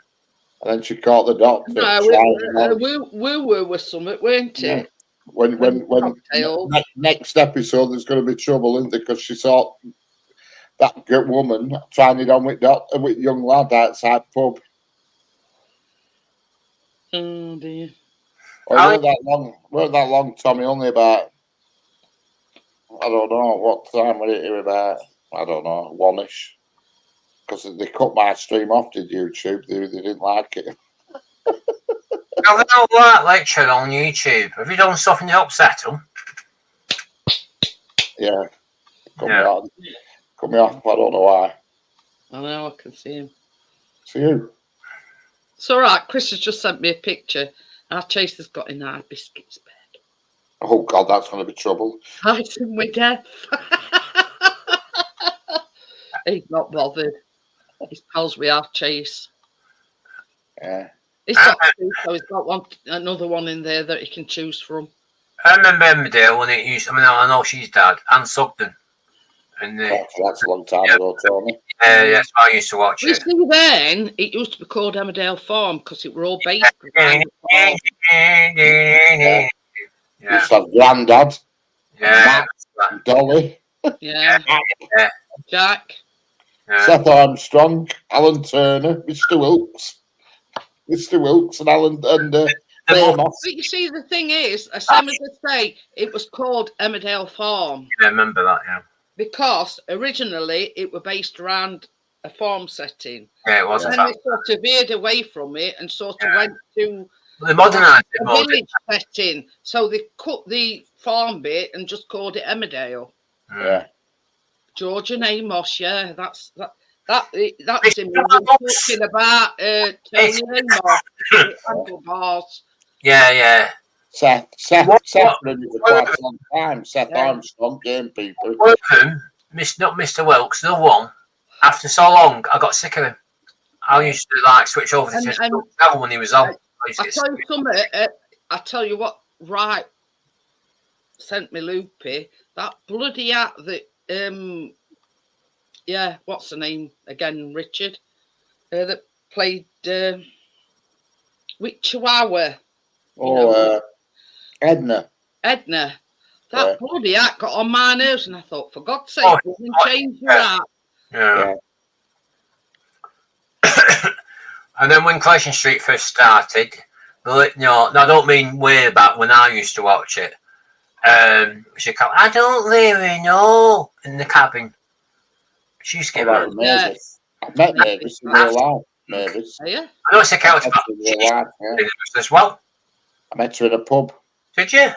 And then she caught the doctor. No, woo was something, weren't Yeah. it? When Cocktail. next episode there's going to be trouble, isn't there? Because she saw that good woman trying it on with young lad outside pub. Oh dear. Well, it weren't that long, Tommy. Only about, I don't know what time was it here, about, I don't know, 1ish. Because they cut my stream off to YouTube. They didn't like it. I've done that lecture on YouTube. Have you done stuff in the upset them? Yeah. Cut Yeah. me off. Cut me off. I don't know why. I know, I can see him. See you. It's all right. Chris has just sent me a picture. Our Chaser's got in our biscuits bed. Oh God, that's going to be trouble. Fighting with death. He's not bothered. His pals with our Chase. Yeah. He's got two, so he's got another one in there that he can choose from. I remember Emmerdale when it used. I know she's dad, Anne Sugden, and That's a long time ago, Tony. that's why I used to watch You it. see, then it used to be called Emmerdale Farm because it were all based around the farm. Yeah, Used to have Grandad, yeah, Matt, Dolly, Yeah. Yeah. Jack. yeah. Seth Armstrong, Alan Turner, Mr. Wilkes, and Alan and Amos. But you see, the thing is, as same as I say, it was called Emmerdale Farm I remember that. Yeah, because originally it were based around a farm setting. yeah, it was. And a then fact. they sort of veered away from it and sort of went to They modernised it a more. village setting. So they cut the farm bit and just called it Emmerdale. Yeah. George and Amos, yeah, that's him. We were talking about Tony Amos, handlebars. Yeah. Seth What- running for quite a long time. Seth Yeah. Armstrong, game people. One of them, not Mr. Wilkes, the one. After so long, I got sick of him. I used to switch over to And- just and- travel when he was on. I tell you something. I tell you what. Right, sent me Loopy that bloody act that. Yeah, what's the name again? Richard, that played with Chihuahua. Edna. Edna. That Yeah. bloody act got on my nerves, and I thought, for God's sake, Oh, woman, change your act. Yeah. And then when Clashing Street first started, I don't mean way back when I used to watch it. She called, I don't really know, in the cabin. She used to Oh, give that her. was Mavis. I've met Mavis in real life. Mavis. Are you? I know it's a couch, I met but her in she real life, yeah. did it as well. I met her in a pub. Did you?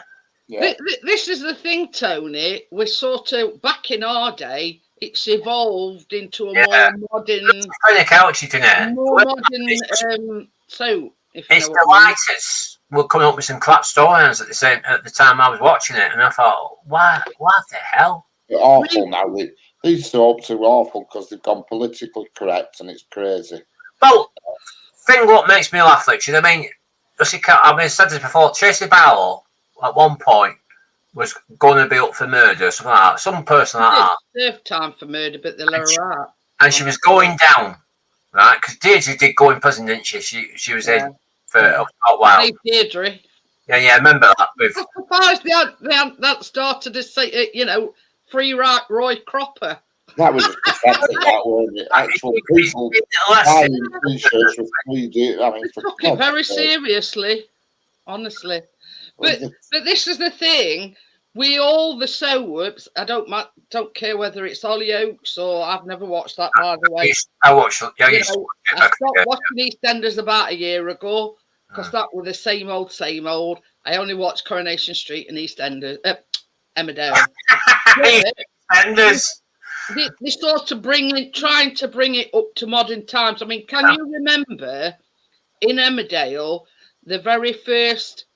Yeah. This is the thing, Tony. We're sort of back in our day. It's evolved into a Yeah. more modern, Kind of couch you can more modern. So, if you It's know the what I mean. lighters. were coming up with some crap storylines at the time I was watching it, and I thought, why the hell? They're awful now. These soaps are awful because they've gone politically correct, and it's crazy. Well, thing what makes me laugh, Richard. I mean, I said this before. Tracy Barlow at one point was going to be up for murder, something like that. Some person like that. Served time for murder, but they'll her out. And she was going down, right? Because Deirdre did go in prison, didn't she? She was in for a while. Hey, Deirdre. Yeah, I remember that. With I'm surprised they hadn't that started to say, free Roy Cropper. That was pathetic, that wasn't it? Actual people buying t-shirts with 3D. I mean, Took it very seriously, honestly. But this is the thing. We all the soaps. I don't care whether it's Hollyoaks or I've never watched that, by the way. I watched. Yeah, I stopped watching EastEnders about a year ago because that were the same old. I only watched Coronation Street and EastEnders, Emmerdale. EastEnders. They sort of trying to bring it up to modern times. I mean, can you remember in Emmerdale the very first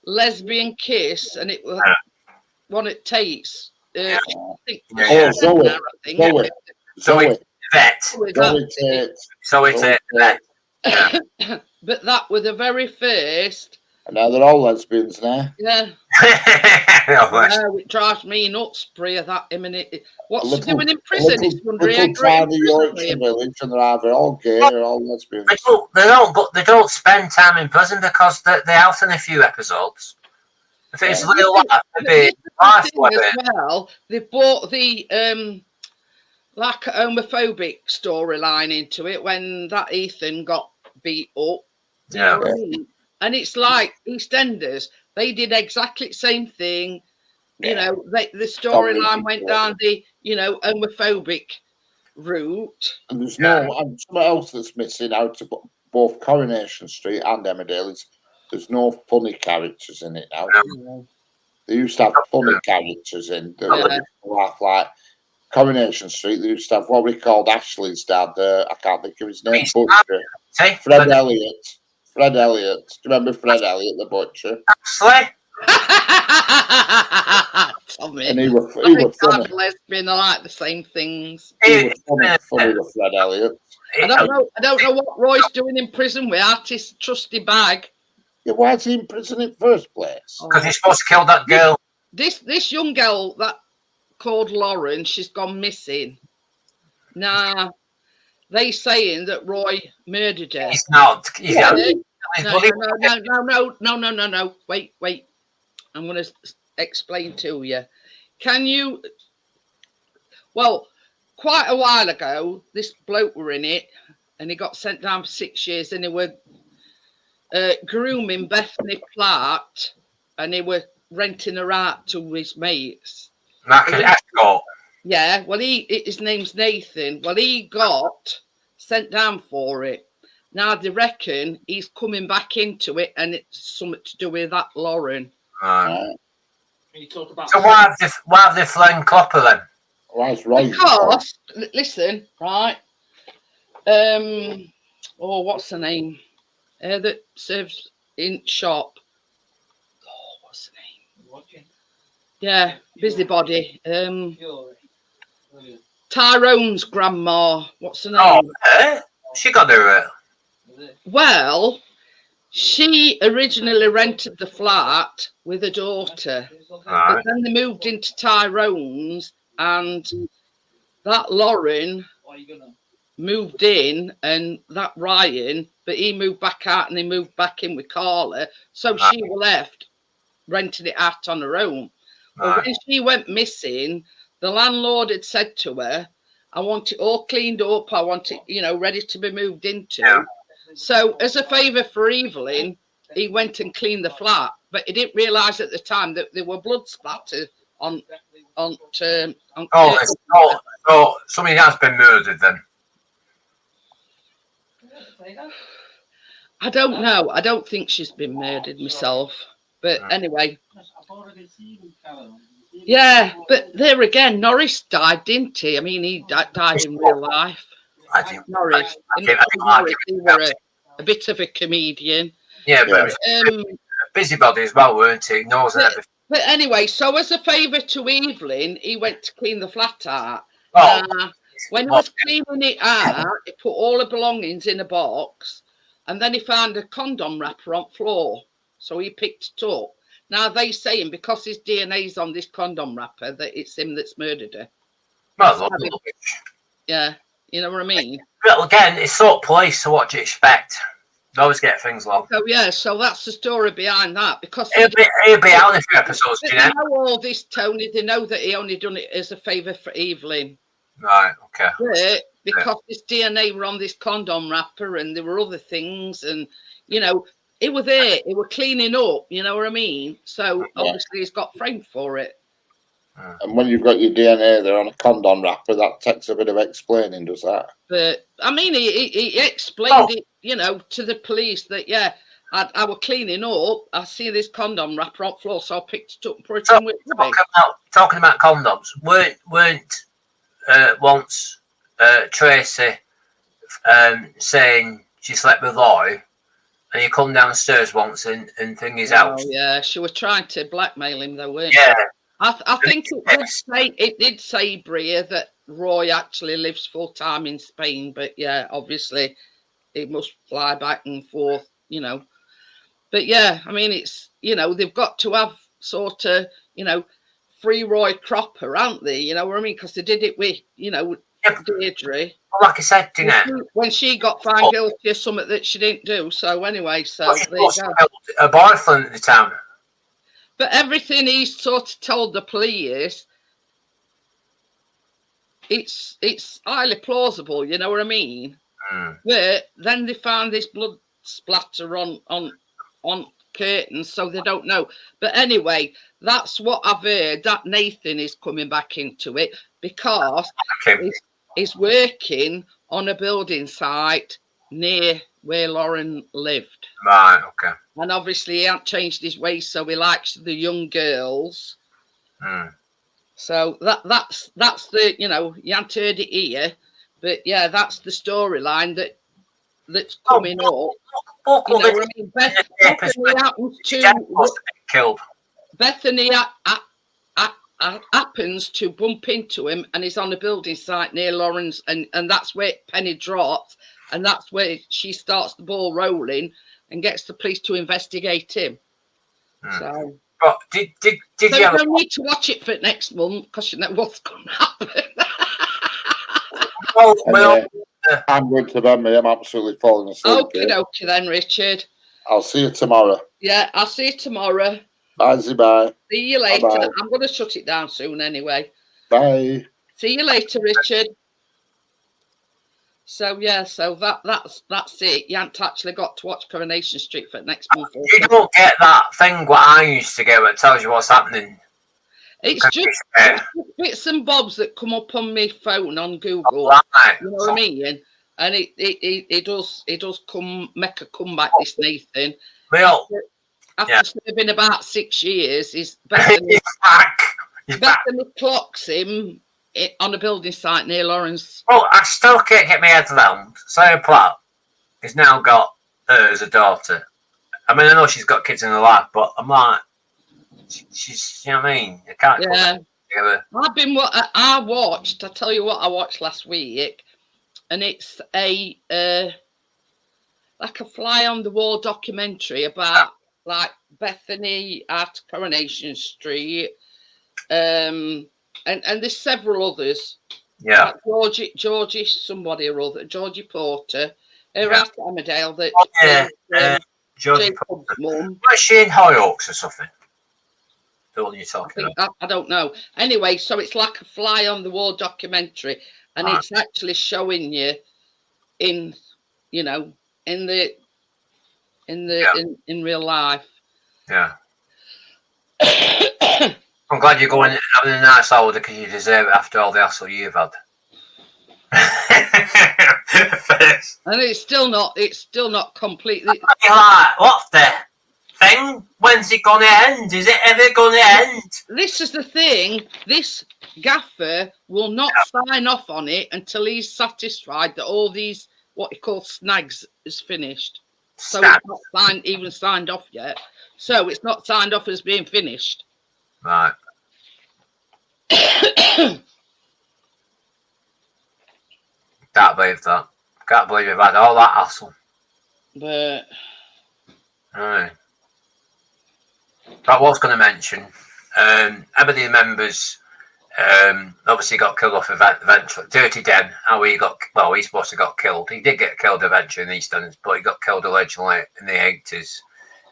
lesbian kiss, and it was one at Tate's? I think. Zoe. But that was the very first. And now they're all lesbians now. Yeah. It drives me nuts, Bria, that imminent. What's she doing in prison? Little tiny Yorkshire village, and they're either all gay or all lesbians. They don't spend time in prison because they're out in a few episodes. If it's real life, maybe life as well, they brought the like a homophobic storyline into it when that Ethan got beat up. Yeah. And it's like EastEnders, they did exactly the same thing. You know, the storyline went down the, homophobic route. And there's and something else that's missing out of both Coronation Street and Emmerdale is there's no funny characters in it now. They used to have funny characters in that laugh like Coronation Street. They used to have what we called Ashley's dad. I can't think of his name. Butcher. Fred Elliott. Fred Elliott. Do you remember Fred Elliott, the butcher? Actually. Tommy. And he was funny. Lesbian, I like the same things. He was funny with Fred Elliott. I don't know what Roy's doing in prison with artist Trusty Bag. Yeah, why is he in prison in the first place? Because he's supposed to kill that girl. This young girl that called Lauren, she's gone missing. Nah, they saying that Roy murdered her. He's not. No. Wait. I'm going to explain to you. Well, quite a while ago, this bloke were in it, and he got sent down for 6 years, and he were grooming Bethany Platt, and he were renting her out to his mates. Like an escort. Yeah, well, his name's Nathan. Well, he got sent down for it. Now they reckon he's coming back into it, and it's something to do with that Lauren. So why have they flown Clopper then? Because listen, right? What's the name? That serves in shop. Oh, what's the name? Yeah, busybody. Tyrone's grandma. What's her name? Oh, she got her. Well, she originally rented the flat with her daughter, but then they moved into Tyrone's, and that Lauren moved in, and that Ryan, but he moved back out and he moved back in with Carla, so she was left renting it out on her own. But when she went missing, the landlord had said to her, I want it all cleaned up, I want it, ready to be moved into. Yeah. So as a favour for Evelyn, he went and cleaned the flat, but he didn't realise at the time that there were blood splatters on so somebody has been murdered then? I don't know. I don't think she's been murdered myself. But anyway. Yeah, but there again, Norris died, didn't he? I mean, he died in real life. Norris. He was a bit of a comedian. Yeah, but busybody as well, weren't he? Knows everything. But anyway, so as a favour to Evelyn, he went to clean the flat out. Oh, When he was cleaning it out, he put all the belongings in a box, and then he found a condom wrapper on the floor. So he picked it up. Now they saying because his DNA's on this condom wrapper that it's him that's murdered her. well, Yeah, you know what I mean? well, again, it's sort of police, so what do you expect? They always get things wrong. So yeah, so that's the story behind that. Because He'll be out in a few episodes, do you they know? know all this, Tony. They know that he only done it as a favour for Evelyn. Right, okay. But because this DNA were on this condom wrapper and there were other things, and you know, it was there, it were cleaning up, you know what I mean? So obviously he's got framed for it. And when you've got your DNA there on a condom wrapper, that takes a bit of explaining, does that? But I mean, he explained it, you know, to the police that I was cleaning up. I see this condom wrapper on the floor, so I picked it up and put it in with me. Talking about condoms, weren't once Tracy saying she slept with Lloyd, and he come downstairs once and thing his house. Oh yeah, she was trying to blackmail him though, weren't Yeah. she? I think it did say, Bria, that Roy actually lives full time in Spain, but yeah, obviously he must fly back and forth, you know. But yeah, I mean, it's, you know, they've got to have sort of, you know, free Roy Cropper, aren't they? You know what I mean? Because they did it with, you know, Deirdre. Well, like I said, you know, when she got found guilty of something that she didn't do. So anyway, so there you go. A boyfriend at the time. But everything he sort of told the police, it's highly plausible, you know what I mean? But then they found this blood splatter on curtains, so they don't know. But anyway, that's what I've heard, that Nathan is coming back into it because he's working on a building site near where Lauren lived. Right, okay. And obviously he hasn't changed his ways, so he likes the young girls. So that's the, you know, you haven't heard it here, but yeah, that's the storyline that's coming up. You know what I mean? Bethany happens to Bethany happens to bump into him, and he's on a building site near Lawrence, and that's where Penny drops, and that's where she starts the ball rolling and gets the police to investigate him. So, but did you don't need to watch it for next month because you know what's going to happen. I'm going to bed, mate. I'm absolutely falling asleep. Okay, then, Richard. I'll see you tomorrow. Yeah, I'll see you tomorrow. Bye. See you later. Bye-bye. I'm going to shut it down soon anyway. Bye. See you later, Richard. So yeah, so that's it. You haven't actually got to watch Coronation Street for next month. You don't get that thing what I used to get where it tells you what's happening. It's just bits and bobs that come up on my phone on Google. Right. You know what I mean? And it does come make a comeback. This Nathan. Well, after serving about 6 years, is Bethany clocks him on a building site near Lawrence. Well, I still can't get my head around. Sarah Platt has now got her as a daughter. I mean, I know she's got kids in her life, but I'm like, she's, you know what I mean? I can't. Yeah. I watched. I tell you what, I watched last week, and it's a like a fly on the wall documentary about like Bethany at Coronation Street, and there's several others. Yeah. Like Georgie, somebody or other, Georgie Porter, at Emmerdale. Georgie Jacob's mum. Was she in Hollyoaks or something? The one you're talking about? I don't know. Anyway, so it's like a fly on the wall documentary, and it's actually showing you in real life. Yeah. I'm glad you're going having a nice holiday because you deserve it after all the hassle you've had. And it's still not completely. Like, what's the thing? When's it gonna end? Is it ever gonna end? This is the thing. This gaffer will not sign off on it until he's satisfied that all these what he calls snags is finished. So it's not even signed off yet. So it's not signed off as being finished. Right. Can't believe that. Can't believe we've had all that hassle. But Right. But I was going to mention, everybody remembers, obviously got killed off eventually. Dirty Den, how he got, well, he's supposed to got killed. He did get killed eventually in EastEnders, but he got killed allegedly in the 80s.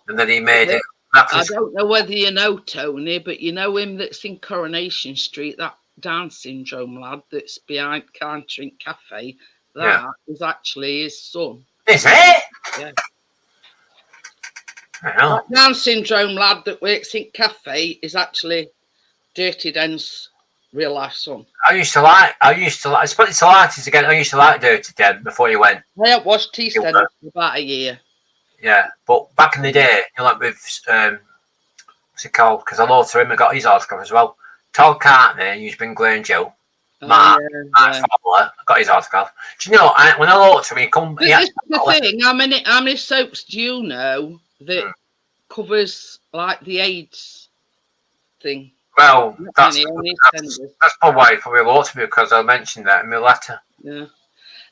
And then he made it. I don't know whether you know Tony, but you know him that's in Coronation Street, that Down syndrome lad that's behind Cantrink Cafe. That is actually his son. Is it? Yeah. I know. That Down syndrome lad that works in Cafe is actually Dirty Den's real life son. I used to like, it's funny to like this again. I used to like Dirty Den before you went. I haven't watched EastEnders for about a year. Yeah, but back in the day, you know, like with, what's it called? Because I looked through him and got his autograph as well. Todd Cartney, who's been Glenn Joe. Mark Fowler, got his autograph. Do you know, when I looked through him, This is the thing, how many soaps do you know that covers like the AIDS thing? Well, that's probably why we looked to me, because I mentioned that in my letter. Yeah.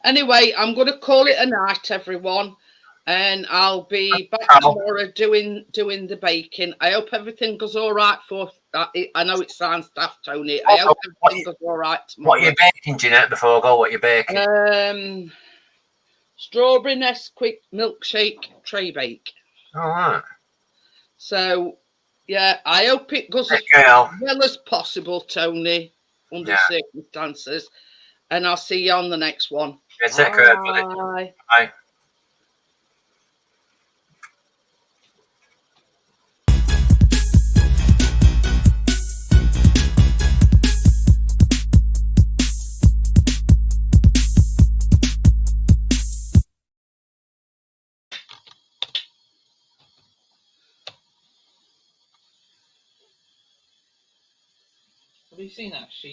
Anyway, I'm going to call it a night, everyone, and I'll be back tomorrow doing the baking. I hope everything goes all right for. I know it sounds daft, Tony. I hope everything goes all right tomorrow. What are you baking, Jeanette? Before I go, what are you baking? Strawberry Nesquik milkshake tray bake. All right. So, yeah, I hope it goes as well as possible, Tony, under circumstances. And I'll see you on the next one. Yeah, take care, buddy. Bye. Have you seen that sheet?